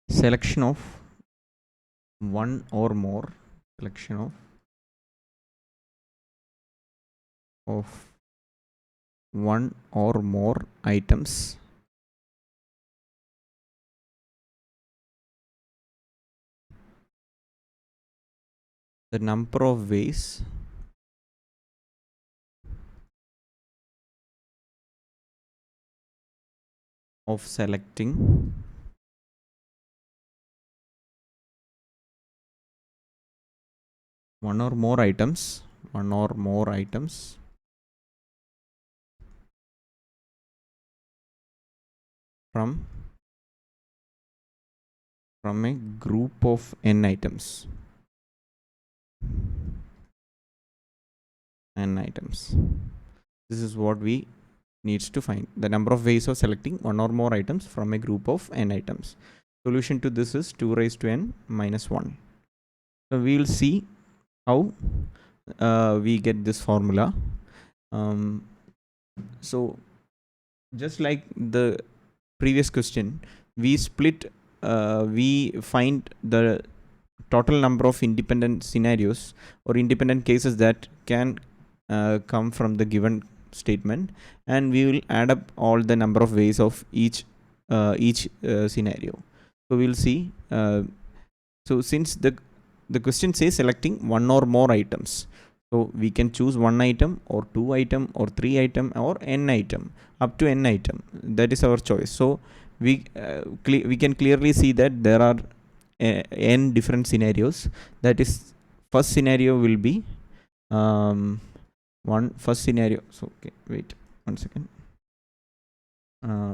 selection of one or more selection of one or more items the number of ways of selecting one or more items from a group of n items. This is what we needs to find the number of ways of selecting one or more items from a group of n items. Solution to this is 2 raised to n minus 1. So we will see how we get this formula. So just like the previous question, we find the total number of independent scenarios or independent cases that can come from the given statement, and we will add up all the number of ways of each scenario. So we'll see. So since the question says selecting one or more items, So we can choose one item or two item or three item or n item, up to n item. That is our choice. So we can clearly see that there are n different scenarios. That is, first scenario will be first scenario. So okay, wait 1 second.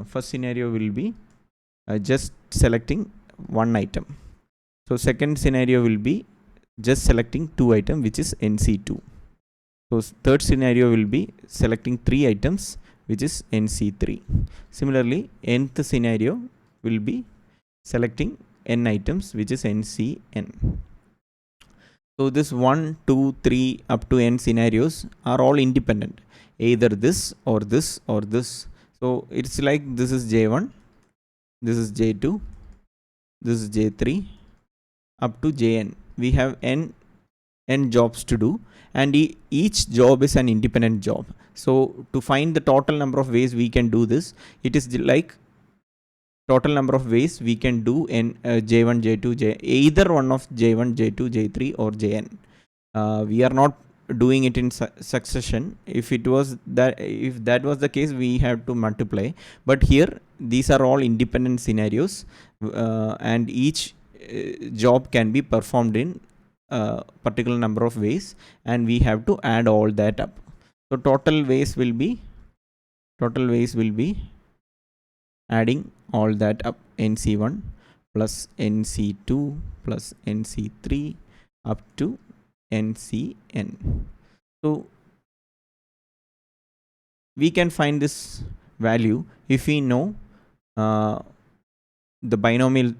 First scenario will be just selecting one item. So second scenario will be just selecting two item, which is NC2. So third scenario will be selecting three items, which is NC3. Similarly, nth scenario will be selecting n items, which is NCN. So this 1, 2, 3 up to n scenarios are all independent, either this or this or this. So it's like this is J1, this is J2, this is J3 up to Jn. We have n jobs to do, and each job is an independent job. So to find the total number of ways we can do this, it is like total number of ways we can do in J1, J2, either one of J1, J2, J3 or Jn. We are not doing it in succession. If that was the case, we have to multiply. But here these are all independent scenarios, and each job can be performed in particular number of ways, and we have to add all that up. So total ways will be adding all that up, NC1 plus NC2 plus NC3 up to NCN. So we can find this value if we know the binomial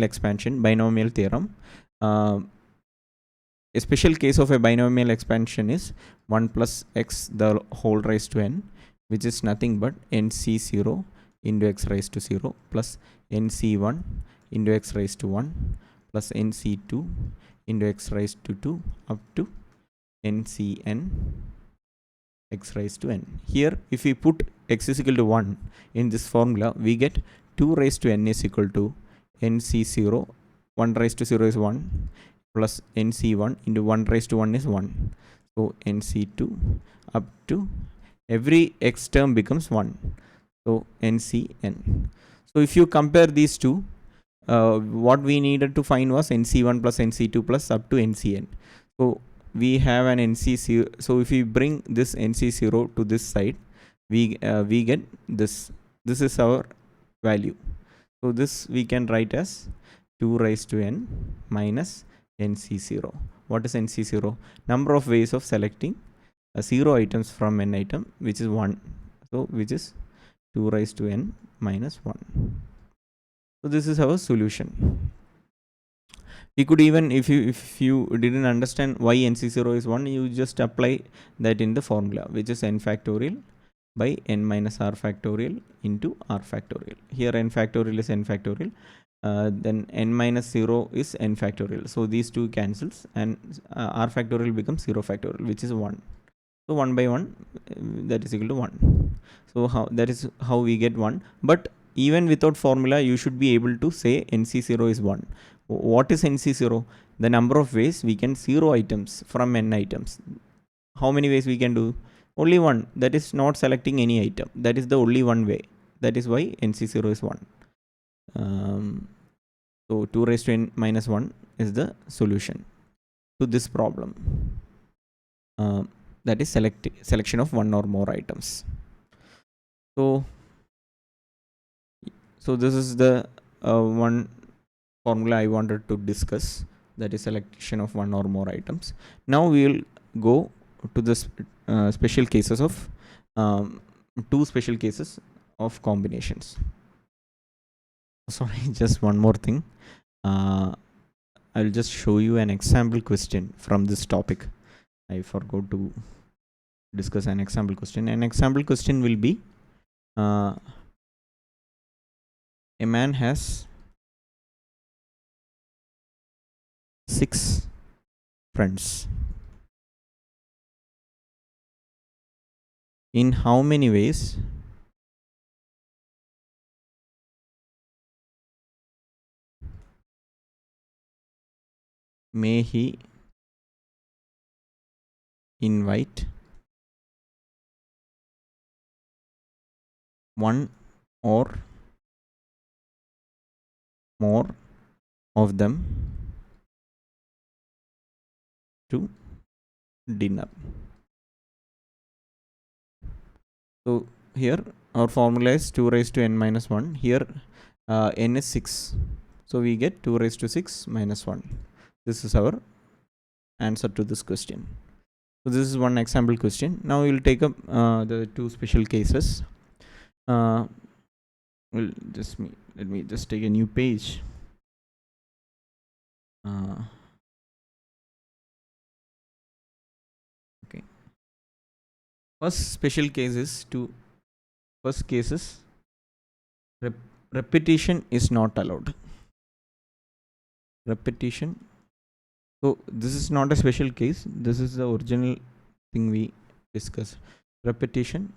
expansion, binomial theorem. A special case of a binomial expansion is 1 plus x the whole raised to n, which is nothing but nc0 into x raised to 0 plus nc1 into x raised to 1 plus nc2 into x raised to 2 up to ncn x raised to n. Here, if we put x is equal to 1 in this formula, we get 2 raised to n is equal to nc0, 1 raised to 0 is 1, plus nc1 into 1 raised to 1 is 1. So nc2 up to every x term becomes 1. So ncn. So if you compare these two, what we needed to find was nc1 plus nc2 plus up to ncn. So we have an nc0. So if we bring this nc0 to this side, we get this. This is our value. So this we can write as 2 raised to n minus nc0. What is nc0? Number of ways of selecting 0 items from n item, which is 1. So which is 2 raised to n minus 1. So this is our solution. We could even, if you didn't understand why nc0 is 1, you just apply that in the formula, which is n factorial by n minus r factorial into r factorial. Here n factorial is n factorial. Then n minus 0 is n factorial. So these two cancels, and r factorial becomes 0 factorial, which is 1. So 1 by 1, that is equal to 1. So that is how we get 1. But even without formula, you should be able to say nc0 is 1. What is nc0? The number of ways we can 0 items from n items. How many ways we can do? Only one. That is not selecting any item. That is the only one way. That is why nc0 is 1. So 2 raised to n minus 1 is the solution to this problem. That is selection of one or more items. So this is the one formula I wanted to discuss, that is selection of one or more items. Now we will go to the special cases of two special cases of combinations. Sorry, just one more thing. I'll just show you an example question from this topic. I forgot to discuss an example question. An example question will be, a man has 6 friends. In how many ways may he invite one or more of them to dinner. So here our formula is 2 raised to n minus 1. Here n is 6. So we get 2 raised to 6 minus 1. This is our answer to this question. So this is one example question. Now we will take up the two special cases. Let me just take a new page. Okay. First case is repetition is not allowed. Repetition. So this is not a special case. This is the original thing we discussed. Repetition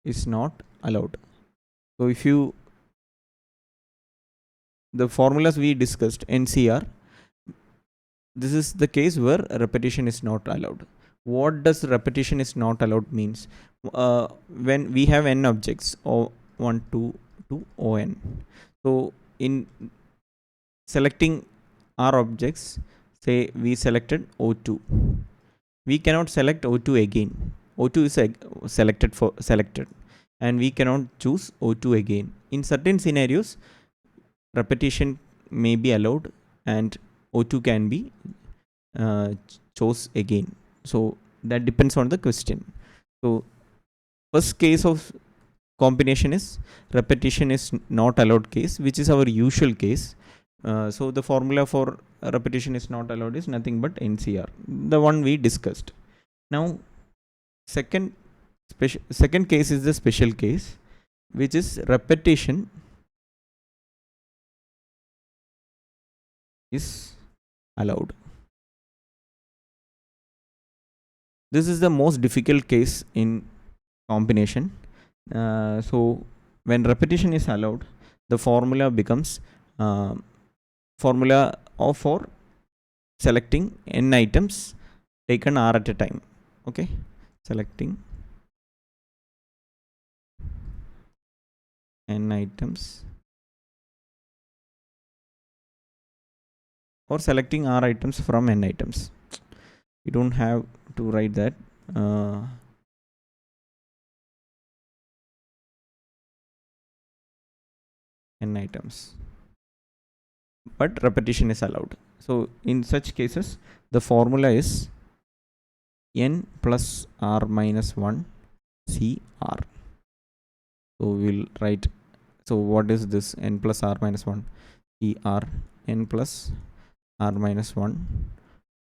is not allowed. So if you, the formulas we discussed, NCR, this is the case where repetition is not allowed. What does repetition is not allowed means? When we have n objects, O1, 2 to On. So in selecting our objects, say we selected O2. We cannot select O2 again. O2 is selected and we cannot choose O2 again. In certain scenarios, repetition may be allowed and O2 can be chose again. So that depends on the question. So first case of combination is repetition is not allowed case, which is our usual case. So the formula for repetition is not allowed is nothing but NCR, the one we discussed. Now second case is the special case, which is repetition is allowed. This is the most difficult case in combination. So when repetition is allowed, the formula becomes formula for selecting n items taken r at a time. Okay, selecting n items or selecting r items from n items. You don't have to write that. N items, but repetition is allowed. So in such cases, the formula is n plus r minus 1 CR. So we'll write, so what is this n plus r minus 1 CR? N plus r minus 1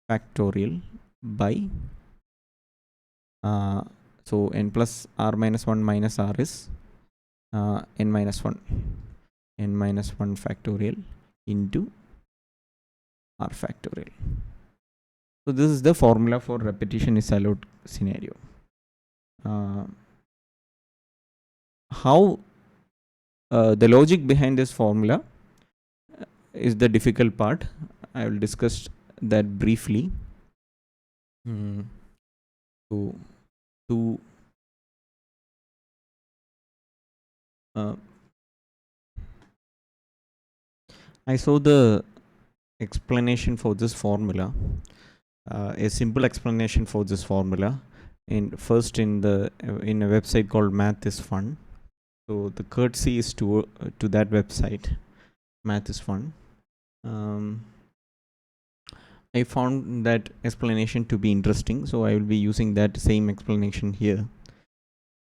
factorial by so n plus r minus 1 minus r is n minus 1 factorial into r factorial. So this is the formula for repetition is allowed scenario. How the logic behind this formula is the difficult part. I will discuss that briefly. I saw the explanation for this formula, a simple explanation for this formula in a website called Math is Fun. So the courtesy is to that website. Math is Fun. I found that explanation to be interesting, so I will be using that same explanation here.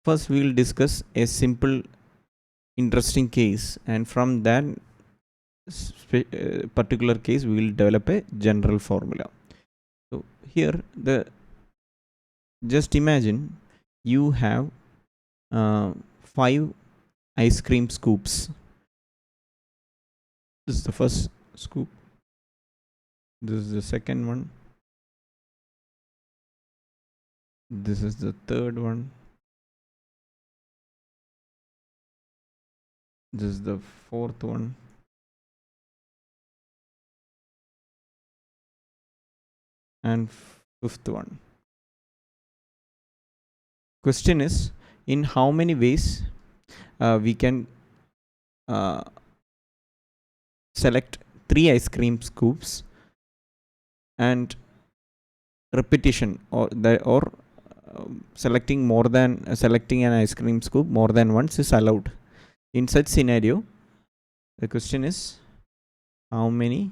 First, we will discuss a simple interesting case, and from that particular case we will develop a general formula. So here, just imagine you have 5 ice cream scoops. This is the first scoop, this is the second one, this is the third one, this is the fourth one, and Fifth one. Question is, in how many ways we can select 3 ice cream scoops, and repetition or selecting an ice cream scoop more than once is allowed. In such scenario, the question is, how many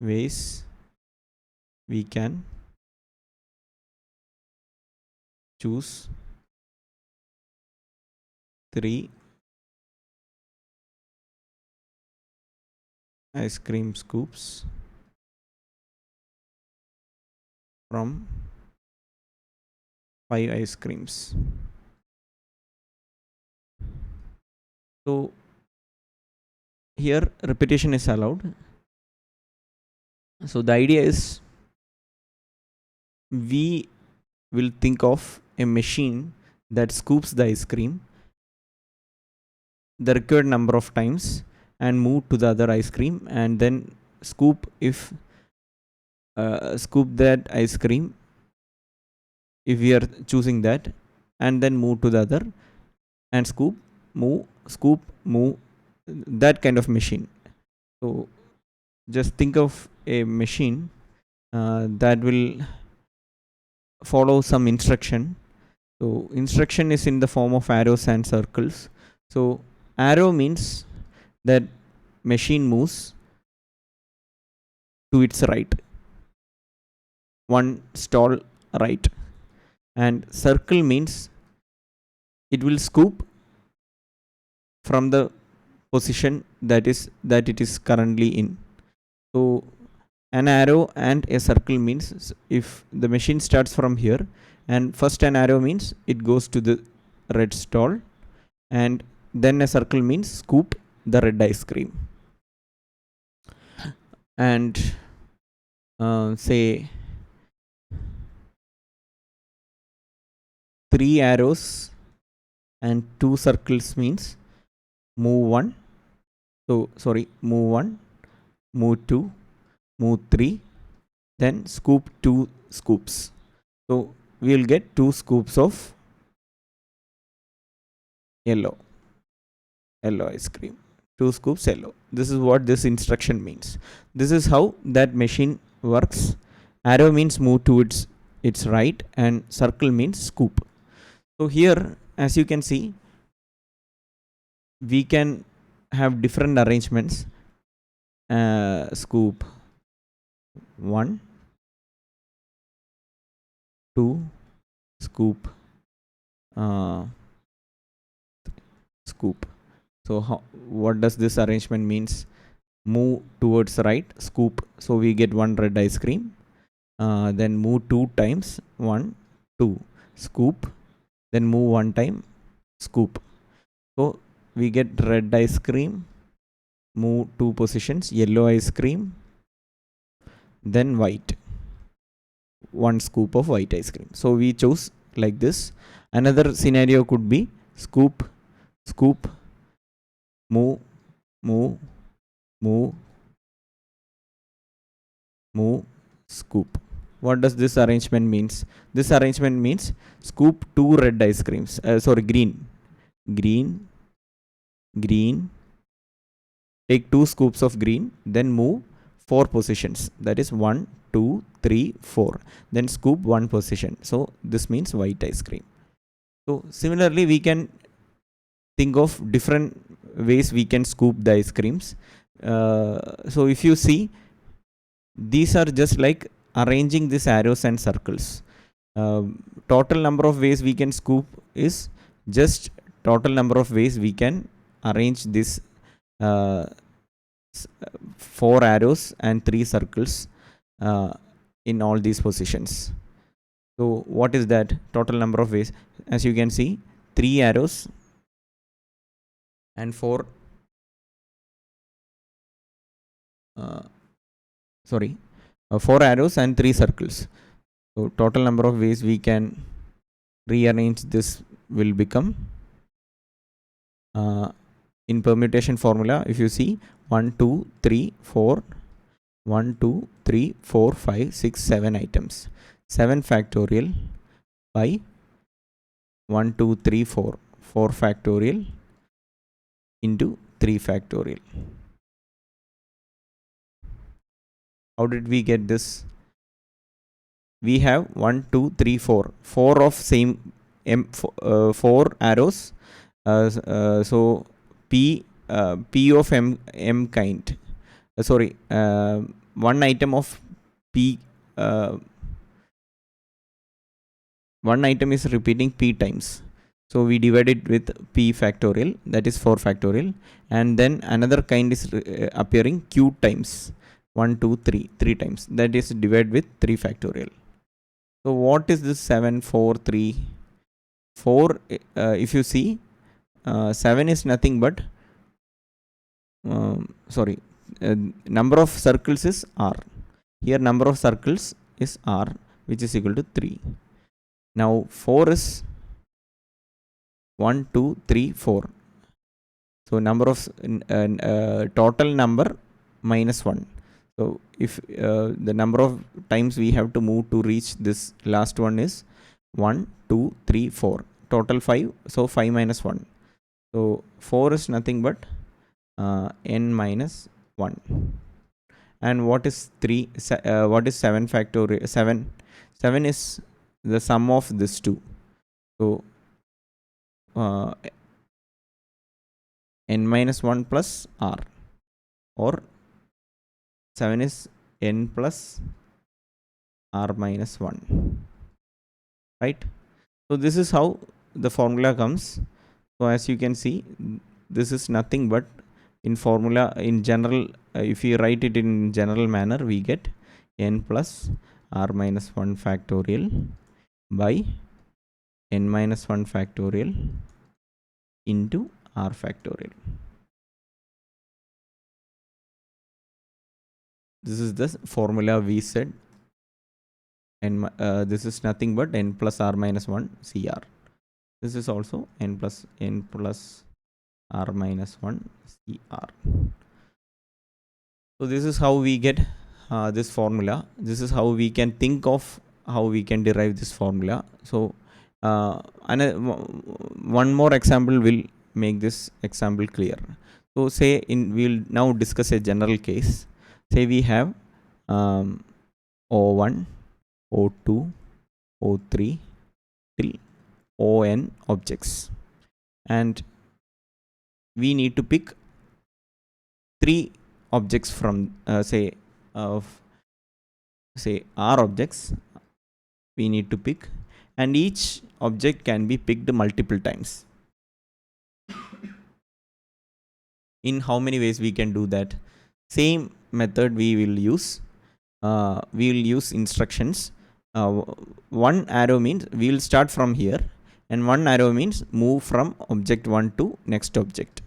ways we can choose 3 ice cream scoops from 5 ice creams. So here repetition is allowed. So the idea is, we will think of a machine that scoops the ice cream the required number of times and move to the other ice cream, and then scoop that ice cream if we are choosing that, and then move to the other and scoop, move, that kind of machine. So just think of a machine that will follow some instruction. So instruction is in the form of arrows and circles. So arrow means that machine moves to its right, one stall right, and circle means it will scoop from the position that it is currently in. So an arrow and a circle means, if the machine starts from here, and first an arrow means it goes to the red stall, and then a circle means scoop the red ice cream. And say 3 arrows and 2 circles means move 1. So move 1, move 2, move 3, then scoop 2 scoops. So we will get 2 scoops of yellow ice cream. 2 scoops yellow. This is what this instruction means. This is how that machine works. Arrow means move to its right, and circle means scoop. So here, as you can see, we can have different arrangements. Scoop 1, 2, scoop, scoop. So what does this arrangement means? Move towards right, scoop, so we get 1 red ice cream. Then move 2 times, 1, 2, scoop, then move 1 time, scoop. So we get red ice cream, move 2 positions, yellow ice cream, then white, 1 scoop of white ice cream. So we chose like this. Another scenario could be scoop, move, scoop. What does this arrangement means? This arrangement means scoop 2 red ice creams. Green. Take 2 scoops of green, then move 4 positions. That is 1, 2, 3, 4. Then scoop 1 position. So this means white ice cream. So similarly, we can think of different ways we can scoop the ice creams. So if you see, these are just like arranging these arrows and circles. Total number of ways we can scoop is just total number of ways we can arrange this 4 arrows and 3 circles in all these positions. So what is that total number of ways? As you can see, 3 arrows and 4 4 arrows and 3 circles. So total number of ways we can rearrange this will become, in permutation formula, if you see, 1, 2, 3, 4, 1, 2, 3, 4, 5, 6, 7 items. 7 factorial by 1, 2, 3, 4. 4 factorial into 3 factorial. How did we get this? We have 1, 2, 3, 4. 4 of same 4 arrows. So P of M kind. One item of P. One item is repeating P times. So we divide it with P factorial, that is 4 factorial, and then another kind is appearing Q times 1, 2, 3, 3 times, that is divided with 3 factorial. So what is this 7, 4, 3? 4, if you see, 7 is nothing but, number of circles is R. Here number of circles is R, which is equal to 3. Now 4 is 1, 2, 3, 4. So number of total number minus 1. So if the number of times we have to move to reach this last one is 1, 2, 3, 4. Total 5. So 5 minus 1. So 4 is nothing but n minus 1. And what is 3? What is 7 factorial? 7. 7 is the sum of this two. So n minus 1 plus r, or 7 is n plus r minus 1, right? So this is how the formula comes. So as you can see, this is nothing but in formula, in general, if you write it in general manner, we get n plus r minus 1 factorial by n minus 1 factorial into r factorial. This is the formula we said, and this is nothing but n plus r minus 1 CR. This is also n plus r minus 1 CR. So this is how we get this formula. This is how we can think of how we can derive this formula. So one more example will make this example clear. So say we'll now discuss a general case. Say we have O1, O2, O3 till On objects, and we need to pick 3 objects from say R objects we need to pick, and each object can be picked multiple times. In how many ways we can do that? Same method we will use. We will use instructions. One arrow means we will start from here, and one arrow means move from object 1 to next object,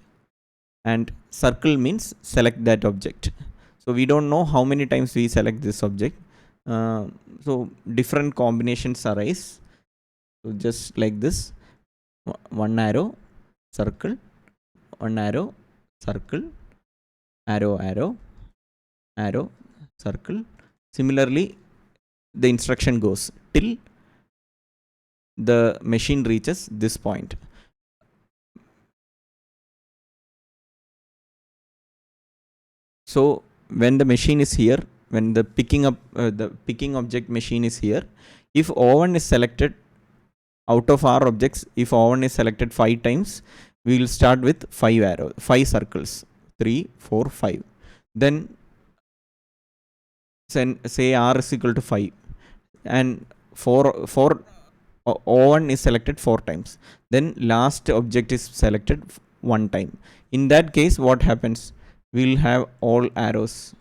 and circle means select that object. So we don't know how many times we select this object. So different combinations arise. So just like this, one arrow, circle, one arrow, circle, arrow, circle. Similarly, the instruction goes till the machine reaches this point. So when the machine is here, when the picking object machine is here, if O1 is selected out of our objects, if O1 is selected 5 times, we will start with 5 circles, 3, 4, 5. Then say R is equal to 5, and 4 O1 is selected 4 times. Then last object is selected 1 time. In that case, what happens? We will have all arrows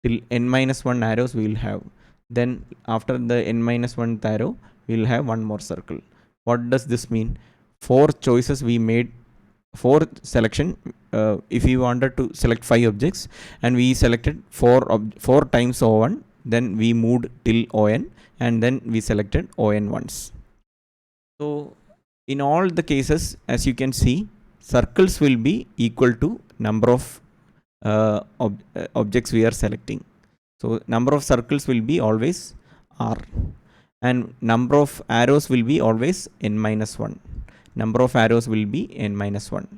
till n minus 1 arrows we will have. Then after the n minus 1 arrow, we will have one more circle. What does this mean? 4 choices we made, 4 selection. If we wanted to select 5 objects, and we selected 4 times O1, then we moved till On, and then we selected On once. So in all the cases, as you can see, circles will be equal to number of objects we are selecting. So number of circles will be always r, and number of arrows will be always n minus 1. Number of arrows will be n minus 1.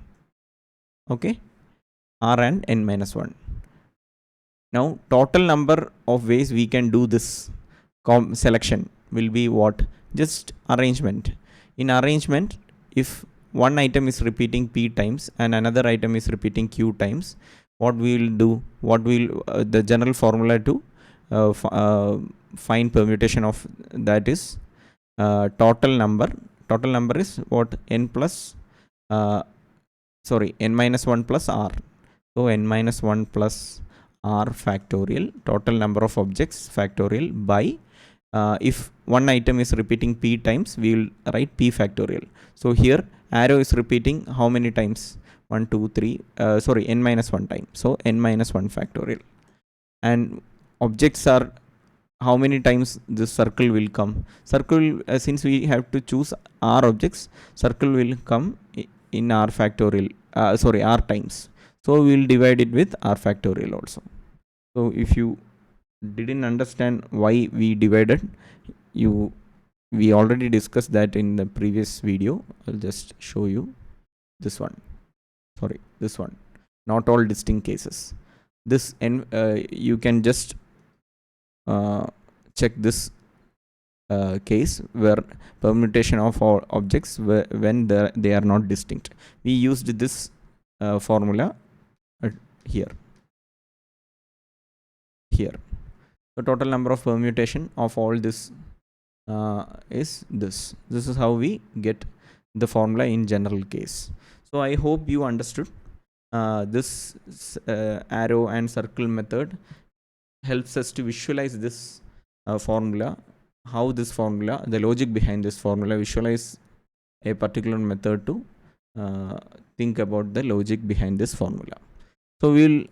Okay, r and n minus 1. Now total number of ways we can do this selection will be what? Just arrangement. In arrangement, if one item is repeating p times and another item is repeating q times, what we will do, what will the general formula to find permutation of that is total number is what? N plus n minus 1 plus r. So n minus 1 plus r factorial, total number of objects factorial, by if one item is repeating p times, we will write p factorial. So here arrow is repeating how many times? 1 2 3 n minus 1 time, so n minus 1 factorial. And objects are how many times this circle will come? Circle, since we have to choose r objects, circle will come in r factorial, r times. So we will divide it with r factorial also. So if you didn't understand why we divided, we already discussed that in the previous video. I'll just show you this one. This one. Not all distinct cases. This you can just check this case where permutation of all objects when they are not distinct. We used this formula here. The total number of permutation of all this is this. This is how we get the formula in general case. So I hope you understood. This arrow and circle method helps us to visualize this formula, how this formula, the logic behind this formula, visualize a particular method to think about the logic behind this formula. So we'll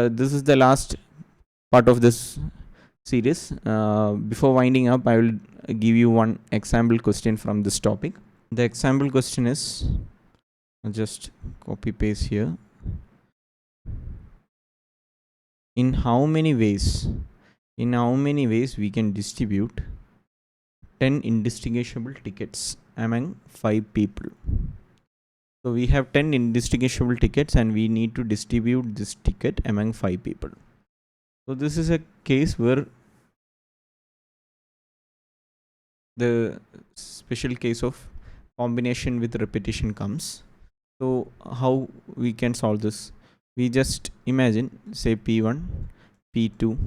this is the last part of this series. Before winding up, I will give you one example question from this topic. The example question is, just copy paste here. In how many ways we can distribute 10 indistinguishable tickets among 5 people? So we have 10 indistinguishable tickets and we need to distribute this ticket among 5 people. So this is a case where the special case of combination with repetition comes. So how we can solve this? We just imagine, say P1, P2,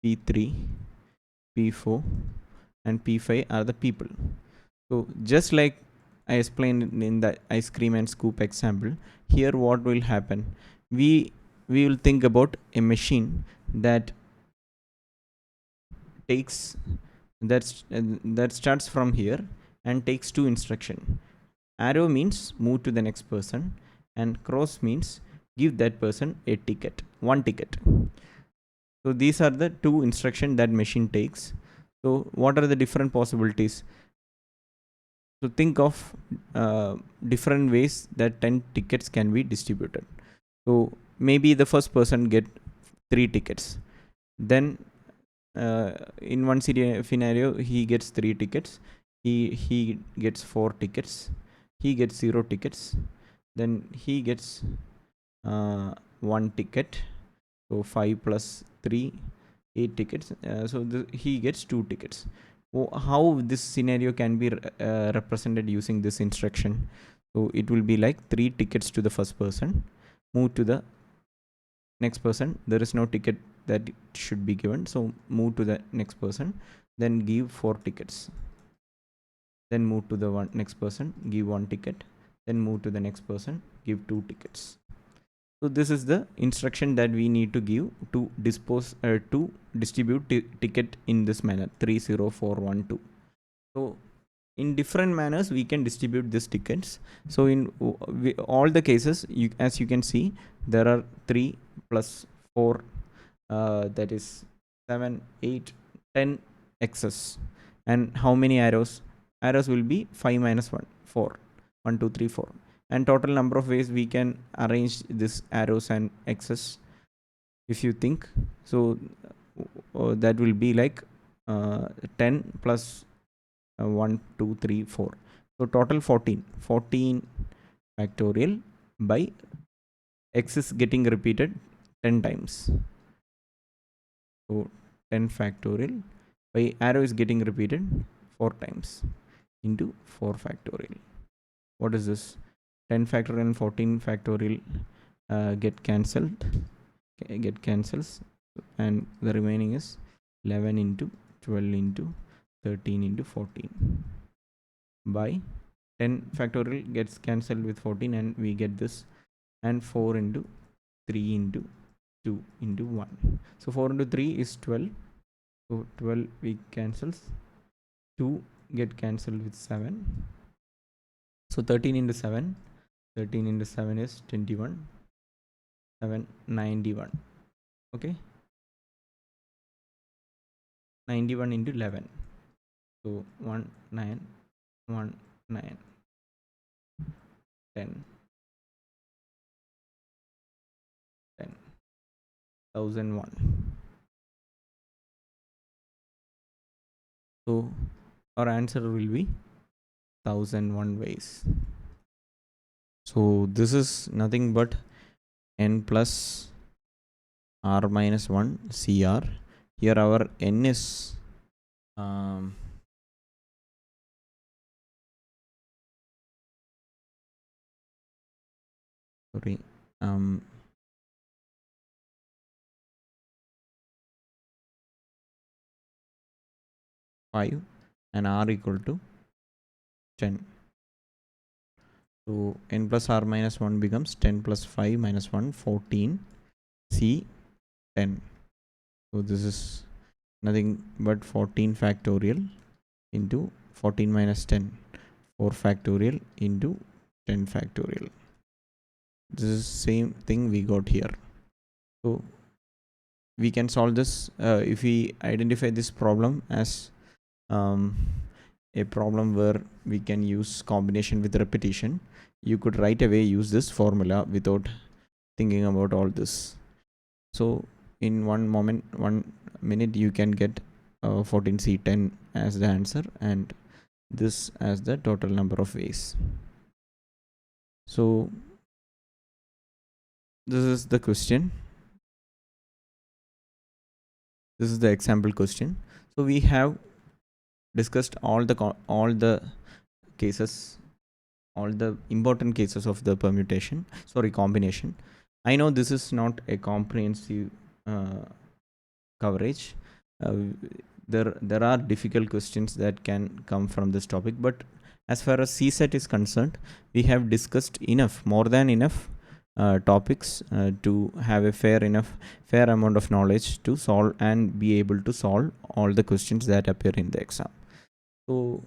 P3, P4 and P5 are the people. So just like I explained in the ice cream and scoop example, here what will happen? We will think about a machine that takes that starts from here and takes 2 instruction. Arrow means move to the next person, and cross means give that person a ticket, 1 ticket. So these are the 2 instruction that machine takes. So what are the different possibilities? So think of different ways that 10 tickets can be distributed. So maybe the first person get 3 tickets. Then in one scenario he gets 3 tickets. He gets 4 tickets. He gets 0 tickets. Then he gets 1 ticket. So 5 plus 3, 8 tickets. So he gets 2 tickets. How this scenario can be represented using this instruction? So it will be like 3 tickets to the first person, move to the next person. There is no ticket that should be given, so move to the next person, then give 4 tickets, then move to the next person, give 1 ticket, then move to the next person, give 2 tickets. So this is the instruction that we need to give to distribute ticket in this manner, 3 0 4 1 2. So in different manners we can distribute these tickets. So in all the cases, as you can see, there are 3 plus 4, that is 7 8 10 x's. And how many arrows? Arrows will be 5 minus 1 4, 1 2 3 4. And total number of ways we can arrange this arrows and x's if you think. So that will be like 10 plus 1 2 3 4, so total 14 factorial by x is getting repeated 10 times. So 10 factorial by arrow is getting repeated 4 times into 4 factorial. What is this? 10 factorial and 14 factorial get cancelled, get cancels, and the remaining is 11 into 12 into 13 into 14 by 10 factorial gets cancelled with 14 and we get this, and 4 into 3 into 2 into 1. So 4 into 3 is 12. So 12 we cancels, 2 get cancelled with 7. So 13 into 7, 13 into 7 is 21, 7 91. Okay, 91 into 11. So 1 9 1 9 10 10 1001. So our answer will be 1001 ways. So this is nothing but n plus r minus 1 CR. Here our n is sorry 5 and r equal to 10. So n plus r minus 1 becomes 10 plus 5 minus 1, 14 C 10. So this is nothing but 14 factorial into 14 minus 10, 4 factorial into 10 factorial. This is same thing we got here. So we can solve this if we identify this problem as a problem where we can use combination with repetition. You could right away use this formula without thinking about all this. So in one minute you can get 14C10 as the answer and this as the total number of ways. So this is the question. This is the example question. So we have discussed all the cases, all the important cases of the combination. I know this is not a comprehensive coverage. There are difficult questions that can come from this topic, but as far as CSET is concerned, we have discussed more than enough topics to have a fair amount of knowledge to solve and be able to solve all the questions that appear in the exam. So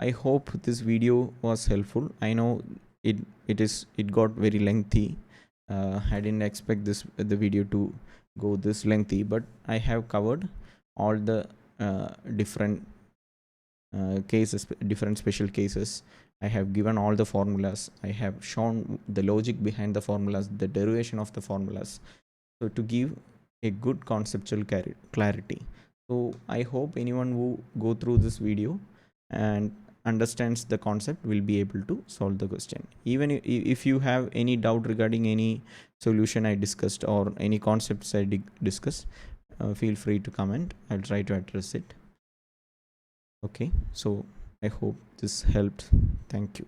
I hope this video was helpful. I know it got very lengthy. I didn't expect the video to go this lengthy, but I have covered all the different cases, different special cases. I have given all the formulas. I have shown the logic behind the formulas, the derivation of the formulas, so to give a good conceptual clarity. So I hope anyone who go through this video and understands the concept will be able to solve the question. Even if you have any doubt regarding any solution I discussed or any concepts I discussed, feel free to comment. I'll try to address it. Okay, so I hope this helped. Thank you.